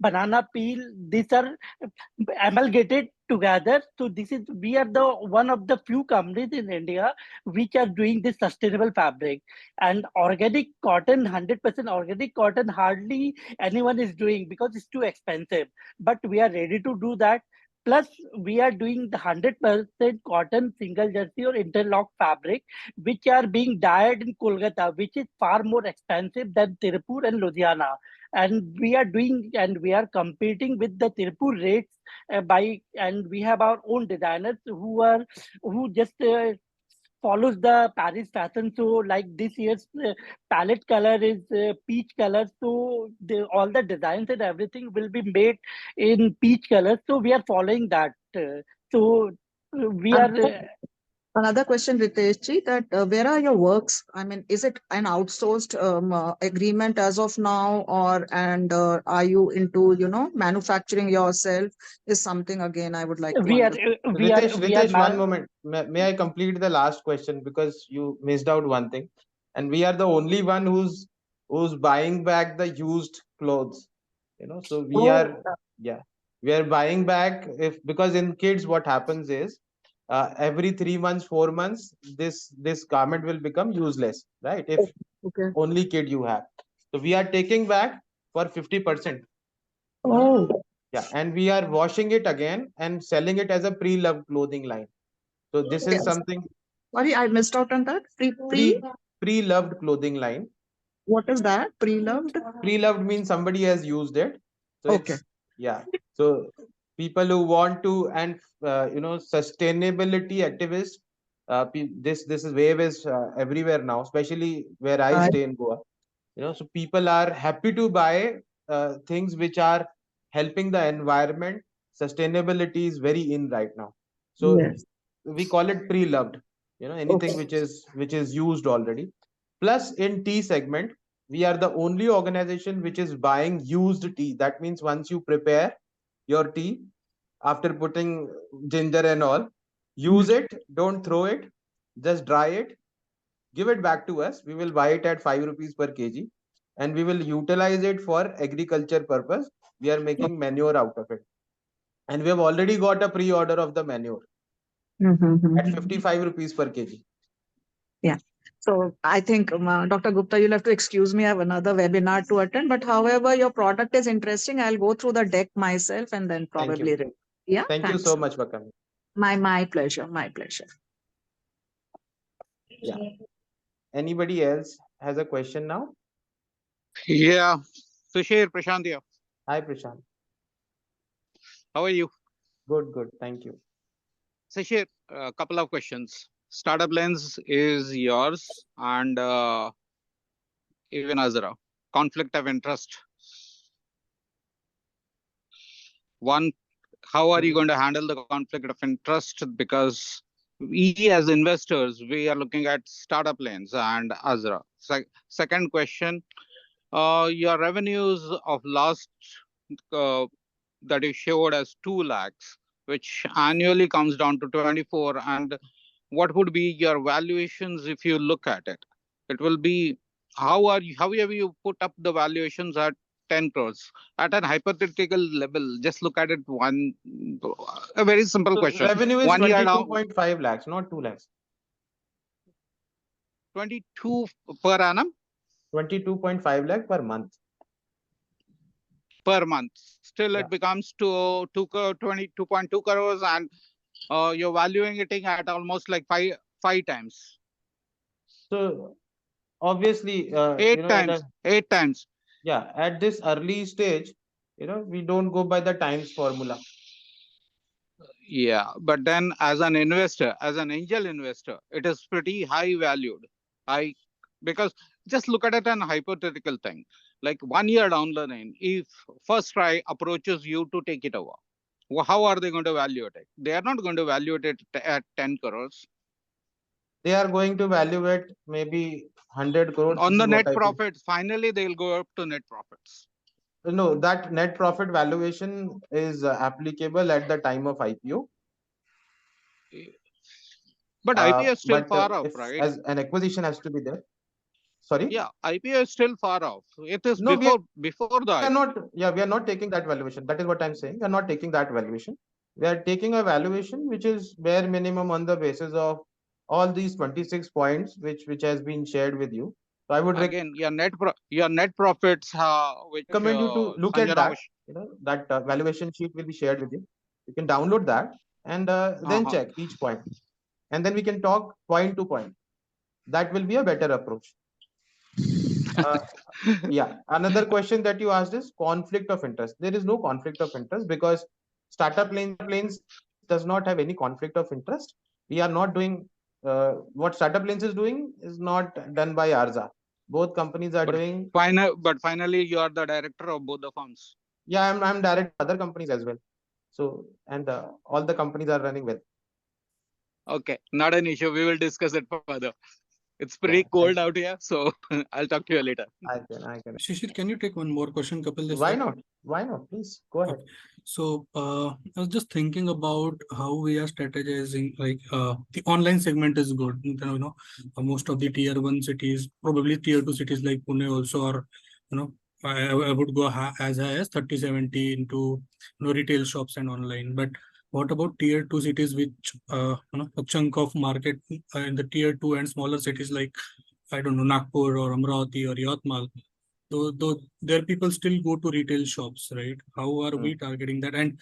banana peel. These are amalgamated together. So this is we are the one of the few companies in India which are doing this sustainable fabric. And organic cotton, 100% organic cotton, hardly anyone is doing because it's too expensive. But we are ready to do that. Plus, we are doing the 100% cotton single jersey or interlock fabric, which are being dyed in Kolkata, which is far more expensive than Tirupur and Ludhiana. And we are doing and we are competing with the Tirupur rates and we have our own designers who just follows the Paris fashion. So like this year's palette color is peach color. So all the designs and everything will be made in peach color. So we are following that. So we are. Another question, Ritesh ji, that where are your works? I mean, is it an outsourced agreement as of now, are you into manufacturing yourself? Is something again I would like to We are understand. Ritesh, one moment. May I complete the last question, because you missed out one thing, and we are the only one who's buying back the used clothes. So we are, yeah, we are buying back, because in kids what happens is every 3 months, 4 months, this garment will become useless, right? If Okay. only kid you have. So we are taking back for 50%. Oh. Yeah, and we are washing it again and selling it as a pre-loved clothing line. So this is Yes. something Sorry, I missed out on that. pre-loved clothing line. What is that? Pre-loved? Pre-loved means somebody has used it. So Okay. yeah. So people who want to, and sustainability activists, this is wave is everywhere now, especially where I Right. stay in Goa. So people are happy to buy things which are helping the environment. Sustainability is very in right now. So Yes. we call it pre-loved, anything Okay. which is used already. Plus in tea segment, we are the only organization which is buying used tea. That means once you prepare your tea, after putting ginger and all, use it, don't throw it, just dry it, give it back to us. We will buy it at 5 rupees per kg, and we will utilize it for agriculture purpose. We are making manure out of it, and we have already got a pre-order of the manure at 55 rupees per kg. Yeah. So I think, Dr. Gupta, you'll have to excuse me. I have another webinar to attend. But however, your product is interesting. I'll go through the deck myself and then Thank probably. you. Yeah, Thank you thanks. so much for coming. My pleasure. My pleasure. Yeah. Anybody else has a question now? Yeah, Sushir, Prashant here. Hi, Prashant. How are you? Good, good. Thank you. Sushir, a couple of questions. Startup Lens is yours, and even Azra. Conflict of interest. One, how are you going to handle the conflict of interest? Because we as investors, we are looking at Startup Lens and Azra. Second question, your revenues of last uh, that you showed as 2 lakhs, which annually comes down to 24. And what would be your valuations if you look at it? It will be, how have you put up the valuations at 10 crores? At an hypothetical level, just look at it a very simple So question. revenue is 1 year down, 22.5 lakhs, not 2 lakhs. 22 per annum? 22.5 lakh per month. Per month. Still, Yeah. it becomes to 22.2 crores, and you're valuing it at almost like five times. So obviously, Eight times. 8 times. Yeah, at this early stage, we don't go by the times formula. Yeah, but then as an investor, as an angel investor, it is pretty high valued. Because just look at it an hypothetical thing. Like 1 year down the line, if first try approaches you to take it over, how are they going to value it? They are not going to value it at 10 crores. They are going to value it maybe 100 crores. On the net profits, finally they'll go up to net profits. No, that net profit valuation is applicable at the time of IPO. But IPO is still far off, if, right? as an acquisition has to be there. Sorry? Yeah, IPO is still far off. It is No, before the we IPO. are not. Yeah, we are not taking that valuation. That is what I'm saying. We are not taking that valuation. We are taking a valuation which is bare minimum on the basis of all these 26 points which has been shared with you. So I would again your net profits, which recommend you to look at Sanjana that. was That valuation sheet will be shared with you. You can download that and then check each point, and then we can talk point to point. That will be a better approach. Yeah, another question that you asked is conflict of interest. There is no conflict of interest because startup lanes does not have any conflict of interest. We are not doing what startup lanes is doing is not done by Arza. Both companies are doing. But finally, you are the director of both the firms. Yeah, I'm direct other companies as well. So and all the companies are running well. Okay, not an issue. We will discuss it further. It's pretty cold out here, so I'll talk to you later. I can. Shishir, can you take one more question, Kapil? Why not? Why not? Please go ahead. So I was just thinking about how we are strategizing. Like the online segment is good. Most of the tier 1 cities, probably tier 2 cities like Pune also are, I would go as high as 30-70 into retail shops and online. But what about tier 2 cities, which a chunk of market in the tier 2 and smaller cities like, I don't know, Nagpur or Amravati or Yatmal? Though there people still go to retail shops, right? How are we targeting that? And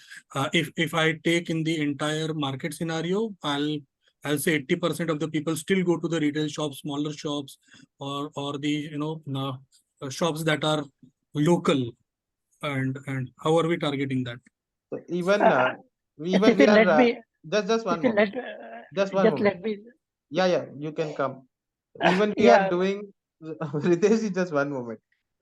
if I take in the entire market scenario, I'll say 80% of the people still go to the retail shops, smaller shops, or the shops that are local. And how are we targeting that? So even we are just one moment. Just one moment. Yeah, you can come. Even we are doing Ritesh, just one moment.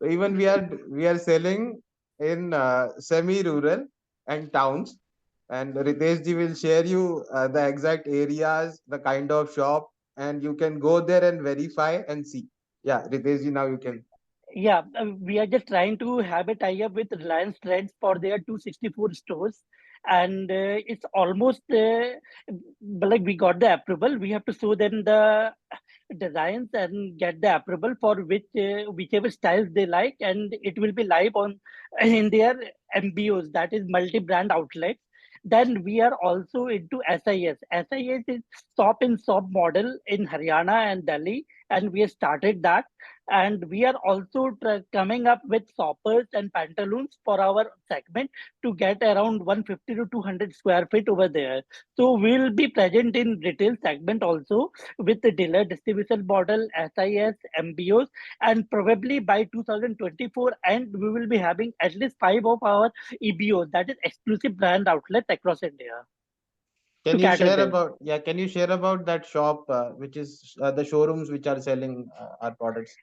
Even we are selling in semi-rural and towns, and Ritesh ji will share you the exact areas, the kind of shop, and you can go there and verify and see. Yeah, Ritesh ji, now you can. Yeah, we are just trying to have a tie-up with Reliance Trends for their 264 stores, and it's almost like we got the approval. We have to show them the designs and get the approval for whichever styles they like, and it will be live on in their MBOs, that is multi-brand outlets. Then we are also into SIS. SIS is shop in shop model in Haryana and Delhi, and we have started that. And we are also coming up with soppers and pantaloons for our segment to get around 150 to 200 square feet over there. So we'll be present in retail segment also with the dealer distribution model, SIS, MBOs, and probably by 2024 and we will be having at least 5 of our EBOs, that is exclusive brand outlets across India. Can To you cater share this. about can you share about that shop which is the showrooms which are selling our products?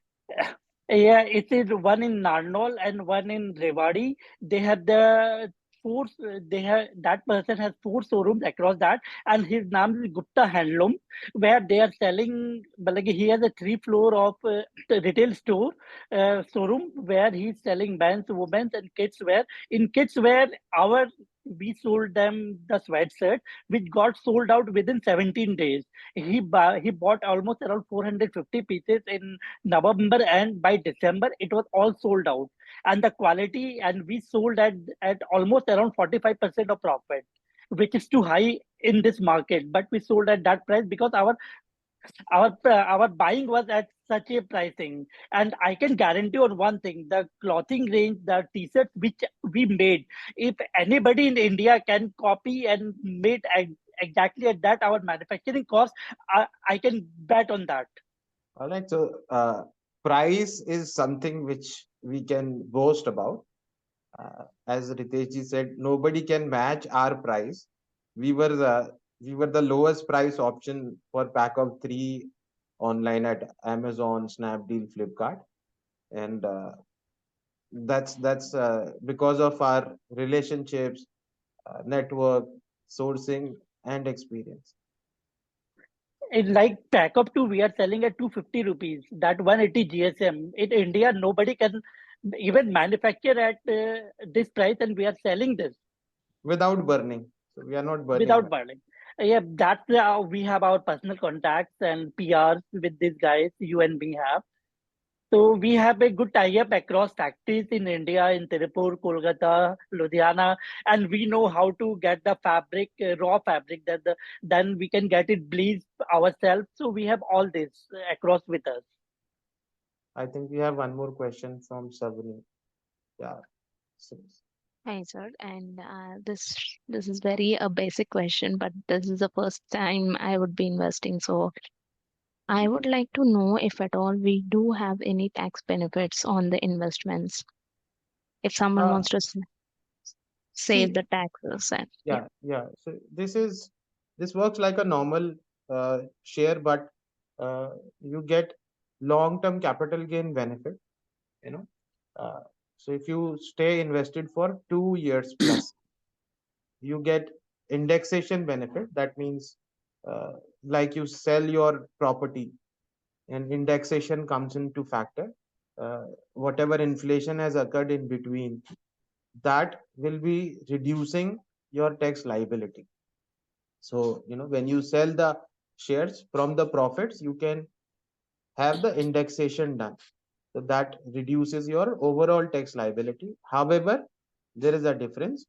Yeah, it is one in Narnaul and one in Rewari. They have the four. They have that person has 4 showrooms across that, and his name is Gupta Handloom, where they are selling. But like he has a 3 floor of retail store showroom where he's selling men's, women's, and kids wear. In kids wear, our we sold them the sweatshirt, which got sold out within 17 days. He bought almost around 450 pieces in November, and by December it was all sold out. And the quality, and we sold at almost around 45% of profit, which is too high in this market. But we sold at that price because our buying was at such a pricing. And I can guarantee on one thing: the clothing range, the t-shirts which we made, if anybody in India can copy and made exactly at that our manufacturing cost, I can bet on that. All right. So price is something which we can boast about. As Ritesh ji said, nobody can match our price. We were the lowest price option for pack of 3 online at Amazon, Snapdeal, Flipkart, and that's because of our relationships, network, sourcing, and experience. In like pack of 2, we are selling at 250 rupees. That 180 GSM. In India, nobody can even manufacture at this price, and we are selling this Without burning. So we are not burning without much. burning. Yeah, that's how we have our personal contacts and PRs with these guys. You and me have. So we have a good tie-up across factories in India, in Tirupur, Kolkata, Ludhiana, and we know how to get the fabric, raw fabric, then we can get it bleached ourselves. So we have all this across with us. I think we have one more question from Sabri. Yeah. So, Hi, sir. And this is very a basic question, but this is the first time I would be investing. So I would like to know if at all we do have any tax benefits on the investments. If someone wants to save see, the taxes, and yeah. yeah. So this works like a normal share, but you get long-term capital gain benefit. You know, uh, so if you stay invested for 2 years plus, you get indexation benefit. That means uh, like you sell your property and indexation comes into factor. Whatever inflation has occurred in between, that will be reducing your tax liability. So, when you sell the shares from the profits, you can have the indexation done. So that reduces your overall tax liability. However, there is a difference.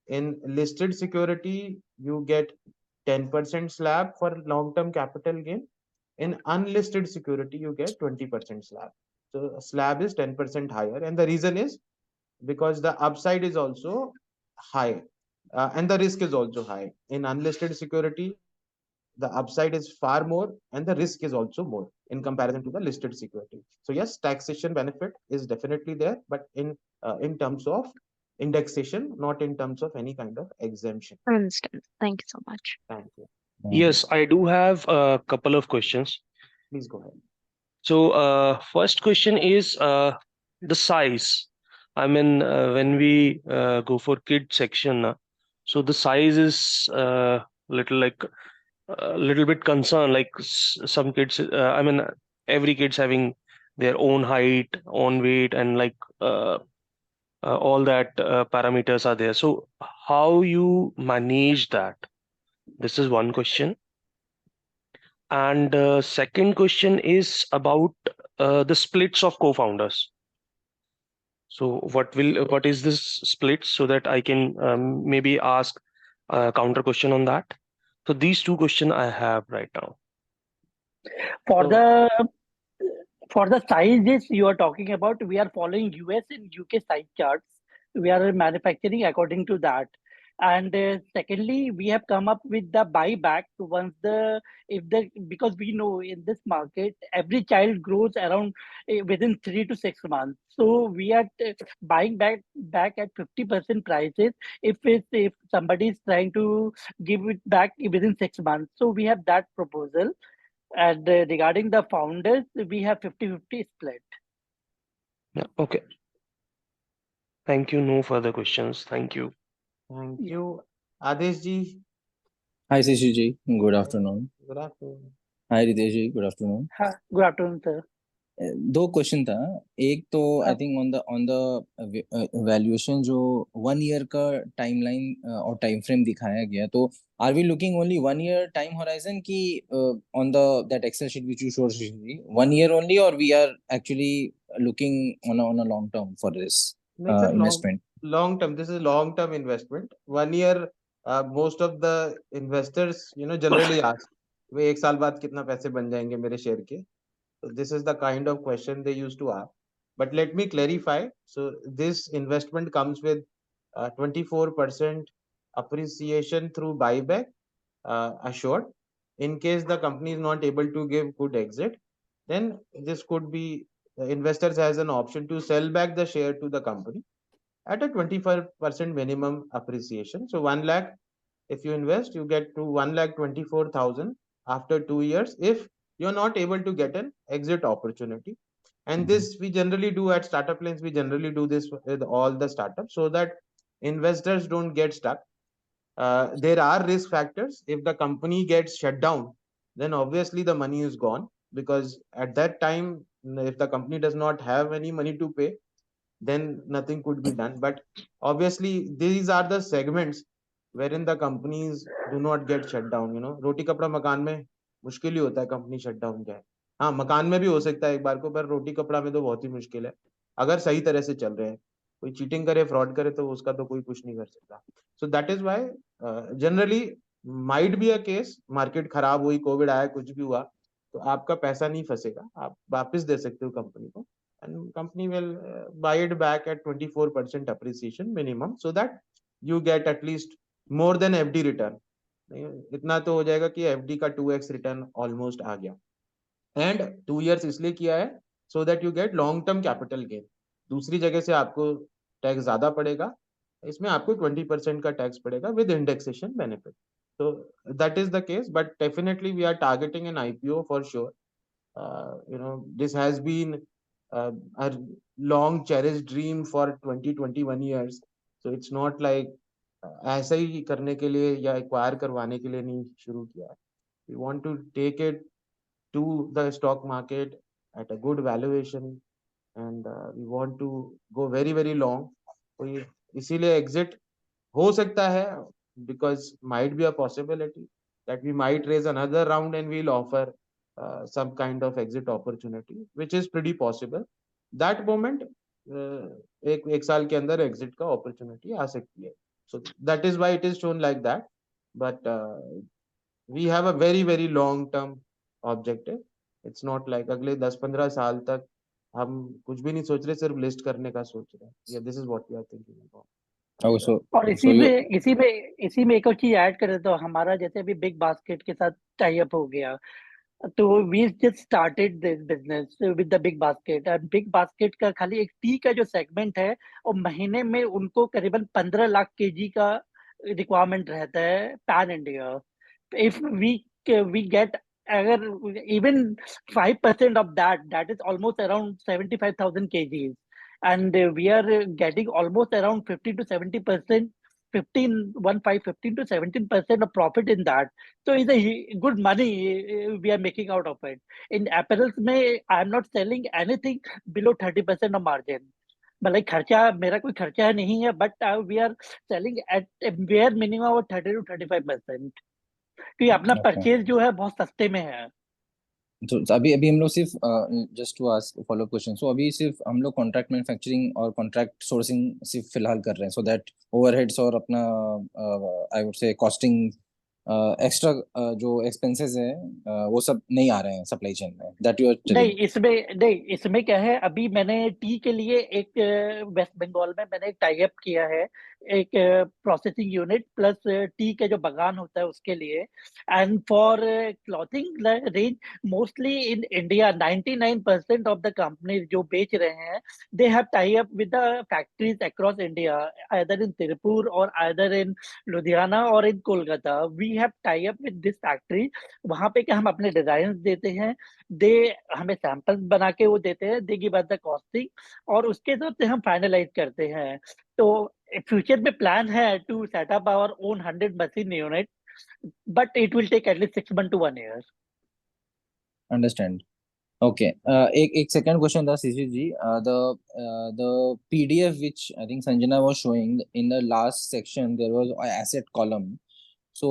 In listed security, you get 10% slab for long-term capital gain. In unlisted security, you get 20% slab. So slab is 10% higher. And the reason is because the upside is also high, and the risk is also high. In unlisted security, the upside is far more and the risk is also more in comparison to the listed security. So yes, taxation benefit is definitely there, but in terms of indexation, not in terms of any kind of exemption. I understand. Thank you so much. Thank you. Yes, I do have a couple of questions. Please go ahead. So, first question is the size. I mean, when we go for kid section, so the size is little like a little bit concerned. Like some kids, I mean, every kid's having their own height, own weight, and like all that parameters are there. So, how you manage that? This is one question. And second question is about the splits of co-founders. So what is this split so that I can maybe ask a counter question on that? So these two questions I have right now. For So, the For the sizes you are talking about, we are following US and UK size charts. We are manufacturing according to that. And secondly, we have come up with the buyback once the if the because we know in this market every child grows around within 3 to 6 months. So we are buying back at 50% prices if somebody is trying to give it back within 6 months. So we have that proposal. And regarding the founders, we have 50-50 split. Yeah, okay. Thank you. No further questions. Thank you. Thank you. Adesh ji. Hi, Shishi ji. Good afternoon. Good afternoon. Hi, Ritesh ji. Good afternoon. Good afternoon, sir. दो question था. एक तो I think on the valuation जो 1 year का timeline और time frame दिखाया गया, तो are we looking only 1 year time horizon की on the that excel sheet which you showed 1 year only, और we are actually looking on a long term for this investment? Long term. This is long term investment. 1 year. Most of the investors, generally ask, वे 1 साल बाद कितना पैसे बन जाएंगे मेरे share के. So this is the kind of question they used to ask. But let me clarify. So this investment comes with 24% appreciation through buyback assured. In case the company is not able to give good exit, then this could be the investors has an option to sell back the share to the company at a 25% minimum appreciation. So 1 lakh, if you invest, you get to 1,24,000 after 2 years if you're not able to get an exit opportunity. And this we generally do at startup lanes. We generally do this with all the startups so that investors don't get stuck. There are risk factors. If the company gets shut down, then obviously the money is gone, because at that time, if the company does not have any money to pay, then nothing could be done. But obviously these are the segments wherein the companies do not get shut down. रोटी कपड़ा मकान में मुश्किल ही होता है company shut down जाए. हाँ, मकान में भी हो सकता है एक बार को, पर रोटी कपड़ा में तो बहुत ही मुश्किल है अगर सही तरह से चल रहे हैं. कोई चीटिंग करे, फ्रॉड करे, तो उसका तो कोई कुछ नहीं कर सकता. So that is why generally might be a case, market खराब हुई, कोविड आया, कुछ भी हुआ, तो आपका पैसा नहीं फंसेगा, आप वापस दे सकते हो कंपनी को, and company will buy it back at 24% appreciation minimum, so that you get at least more than FD return. इतना तो हो जाएगा कि FD का 2x रिटर्न ऑलमोस्ट आ गया. एंड 2 years इसलिए किया है so that you get long term capital gain. दूसरी जगह से आपको टैक्स ज्यादा पड़ेगा, इसमें आपको 20% का टैक्स पड़ेगा with indexation benefit. So that is the case, but definitely we are targeting an IPO for sure. This has been a long cherished dream for 20-21 years. So it's not like ऐसा ही करने के लिए या acquire करवाने के लिए नहीं शुरू किया है. We want to take it to the stock market at a good valuation, and we want to go very very long. तो इसीलिए exit हो सकता है, because might be a possibility that we might raise another round and we'll offer some kind of exit opportunity, which is pretty possible. That moment एक साल के अंदर exit का opportunity आ सकती है. So that is why it is shown like that. But we have a very very long term objective. It's not like अगले 10-15 साल तक हम कुछ भी नहीं सोच रहे, सिर्फ लिस्ट करने का सोच रहे हैं. Yeah, this is what we are thinking about. Oh, so और इसी में एक और चीज ऐड करें तो हमारा जैसे अभी बिग बास्केट के साथ टाई अप हो गया, तो we just started this business with the BigBasket. And BigBasket का खाली एक टी का जो सेगमेंट है, और महीने में उनको करीबन 15 लाख केजी का रिक्वायरमेंट रहता है pan India. If we get अगर even 5% of that is almost around 75,000 kgs, and we are getting almost around 50 to 70%, 15 to 17% of profit in that. So it's a good money we are making out of it. In apparels में I am not selling anything below 30% of margin. मतलब खर्चा मेरा कोई खर्चा नहीं है, but we are selling at where minimum 30 to 35%, क्योंकि अपना परचेज जो है बहुत सस्ते में है. तो अभी अभी हम लोग सिर्फ just to ask follow question, so अभी सिर्फ हम लोग कॉन्ट्रैक्ट मैन्युफैक्चरिंग और कॉन्ट्रैक्ट सोर्सिंग सिर्फ फिलहाल कर रहे हैं, सो दैट ओवरहेड्स और अपना I would say costing extra जो एक्सपेंसेस है वो सब नहीं आ रहे हैं सप्लाई चेन में, दैट यू आर टेलिंग? इसमें क्या है, अभी मैंने टी के लिए एक वेस्ट बंगाल में मैंने एक टाई अप किया है, एक प्रोसेसिंग यूनिट प्लस टी के जो बागान होता है उसके लिए। And for clothing range mostly in India 99% of the companies जो बेच रहे हैं they have tie up with the factories across India, either in Tiruppur और आइदर इन लुधियाना और in Kolkata. We have tie up with this factory. वहां पे क्या हम अपने डिजाइन देते हैं, दे हमें सैंपल्स बना के वो देते हैं, they give us the costing और उसके हिसाब से हम फाइनलाइज करते हैं। तो फ्यूचर में प्लान है to set up our own 100 machine unit, but it will take at least 6 months to 1 year. Understand. Okay. एक second question था Sisi ji. The PDF which I think Sanjana was showing in the last section, there was a asset column. So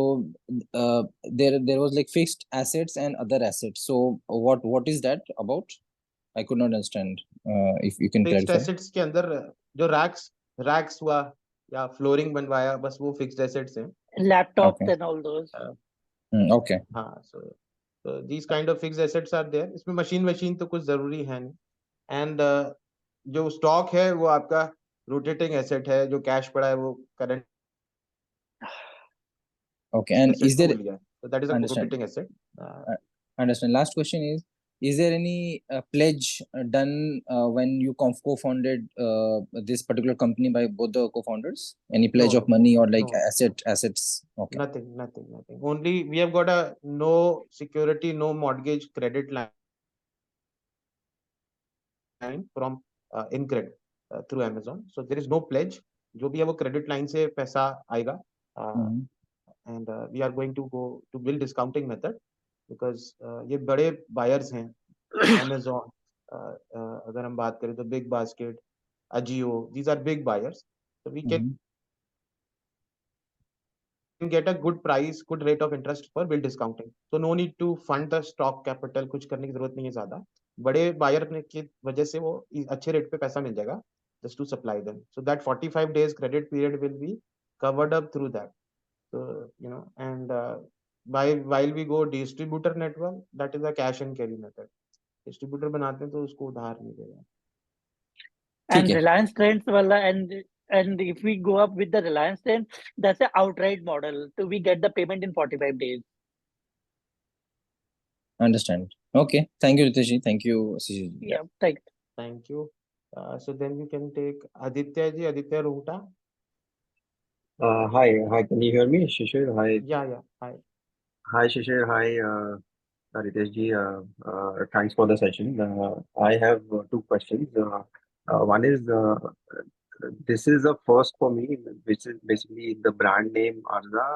there was like fixed assets and other assets. So what is that about? I could not understand. If you can fixed clarify. Assets के अंदर जो racks हुआ या flooring बनवाया, बस वो fixed assets हैं. Laptops Okay. and all those. Okay. हाँ, so these kind of fixed assets are there. इसमें मशीन तो कुछ जरूरी है नहीं. एंड जो स्टॉक है वो आपका रोटेटिंग एसेट है, जो कैश पड़ा है वो current Okay. And asset is को there, लिया है. So that is a understand? rotating asset. Understand. Last question is there any pledge done when you co-founded this particular company by both the co-founders? Any pledge of money or like No. assets? Okay. Nothing. Only we have got a no security, no mortgage credit line from InCred through Amazon. So there is no pledge. जो भी है वो credit line से पैसा आएगा. And we are going to go to bill discounting method because ये बड़े buyers हैं. Amazon, अगर हम बात करें तो big basket, Ajio, these are big buyers. So we can get a good price, good rate of interest for bill discounting. So no need to fund the stock capital. कुछ करने की जरूरत नहीं है ज्यादा. बड़े बायर की वजह से वो अच्छे रेट पे पैसा मिल जाएगा just to supply them. So that 45 days credit period will be covered up through that. So and while we go distributor network, that is a cash and carry method. Distributor बनाते हैं तो उसको उधार नहीं देगा. And Reliance Trends wala, and if we go up with the Reliance Trends, that's an outright model. So we get the payment in 45 days. Understand. Okay. Thank you, Ritesh ji. Thank you, Sisi ji. Yeah, thanks. Thank you. So then we can take Aditya Ruta. Hi, can you hear me, Shishir? Hi. Yeah, hi. Hi, Shishir. Hi, Ritesh ji. Thanks for the session. I have two questions. One is this is a first for me, which is basically the brand name Arza,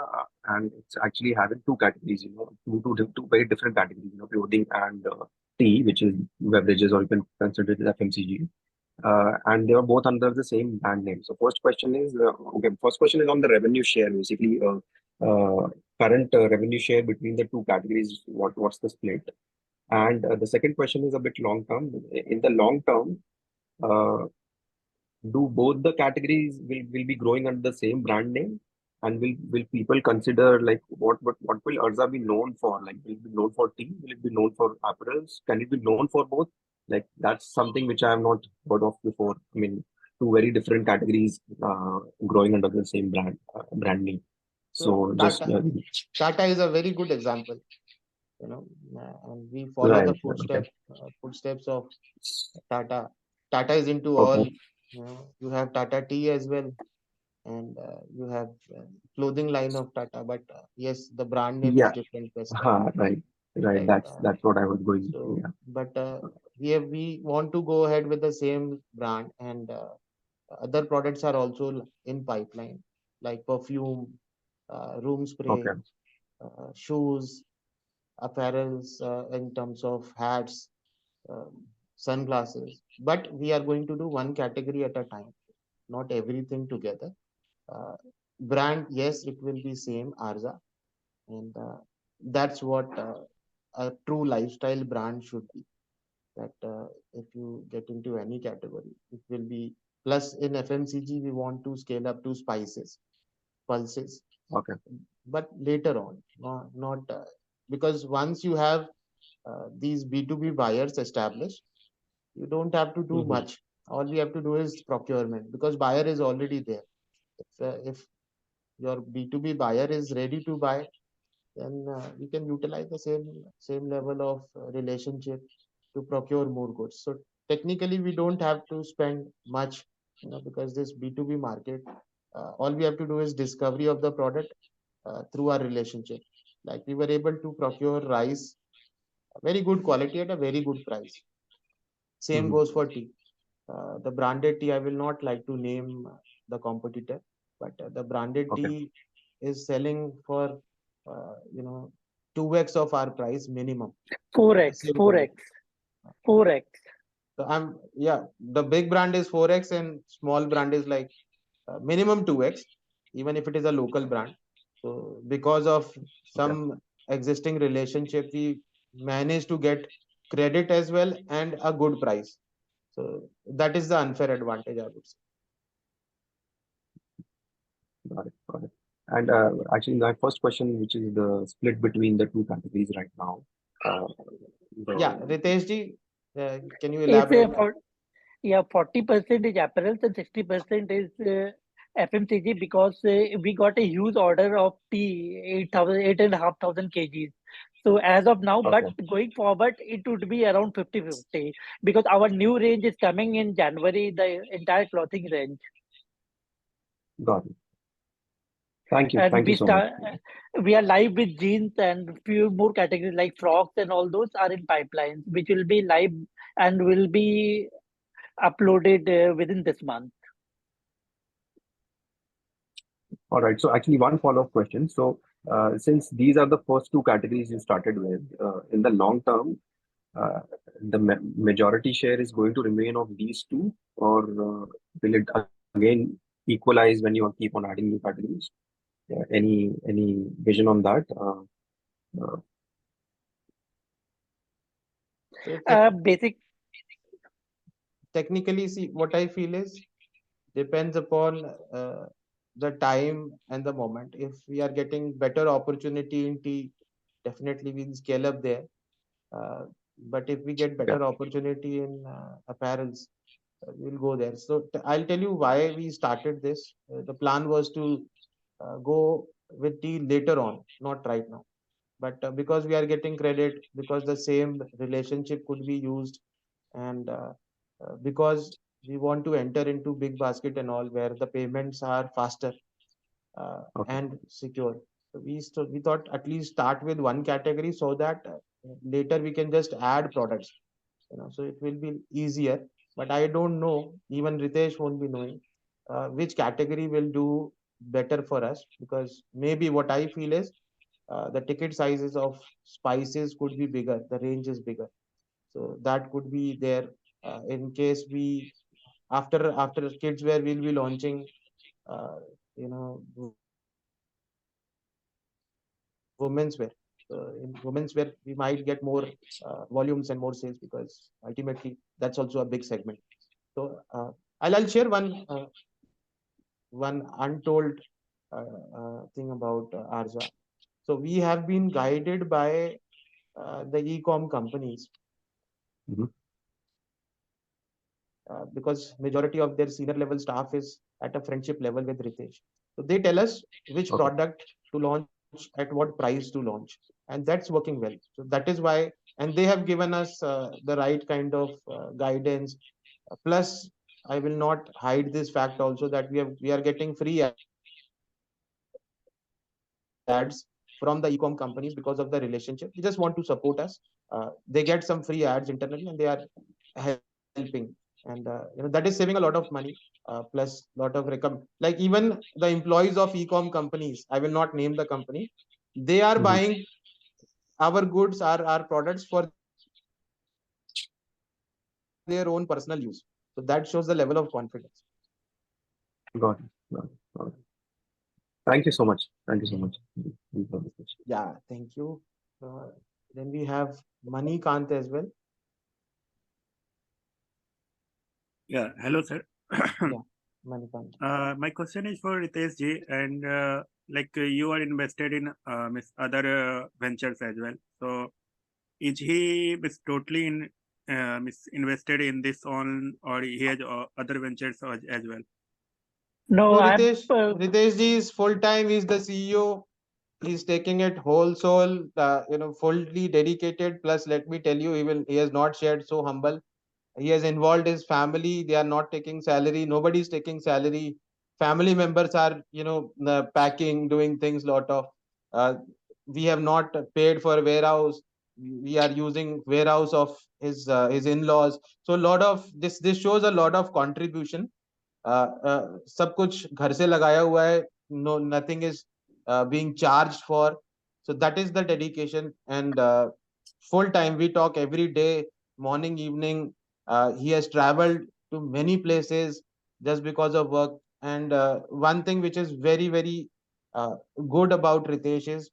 and it's actually having two categories, two very different categories, clothing and tea, which is beverages, or you can consider it as FMCG. And they are both under the same brand name. So first question is on the revenue share, basically current revenue share between the two categories. What's the split? And the second question is a bit long term. In the long term, do both the categories will be growing under the same brand name? And will people consider like what will Arza be known for? Like, will it be known for tea? Will it be known for apparels? Can it be known for both? Like, that's something which I have not heard of before. I mean, two very different categories growing under the same brand name. So Tata is a very good example, and we follow the footsteps of Tata. Tata is into all. You have Tata Tea as well, and you have clothing line of Tata. But yes, the brand name is different. Right. That's what I was going to. Yeah. But we want to go ahead with the same brand, and other products are also in pipeline, like perfume, room spray, shoes, apparels, in terms of hats, sunglasses. But we are going to do one category at a time, not everything together. Brand, yes, it will be same Arza, and that's what a true lifestyle brand should be. That if you get into any category, it will be. Plus in FMCG, we want to scale up to spices, pulses. but later on, not because once you have these B2B buyers established, you don't have to do much. All we have to do is procurement because buyer is already there. If your B2B buyer is ready to buy, then we can utilize the same level of relationship to procure more goods. So technically, we don't have to spend much, because this B2B market, all we have to do is discovery of the product through our relationship. Like we were able to procure rice, very good quality at a very good price. Same goes for tea. The branded tea, I will not like to name the competitor, but the branded Okay. tea is selling for, 2x of our price minimum. 4x, Same 4x, quality. 4x. So the big brand is 4x and small brand is like minimum 2x, even if it is a local brand. So because of some existing relationship, we managed to get credit as well and a good price. So that is the unfair advantage, I would say. Got it. Got it. And actually, my first question, which is the split between the two categories right now. Yeah, Ritesh ji, can you It's elaborate? 40% is apparels and 60% is FMCG because we got a huge order of tea, 8,500 kgs. So as of now, but going forward, it would be around 50-50 because our new range is coming in January, the entire clothing range. Got it. Thank you. And Thank you so much. we are live with jeans and few more categories like frocks and all those are in pipelines, which will be live and will be uploaded within this month. All right. So actually, one follow-up question. So since these are the first two categories you started with, in the long term, the majority share is going to remain of these two, or will it again equalize when you keep on adding new categories? Any vision on that? Basic. Technically, see, what I feel is depends upon the time and the moment. If we are getting better opportunity in tea, definitely we'll scale up there. But if we get better opportunity in apparels, we'll go there. So I'll tell you why we started this. The plan was to go with tea later on, not right now. But because we are getting credit, because the same relationship could be used, and because we want to enter into big basket and all where the payments are faster and secure. So we thought at least start with one category so that later we can just add products. So it will be easier. But I don't know. Even Ritesh won't be knowing which category will do better for us, because maybe what I feel is the ticket sizes of spices could be bigger. The range is bigger. So that could be there in case we after Kidswear we'll be launching women's wear. In women's wear we might get more volumes and more sales, because ultimately that's also a big segment. So I'll share one untold thing about Arza. So we have been guided by the e-com companies, because majority of their senior level staff is at a friendship level with Ritesh. So they tell us which product to launch at what price to launch, and that's working well. So that is why, and they have given us the right kind of guidance. Plus, I will not hide this fact also that we are getting free ads from the e-com companies because of the relationship. We just want to support us. They get some free ads internally, and they are helping, and that is saving a lot of money. Plus lot of like even the employees of e-com companies, I will not name the company, they are buying our goods, our products for their own personal use. So that shows the level of confidence. Got it. Got it. Got it. Thank you so much. Thank you so much. Yeah, thank you. Then we have Manikant as well. Yeah, hello, sir. Yeah, Manikant. My question is for Ritesh ji, and you are invested in other ventures as well. So is he totally invested in this on, or he has other ventures as well? No, No, I'm Ritesh ji is full time. He's the CEO. He's taking it whole soul, fully dedicated. Plus, let me tell you, he has not shared so humble. He has involved his family. They are not taking salary. Nobody's taking salary. Family members are, packing, doing things. Lot of, uh, we have not paid for warehouse. We are using warehouse of his in-laws. So a lot of this shows a lot of contribution. सब कुछ घर से लगाया हुआ है. No, nothing is being charged for. So that is the dedication. And full time we talk every day, morning, evening. He has traveled to many places just because of work. And one thing which is very, very uh, good about Ritesh is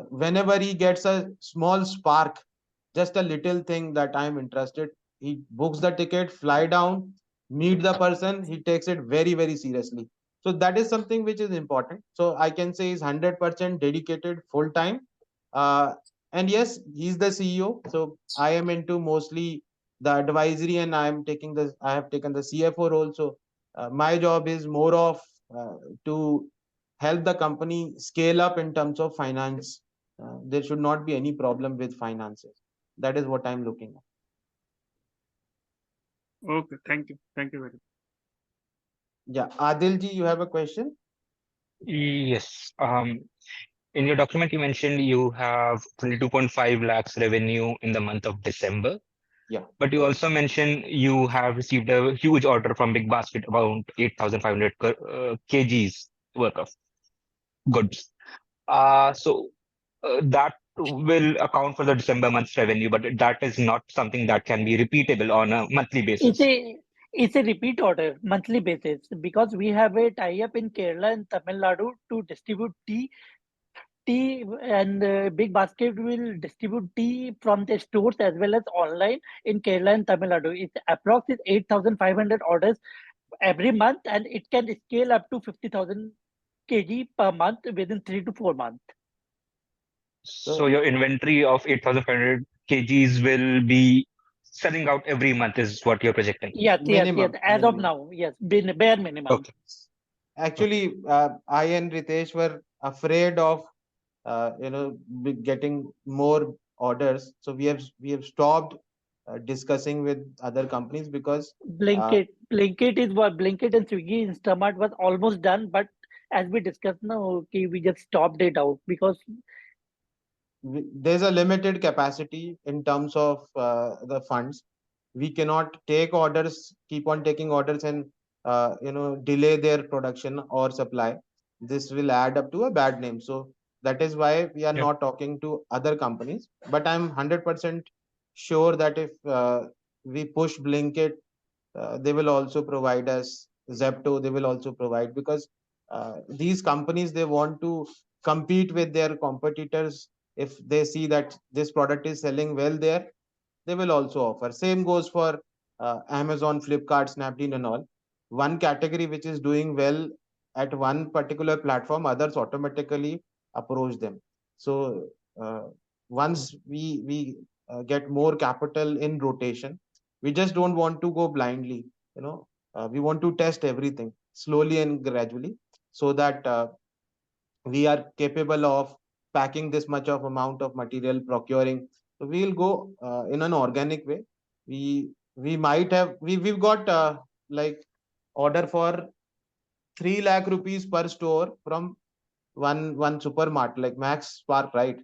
whenever he gets a small spark, just a little thing that I'm interested, he books the ticket, fly down, meet the person. He takes it very, very seriously. So that is something which is important. So I can say he's 100% dedicated, full time. uh, and yes, he's the CEO. So I am into mostly the advisory, and I have taken the CFO role. So my job is more of to help the company scale up in terms of finance. There should not be any problem with finances. That is what I'm looking at. Okay, thank you. Thank you very much. Yeah, Adil ji, you have a question? Yes. In your document, you mentioned you have 22.5 lakhs revenue in the month of December. Yeah. But you also mentioned you have received a huge order from Big Basket, about 8,500 kgs worth of goods. That will account for the December month's revenue, but that is not something that can be repeatable on a monthly it's basis. a repeat order monthly basis because we have a tie-up in Kerala and Tamil Nadu to distribute tea, and Big Basket will distribute tea from their stores as well as online in Kerala and Tamil Nadu. It's approximately 8,500 orders every month, and it can scale up to 50,000 kg per month within 3 to 4 months. So your inventory of 8,500 kgs will be selling out every month is what you're projecting. Yes. As of now, yes, bare minimum. Okay. Actually, I and Ritesh were afraid of getting more orders. So we have stopped discussing with other companies because Blinkit is what Blinkit and Swiggy Instamart was almost done, but as we discussed now, okay, we just stopped it out because there's a limited capacity in terms of the funds. We cannot take orders, keep on taking orders, and delay their production or supply. This will add up to a bad name. So that is why we are not talking to other companies. But I'm 100% sure that if we push Blinkit, they will also provide us Zepto. They will also provide, because these companies, they want to compete with their competitors. If they see that this product is selling well there, they will also offer. Same goes for Amazon, Flipkart, Snapdeal, and all. One category which is doing well at one particular platform, others automatically approach them. So once we get more capital in rotation, we just don't want to go blindly. We want to test everything slowly and gradually, so that we are capable of packing this much of amount of material, procuring. So we'll go in an organic way. We might have we've got like order for 3 lakh rupees per store from one supermart like Max Spark, right?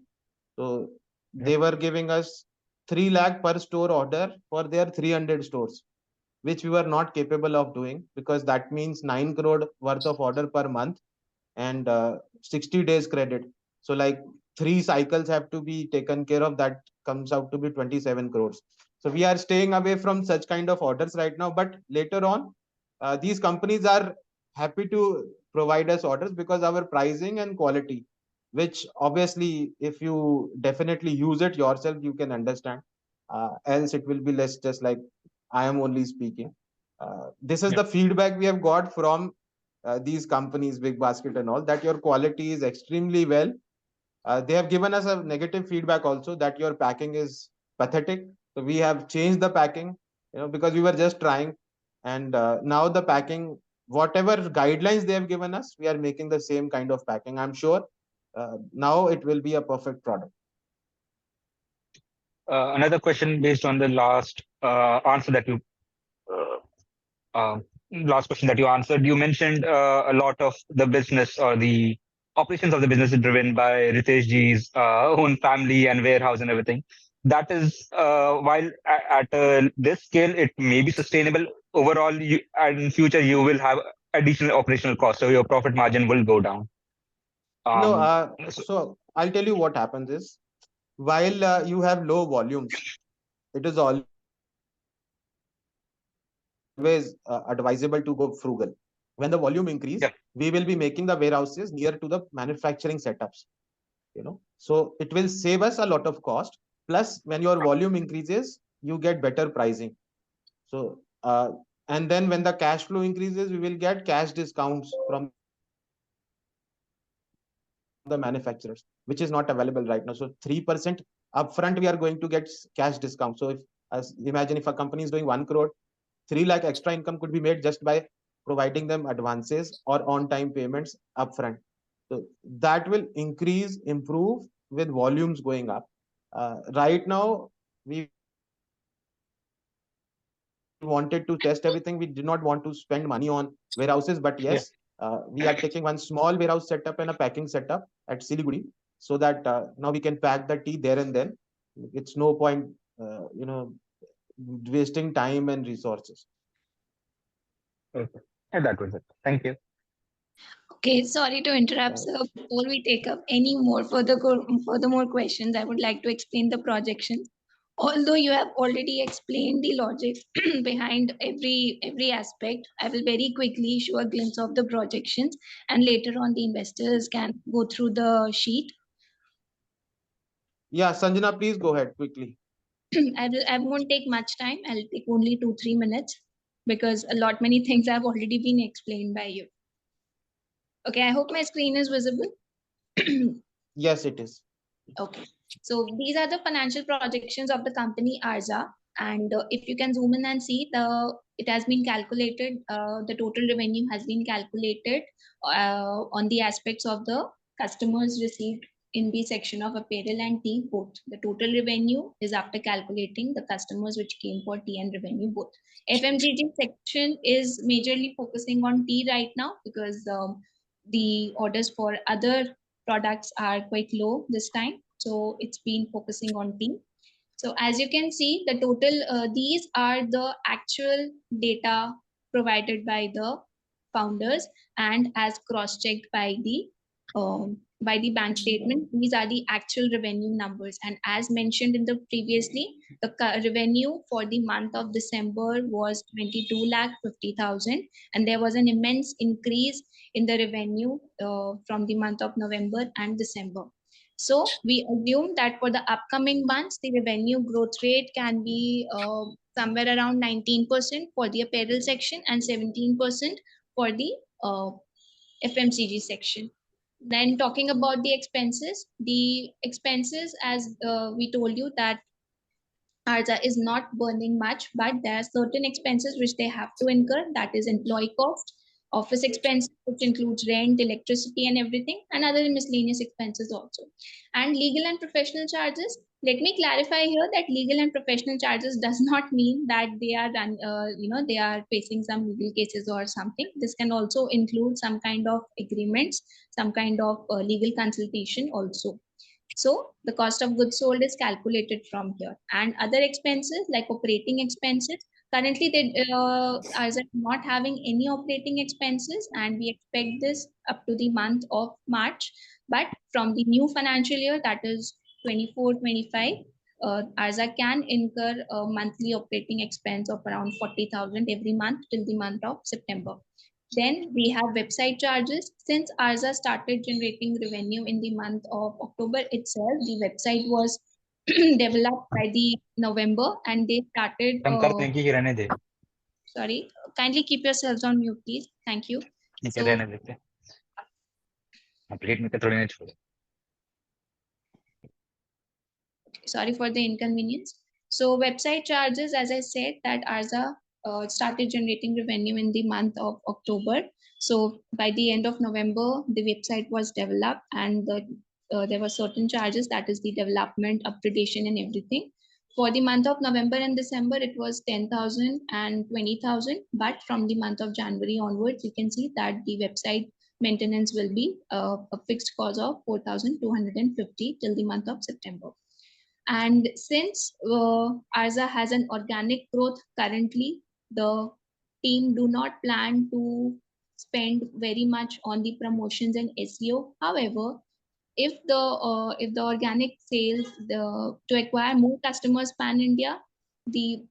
So they were giving us 3 lakh per store order for their 300 stores, which we were not capable of doing, because that means 9 crore worth of order per month, and 60 days credit. So like three cycles have to be taken care of. That comes out to be 27 crores. So we are staying away from such kind of orders right now. But later on, these companies are happy to provide us orders because our pricing and quality, which obviously if you definitely use it yourself, you can understand. Else it will be less just like I am only speaking. This is the feedback we have got from these companies, Big Basket and all, that your quality is extremely well. They have given us a negative feedback also that your packing is pathetic. So we have changed the packing, because we were just trying, and now the packing, whatever guidelines they have given us, we are making the same kind of packing. I'm sure now it will be a perfect product. Another question based on the last answer that you last question that you answered. You mentioned a lot of the business or the operations of the business is driven by Ritesh ji's own family and warehouse and everything. That is, while at this scale, it may be sustainable. Overall, in future, you will have additional operational costs, so your profit margin will go down. No, so I'll tell you what happens is, while you have low volumes, it is always advisable to go frugal. When the volume increase, we will be making the warehouses near to the manufacturing setups. So it will save us a lot of cost. Plus, when your volume increases, you get better pricing. So and then when the cash flow increases, we will get cash discounts from the manufacturers, which is not available right now. So 3% upfront, we are going to get cash discount. So imagine if a company is doing 1 crore, 3 lakh extra income could be made just by providing them advances or on-time payments upfront. So that will improve with volumes going up. Right now, we wanted to test everything. We did not want to spend money on warehouses, but yes, we are taking one small warehouse setup and a packing setup at Siliguri, so that now we can pack the tea there and then. It's no point, wasting time and resources. Okay. And that was it. Thank you. Okay, sorry to interrupt, sir. Before we take up any more furthermore questions, I would like to explain the projections. Although you have already explained the logic behind every aspect, I will very quickly show a glimpse of the projections, and later on the investors can go through the sheet. Yeah, Sanjana, please go ahead quickly. I won't take much time. I'll take only 2-3 minutes because many things have already been explained by you. Okay, I hope my screen is visible. Yes, it is. Okay, so these are the financial projections of the company Arza, and if you can zoom in and see, it has been calculated. The total revenue has been calculated on the aspects of the customers received in the section of apparel and tea both. The total revenue is after calculating the customers which came for tea and revenue both. FMCG section is majorly focusing on tea right now because the orders for other products are quite low this time. So it's been focusing on tea. So as you can see, the total, these are the actual data provided by the founders and as cross-checked by the bank statement. These are the actual revenue numbers. And as mentioned in the previously, the revenue for the month of December was 22,50,000, and there was an immense increase in the revenue from the month of November and December. So we assume that for the upcoming months, the revenue growth rate can be somewhere around 19% for the apparel section and 17% for the FMCG section. Then talking about the expenses, as we told you that Arza is not burning much, but there are certain expenses which they have to incur, that is employee cost, office expenses, which includes rent, electricity and everything, and other miscellaneous expenses also. And legal and professional charges. Let me clarify here that legal and professional charges does not mean that they are they are facing some legal cases or something. This can also include some kind of agreements, some kind of legal consultation also. So the cost of goods sold is calculated from here, and other expenses like operating expenses. Currently, they are not having any operating expenses, and we expect this up to the month of March. But from the new financial year, that is 24-25, Arza can incur a monthly operating expense of around 40,000 every month till the month of September. Then we have website charges. Since Arza started generating revenue in the month of October itself, the website was developed by the November, and they started. Sorry, kindly keep yourselves on mute, please. Thank you. ठीक है, रहने देते हैं। Plate में थोड़ी नहीं छोड़े। Sorry for the inconvenience. So website charges, as I said, that Arza started generating revenue in the month of October. So by the end of November, the website was developed, and there were certain charges, that is the development, upgradation, and everything. For the month of November and December, it was 10,000 and 20,000. But from the month of January onwards, you can see that the website maintenance will be a fixed cost of 4,250 till the month of September. And since Arza has an organic growth currently, the team do not plan to spend very much on the promotions and SEO. However, if the organic sales to acquire more customers pan India, the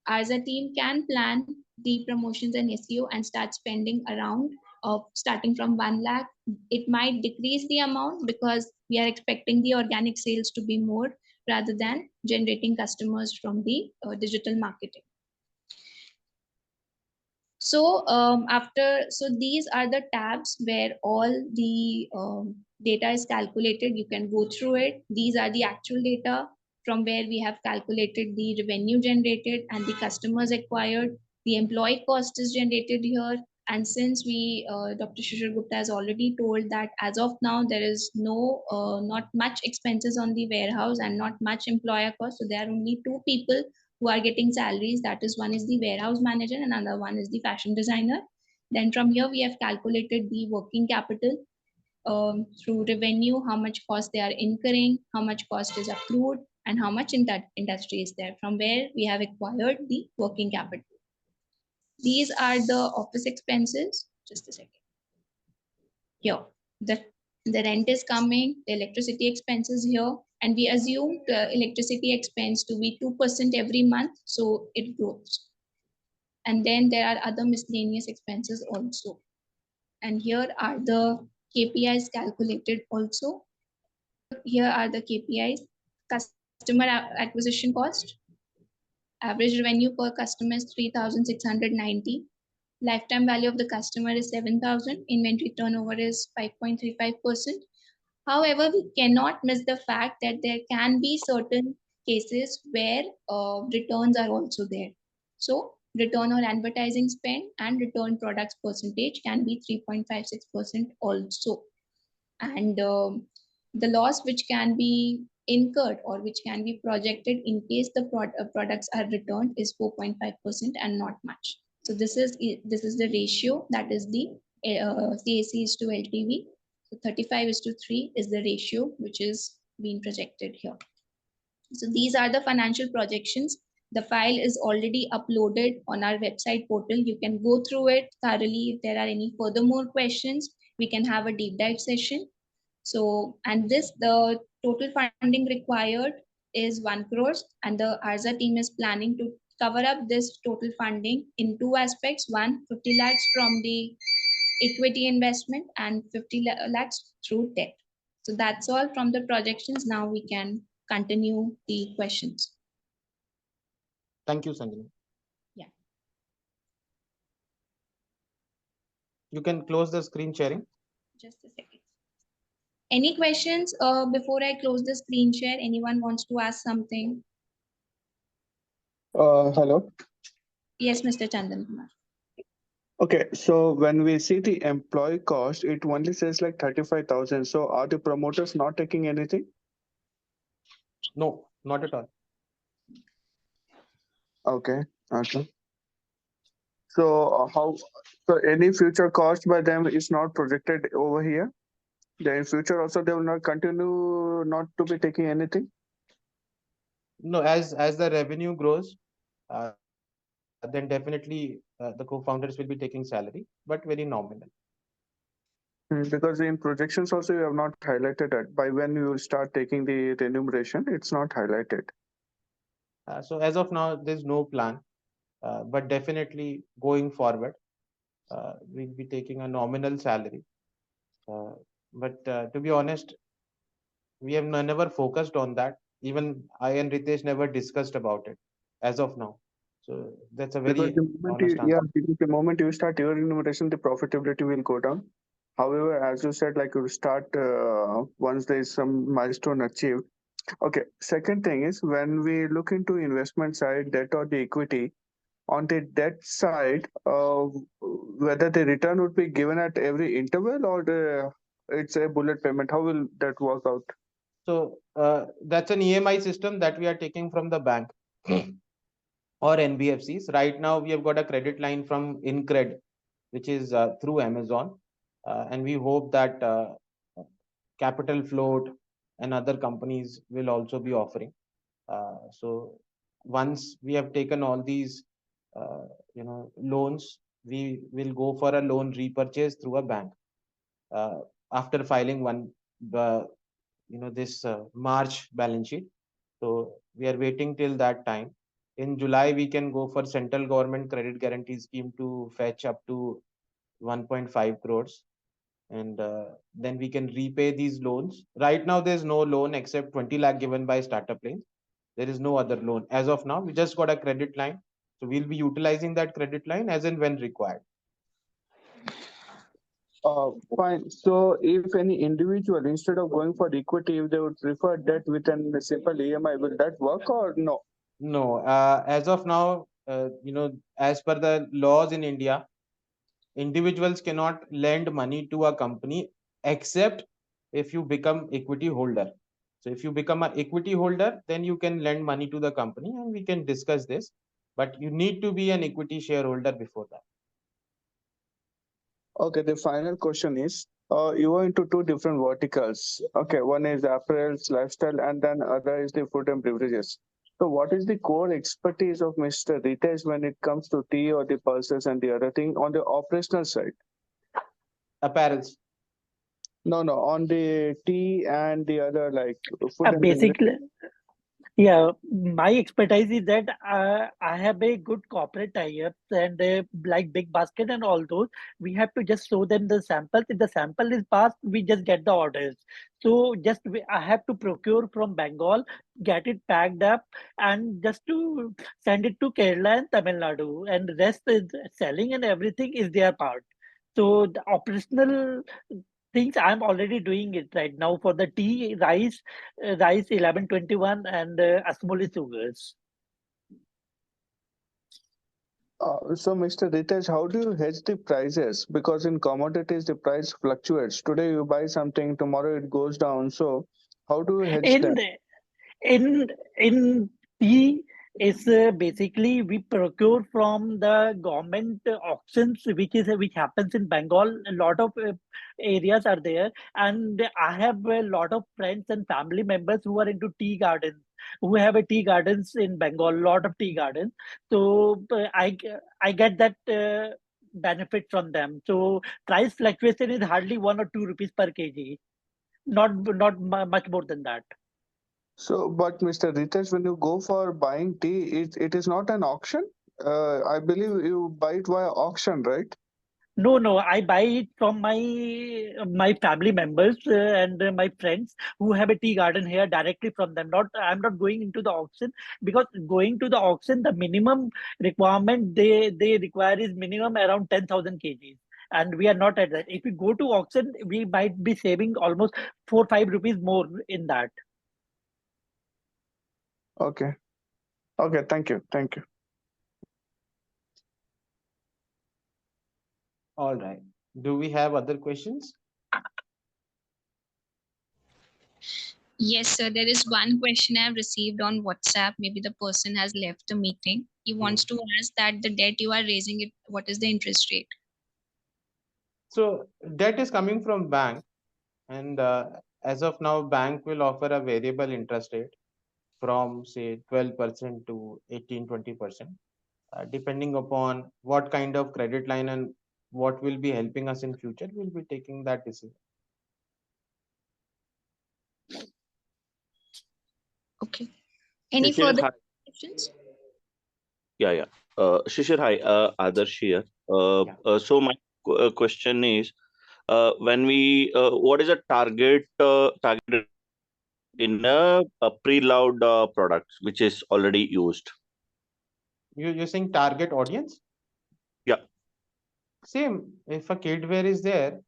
Arza team can plan the promotions and SEO and start spending around starting from 1 lakh. It might decrease the amount because we are expecting the organic sales to be more rather than generating customers from the digital marketing. So these are the tabs where all the data is calculated. You can go through it. These are the actual data from where we have calculated the revenue generated and the customers acquired. The employee cost is generated here. And since Dr. Shishir Gupta has already told that as of now, there is not much expenses on the warehouse and not much employer cost. So there are only 2 people who are getting salaries. That is, one is the warehouse manager and another one is the fashion designer. Then from here, we have calculated the working capital through revenue, how much cost they are incurring, how much cost is accrued, and how much in that industry is there, from where we have acquired the working capital. These are the office expenses. Just a second. Here, the rent is coming, the electricity expenses here, and we assume the electricity expense to be 2% every month, so it grows. And then there are other miscellaneous expenses also. And here are the KPIs calculated also. Here are the KPIs. Customer acquisition cost. Average revenue per customer is 3,690. Lifetime value of the customer is 7,000. Inventory turnover is 5.35%. However, we cannot miss the fact that there can be certain cases where returns are also there. So return on advertising spend and return products percentage can be 3.56% also. And the loss which can be incurred or which can be projected in case the products are returned is 4.5% and not much. So this is the ratio, that is the CAC is to LTV. So 35:3 is the ratio which is being projected here. So these are the financial projections. The file is already uploaded on our website portal. You can go through it thoroughly. If there are any furthermore questions, we can have a deep dive session. So, and the total funding required is 1 crore, and the Arza team is planning to cover up this total funding in 2 aspects. One, 50 lakhs from the equity investment and 50 lakhs through debt. So that's all from the projections. Now we can continue the questions. Thank you, Sanjana. Yeah. You can close the screen sharing. Just a second. Any questions before I close the screen share? Anyone wants to ask something? Hello. Yes, Mr. Chandan Kumar. Okay, so when we see the employee cost, it only says like 35,000. So are the promoters not taking anything? No, not at all. Okay, okay. So so any future cost by them is not projected over here? Then in future also they will not continue not to be taking anything? No, as the revenue grows, then definitely the co-founders will be taking salary, but very nominal. Because in projections also you have not highlighted that. By when you will start taking the remuneration, it's not highlighted. So as of now, there's no plan, but definitely going forward, we'll be taking a nominal salary. But to be honest, we have never focused on that. Even I and Ritesh never discussed about it as of now. So that's a Because very the moment honest you, answer. yeah, because the moment you start your enumeration, the profitability will go down. However, as you said, like you start once there is some milestone achieved. Okay. Second thing is when we look into investment side, debt or the equity, on the debt side, whether the return would be given at every interval or it's a bullet payment. How will that work out? So that's an EMI system that we are taking from the bank or NBFCs. Right now, we have got a credit line from Incred, which is through Amazon, and we hope that Capital Float and other companies will also be offering. So once we have taken all these, loans, we will go for a loan repurchase through a bank after filing this March balance sheet. So we are waiting till that time. In July, we can go for central government credit guarantee scheme to fetch up to 1.5 crores, and then we can repay these loans. Right now, there's no loan except 20 lakh given by startup lanes. There is no other loan as of now. We just got a credit line, so we'll be utilizing that credit line as and when required. Fine. So if any individual, instead of going for equity, if they would prefer debt within a simple EMI, will that work or no? No, as of now, as per the laws in India, individuals cannot lend money to a company except if you become equity holder. So if you become an equity holder, then you can lend money to the company and we can discuss this. But you need to be an equity shareholder before that. Okay, the final question is, you are into two different verticals. Okay, one is apparels, lifestyle, and then other is the food and beverages. So what is the core expertise of Mr. Ritesh when it comes to tea or the pulses and the other thing on the operational side? Apparels. No, on the tea and the other like food and beverages. Basically, yeah, my expertise is that I have a good corporate tie-ups and like Big Basket and all those. We have to just show them the samples. If the sample is passed, we just get the orders. So I have to procure from Bengal, get it packed up, and just to send it to Kerala and Tamil Nadu. And rest is selling and everything is their part. So the operational things I'm already doing it right now for the tea, rice 1121 and Asmoli sugars. So, Mr. Ritesh, how do you hedge the prices? Because in commodities, the price fluctuates. Today you buy something, tomorrow it goes down. So, how do you hedge In that? in in tea is basically we procure from the government auctions, which happens in Bengal. A lot of areas are there, and I have a lot of friends and family members who are into tea gardens, who have a tea gardens in Bengal, lot of tea gardens. So I get that benefit from them. So price fluctuation is hardly 1 or 2 rupees per kg, not much more than that. So, but Mr. Ritesh, when you go for buying tea, it is not an auction. I believe you buy it via auction, right? No, I buy it from my family members and my friends who have a tea garden here directly from them. Not I'm not going into the auction, because going to the auction, the minimum requirement they require is minimum around 10,000 kgs, and we are not at that. If we go to auction, we might be saving almost 4-5 rupees more in that. Okay. Thank you. All right. Do we have other questions? Yes, sir. There is one question I've received on WhatsApp. Maybe the person has left the meeting. He wants to ask that the debt you are raising, it, what is the interest rate? So debt is coming from bank, and as of now, bank will offer a variable interest rate from say 12% to 18-20%, depending upon what kind of credit line and what will be helping us in future. We'll be taking that decision. Okay. Any Shishir, further hi. questions? Yeah. Shishir, hi. Adarsh here. So my question is, what is a target in a preloved product which is already used? You're saying target audience? Yeah. Same. If a kid wear is there,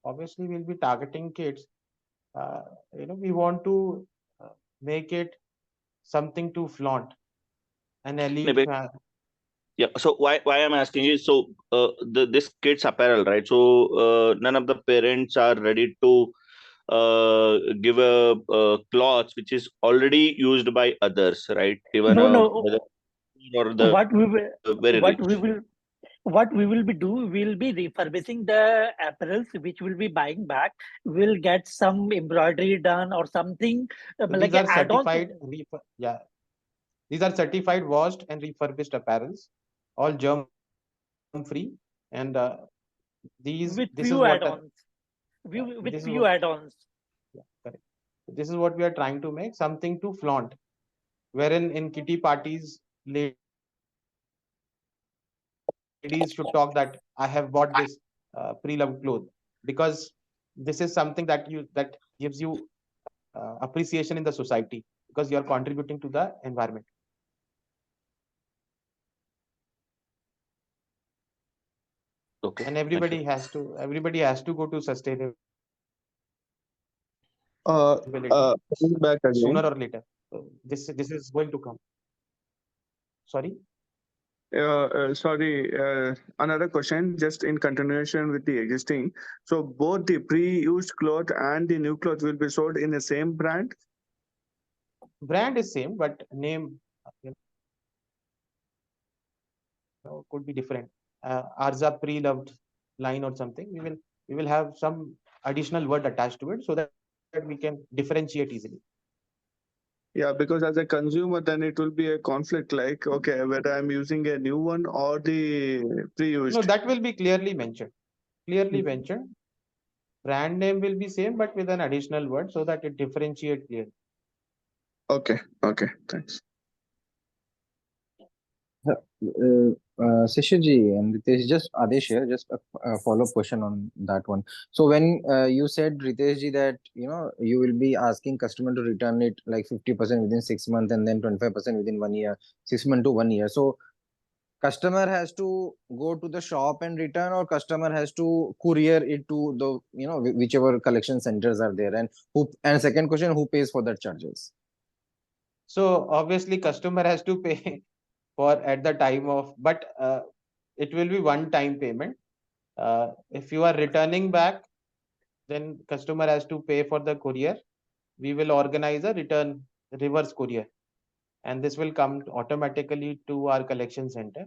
obviously we'll be targeting kids. We want to make it something to flaunt, an elite Maybe. fan. Yeah. So why I'm asking is, so this kids apparel, right? So none of the parents are ready to give a cloth which is already used by others, right? Even No, whether no. or the What we will, very what we rich. will, what we will be do, we'll be refurbishing the apparels which we'll be buying back. We'll get some embroidery done or something So like these a are add-ons. certified, yeah, these are certified washed and refurbished apparels, all germ free, and With this is few what add-ons. With this is few what, add-ons. yeah, correct. This is what we are trying to make, something to flaunt, wherein in kitty parties, ladies should talk that I have bought this pre-loved cloth, because this is something that gives you appreciation in the society, because you are contributing to the environment. Okay. And Thank you. everybody has to go to sustainability Coming back sooner again. or later. So this is going to come. Sorry. Sorry, another question, just in continuation with the existing. So both the pre-used cloth and the new cloth will be sold in the same brand? Brand is same, but name could be different. Arza pre-loved line or something. We will have some additional word attached to it so that we can differentiate easily. Yeah, because as a consumer, then it will be a conflict like, okay, whether I'm using a new one or the No, pre-used. that will be clearly mentioned. Clearly mentioned. Brand name will be same, but with an additional word so that it differentiate clearly. Okay, okay, thanks. Sishiji and Ritesh, just Adesh here, just a follow-up question on that one. So when you said Ritesh that you will be asking customer to return it like 50% within 6 months and then 25% within 1 year, 6 months to 1 year. So customer has to go to the shop and return, or customer has to courier it to the whichever collection centers are there, and second question, who pays for that charges? So obviously customer has to pay for at the time of, but it will be one time payment. If you are returning back, then customer has to pay for the courier. We will organize a return reverse courier, and this will come automatically to our collection center.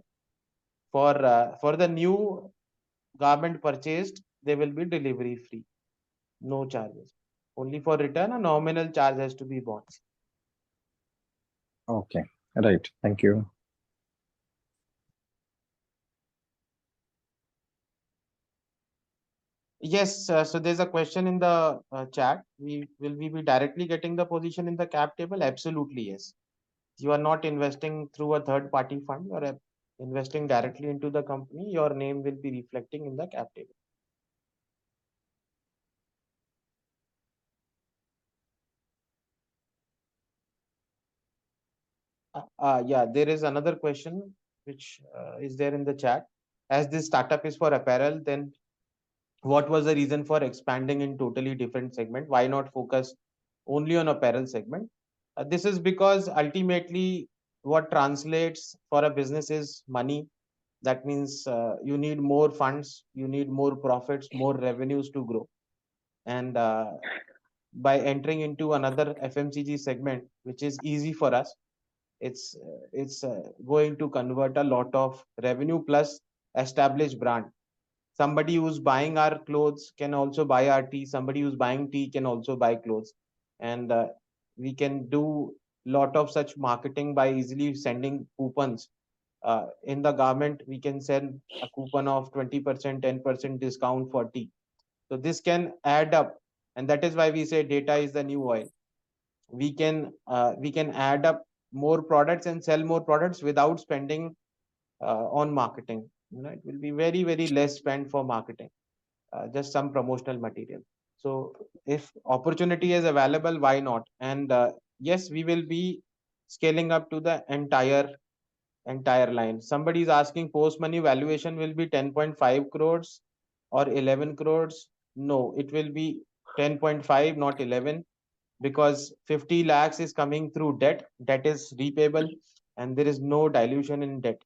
For the new garment purchased, they will be delivery free, no charges. Only for return, a nominal charge has to be borne. Okay, right. Thank you. Yes, so there's a question in the chat. Will we be directly getting the position in the cap table? Absolutely, yes. You are not investing through a third party fund, you are investing directly into the company. Your name will be reflecting in the cap table. Yeah, there is another question which is there in the chat. As this startup is for apparel, then what was the reason for expanding in totally different segment? Why not focus only on apparel segment? This is because ultimately what translates for a business is money. That means you need more funds, you need more profits, more revenues to grow. And by entering into another FMCG segment, which is easy for us, it's going to convert a lot of revenue plus established brand. Somebody who's buying our clothes can also buy our tea. Somebody who's buying tea can also buy clothes, and we can do lot of such marketing by easily sending coupons. In the garment, we can send a coupon of 20%, 10% discount for tea. So this can add up, and that is why we say data is the new oil. We can add up more products and sell more products without spending on marketing. It will be very, very less spend for marketing, just some promotional material. So if opportunity is available, why not? And yes, we will be scaling up to the entire entire line. Somebody is asking post money valuation will be 10.5 crores or 11 crores. No, it will be 10.5, not 11, because 50 lakhs is coming through debt. Debt is repayable and there is no dilution in debt.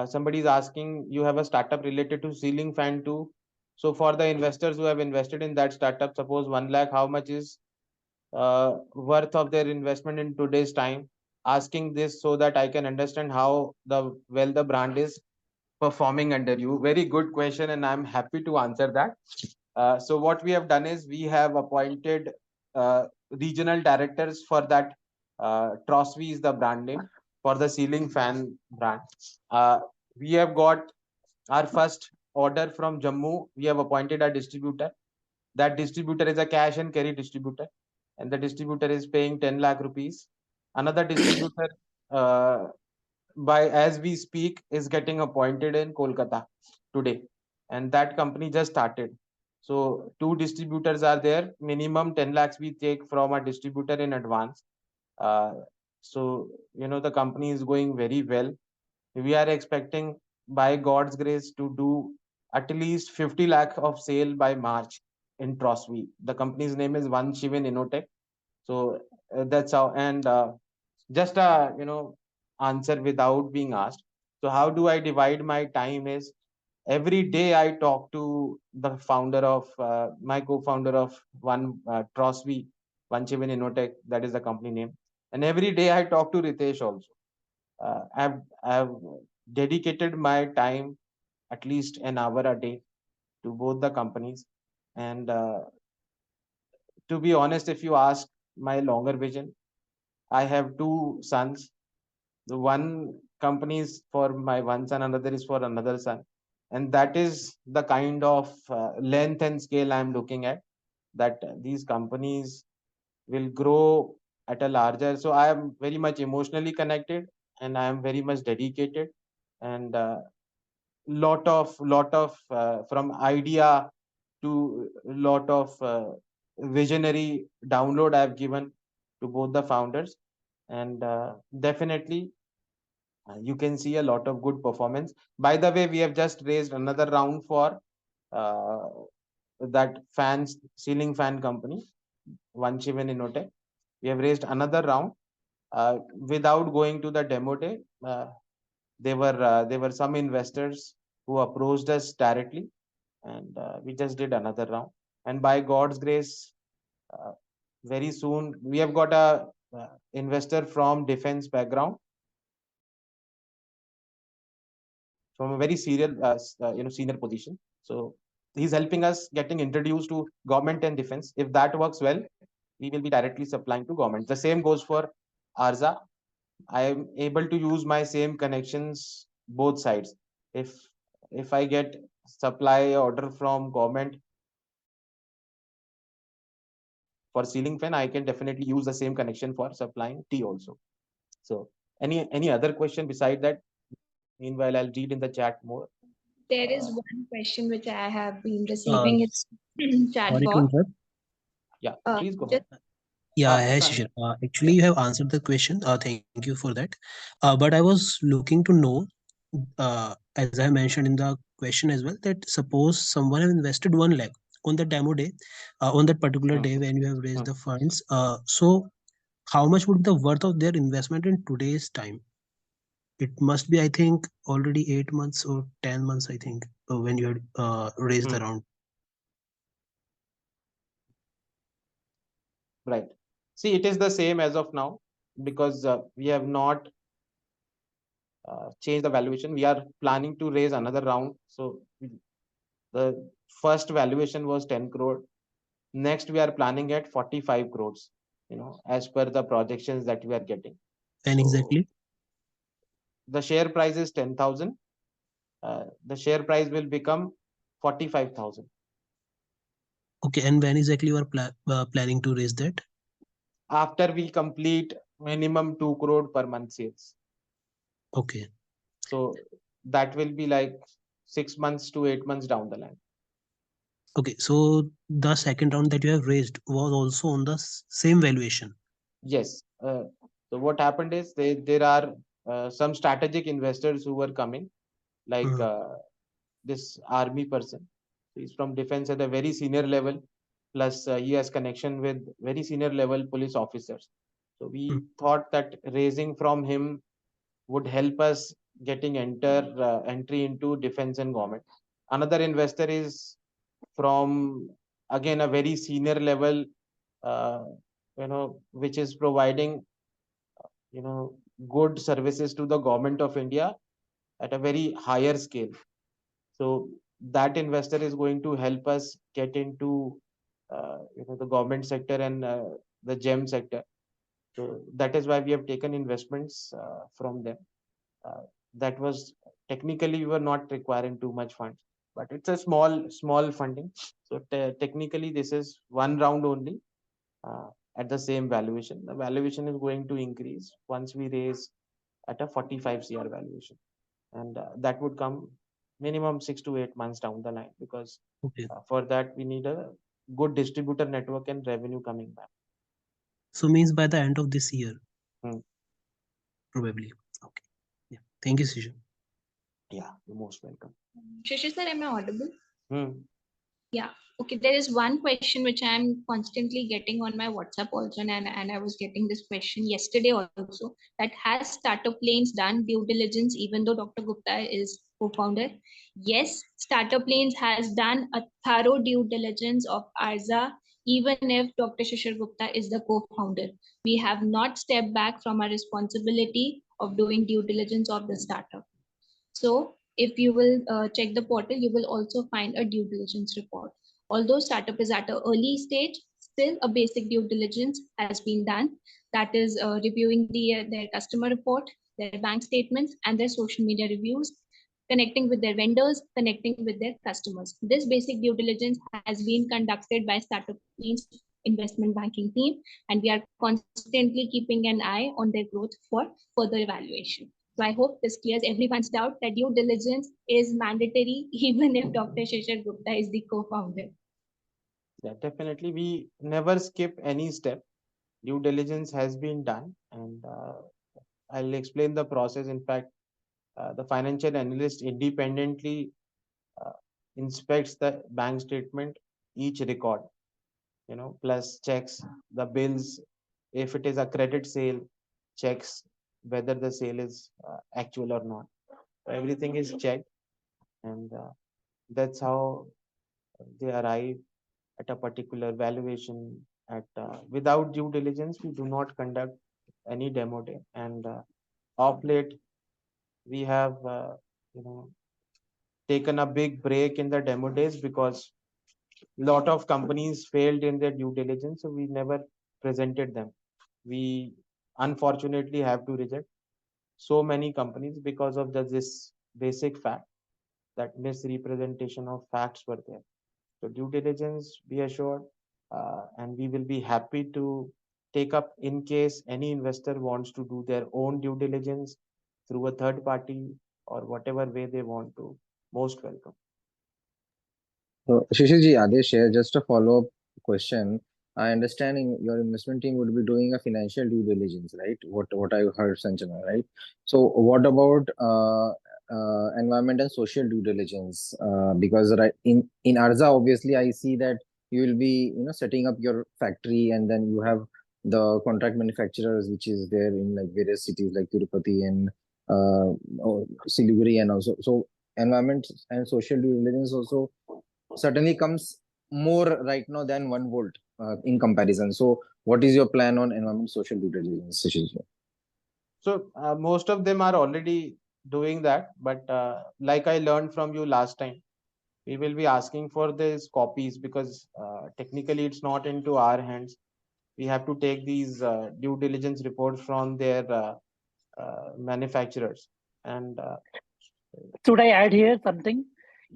Somebody is asking, you have a startup related to ceiling fan too. So for the investors who have invested in that startup, suppose 1 lakh, how much is worth of their investment in today's time? Asking this so that I can understand how the brand is performing under you. Very good question, and I'm happy to answer that. So what we have done is we have appointed regional directors for that. Trosby is the brand name for the ceiling fan brand. We have got our first order from Jammu. We have appointed a distributor. That distributor is a cash and carry distributor, and the distributor is paying 10 lakh rupees. Another distributor, by as we speak, is getting appointed in Kolkata today, and that company just started. So two distributors are there. Minimum 10 lakhs we take from a distributor in advance. So the company is going very well. We are expecting, by God's grace, to do at least 50 lakh of sale by March in Trosby. The company's name is One Shivan Innotech. So that's how. And just a answer without being asked. So how do I divide my time? Is every day I talk to the founder of my co-founder of Trosby, One Shivan Innotech. That is the company name. And every day I talk to Ritesh also. I've dedicated my time at least an hour a day to both the companies. And to be honest, if you ask my longer vision, I have two sons. The one company is for my one son, another is for another son. And that is the kind of length and scale I'm looking at, that these companies will grow at a larger. So I am very much emotionally connected, and I am very much dedicated, and lot of from idea to lot of visionary download I've given to both the founders. And definitely you can see a lot of good performance. By the way, we have just raised another round for uh, that ceiling fan company, One Shivan Innotech. We have raised another round without going to the demo day. There were some investors who approached us directly, and we just did another round. And by God's grace, uh, very soon we have got a investor from defense background, from a very serial senior position. So he's helping us getting introduced to government and defense. If that works well, we will be directly supplying to government. The same goes for Arza. I am able to use my same connections both sides. If I get supply order from government for ceiling fan, I can definitely use the same connection for supplying tea also. So any other question beside that? Meanwhile, I'll read in the chat more. There is one question which I have been Uh, receiving. It's chat Sorry to bot. interrupt. Yeah, please go Just ahead. Yeah, hi, Sun. Shishir. Actually, you have answered the question. Thank you for that. But I was looking to know, as I mentioned in the question as well, that suppose someone have invested 1 lakh on the demo day, on that particular day when you have raised the funds. So how much would be the worth of their investment in today's time? It must be, I think, already 8 months or 10 months, I think, when you had raised the round. Right. See, it is the same as of now, because we have not changed the valuation. We are planning to raise another round. So the first valuation was 10 crore. Next, we are planning at 45 crores, as per the projections that we are getting. And exactly? The share price is 10,000. The share price will become 45,000. Okay, and when exactly you are planning to raise that? After we complete minimum 2 crore per month sales. Okay. So that will be like 6 months to 8 months down the line. Okay, so the second round that you have raised was also on the same valuation. Yes. So what happened is there are some strategic investors who were coming, like this army person. He's from defense at a very senior level, plus he has connection with very senior level police officers. So we thought that raising from him would help us getting entry into defense and government. Another investor is from again a very senior level, uh, which is providing good services to the government of India at a very higher scale. So that investor is going to help us get into the government sector and the gem sector. So that is why we have taken investments from them. Uh, that was technically we were not requiring too much funds, but it's a small funding. So technically this is one round only uh, at the same valuation. The valuation is going to increase once we raise at a 45 CR valuation, and that would come minimum 6 to 8 months down the line, because Okay. for that we need a good distributor network and revenue coming back. So means by the end of this year, Hmm. probably. Okay. Yeah. Thank you, Sishan. Yeah, you're most welcome. Shishir sir, am I audible? Hmm. Yeah. Okay. There is one question which I'm constantly getting on my WhatsApp also, and I was getting this question yesterday also, that has Startup Lanes done due diligence even though Dr. Gupta is co-founder? Yes, Startup Lanes has done a thorough due diligence of Arza, even if Dr. Shishir Gupta is the co-founder. We have not stepped back from our responsibility of doing due diligence of the startup. So if you will check the portal, you will also find a due diligence report. Although startup is at an early stage, still a basic due diligence has been done. That is reviewing their customer report, their bank statements, and their social media reviews, connecting with their vendors, connecting with their customers. This basic due diligence has been conducted by Startup Lane's investment banking team, and we are constantly keeping an eye on their growth for further evaluation. So I hope this clears everyone's doubt that due diligence is mandatory even if Dr. Shishir Gupta is the co-founder. Yeah, definitely. We never skip any step. Due diligence has been done, and I'll explain the process. In fact, the financial analyst independently uh, inspects the bank statement, each record, plus checks the bills. If it is a credit sale, checks whether the sale is actual or not. Everything is checked, and that's how they arrive at a particular valuation. Without due diligence, we do not conduct any demo day. And of late, we have taken a big break in the demo days because lot of companies failed in their due diligence, so we never presented them. We unfortunately have to reject so many companies because of this basic fact that misrepresentation of facts were there. So due diligence, be assured, and we will be happy to take up in case any investor wants to do their own due diligence through a third party or whatever way they want to. Most welcome. So, Shishirji, Adesh here, just a follow-up question. I understand your investment team would be doing a financial due diligence, right? What I heard, Sanjana, right? So, what about environment and social due diligence? Because right in Arza, obviously, I see that you will be setting up your factory, and then you have the contract manufacturers, which is there in like various cities like Tirupati and Siliguri, and also so environment and social due diligence also certainly comes more right now than 1 volt in comparison. So, what is your plan on environment social due diligence, Sushil? So most of them are already doing that, but like I learned from you last time, we will be asking for these copies because technically it's not into our hands. We have to take these due diligence reports from their manufacturers, and Should I add here something?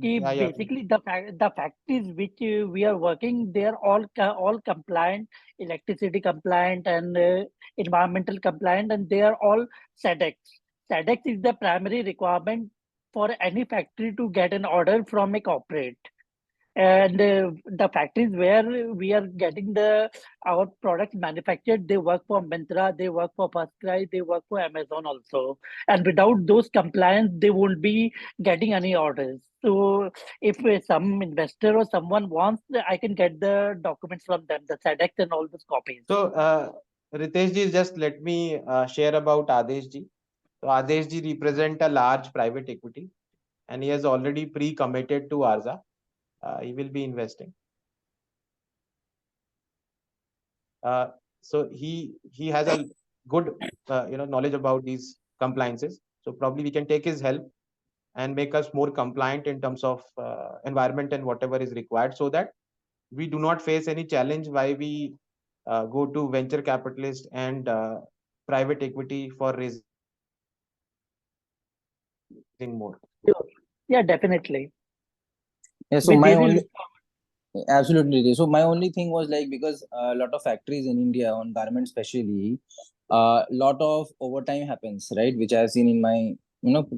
yeah, yeah, Basically, the factories which we are working, they are all compliant, electricity compliant and environmental compliant, and they are all SEDEX. SEDEX is the primary requirement for any factory to get an order from a corporate. And the factories where we are getting our products manufactured, they work for Myntra, they work for FirstCry, they work for Amazon also. And without those compliance, they won't be getting any orders. So if some investor or someone wants, I can get the documents from them, the SEDEX and all those copies. So, Ritesh ji, just let me share about Adesh ji. So, Adesh ji represent a large private equity, and he has already pre-committed to Arza. He will be investing. So he has a good knowledge about these compliances. So probably we can take his help and make us more compliant in terms of environment and whatever is required, so that we do not face any challenge why we go to venture capitalist and private equity for raising more. Sure. Yeah, definitely. Yeah, so With my this only absolutely. So my only thing was like, because a lot of factories in India on garments especially, a lot of overtime happens, right? Which I've seen in my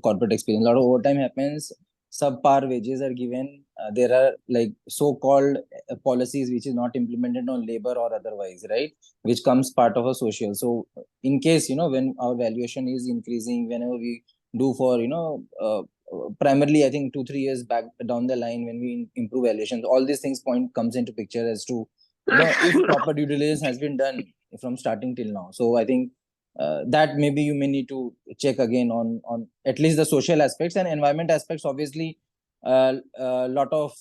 corporate experience. A lot of overtime happens. Subpar wages are given. There are like so-called policies which is not implemented on labor or otherwise, right? Which comes part of a social. So in case when our valuation is increasing, whenever we do for primarily I think 2-3 years back down the line, when we improve valuations, all these things comes into picture as to if proper due diligence has been done from starting till now. So I think that maybe you may need to check again on at least the social aspects and environment aspects. Obviously a lot of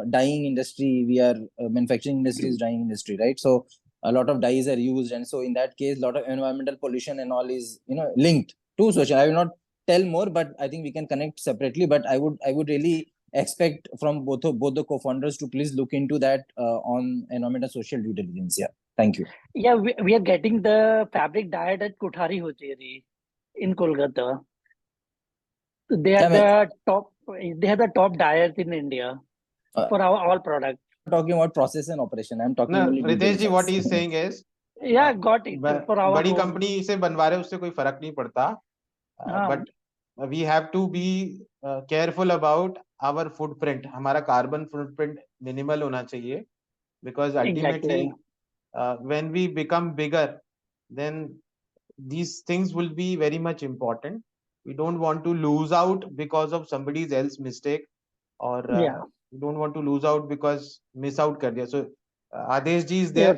dyeing industry, we are manufacturing industry is dyeing industry, right? So a lot of dyes are used, and so in that case a lot of environmental pollution and all is linked to social. I will not tell more, but I think we can connect separately. But I would really expect from both the co-founders to please look into that on environmental social due diligence. Yeah, thank you. Yeah, we are getting the fabric dyed at Kothari Hojeri in Kolkata. They are the top dyers in India for our all products. Talking about process and operation, I'm talking No, only due Ritesh ji, what he diligence. is saying is Yeah, got it. For our बड़ी home. Company से बनवा रहे उससे कोई फर्क नहीं पड़ता, but we have to be careful about our footprint. हमारा carbon footprint minimal होना चाहिए, because ultimately when we become bigger, then these things will be very much important. We don't want to lose out because of somebody else's mistake, or we don't want to lose out because miss out कर दिया. So Adesh ji is there.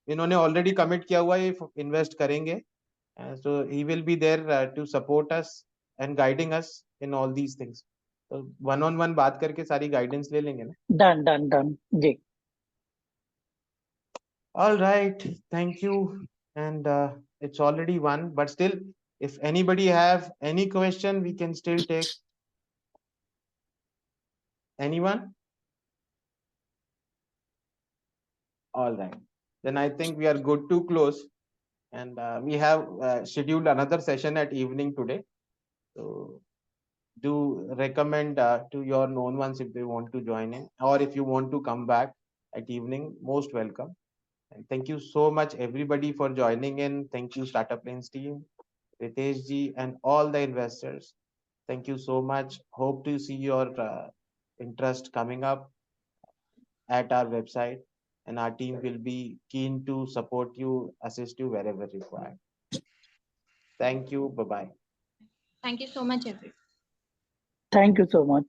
इन्होंने already commit किया हुआ है, invest करेंगे. So he will be there to support us and guiding us in all these things. So one-on-one बात करके सारी guidance ले लेंगे ना. Done. Ji. All right, thank you. And it's already one, but still, if anybody have any question, we can still take. Anyone? All right, then I think we are good to close. And we have scheduled another session at evening today. So do recommend to your known ones if they want to join in, or if you want to come back at evening, most welcome. And thank you so much everybody for joining in. Thank you Startup Lanes team, Ritesh ji, and all the investors. Thank you so much. Hope to see your interest coming up at our website, and our team will be keen to support you, assist you wherever required. Thank you. Bye-bye. Thank you so much, everyone. Thank you so much.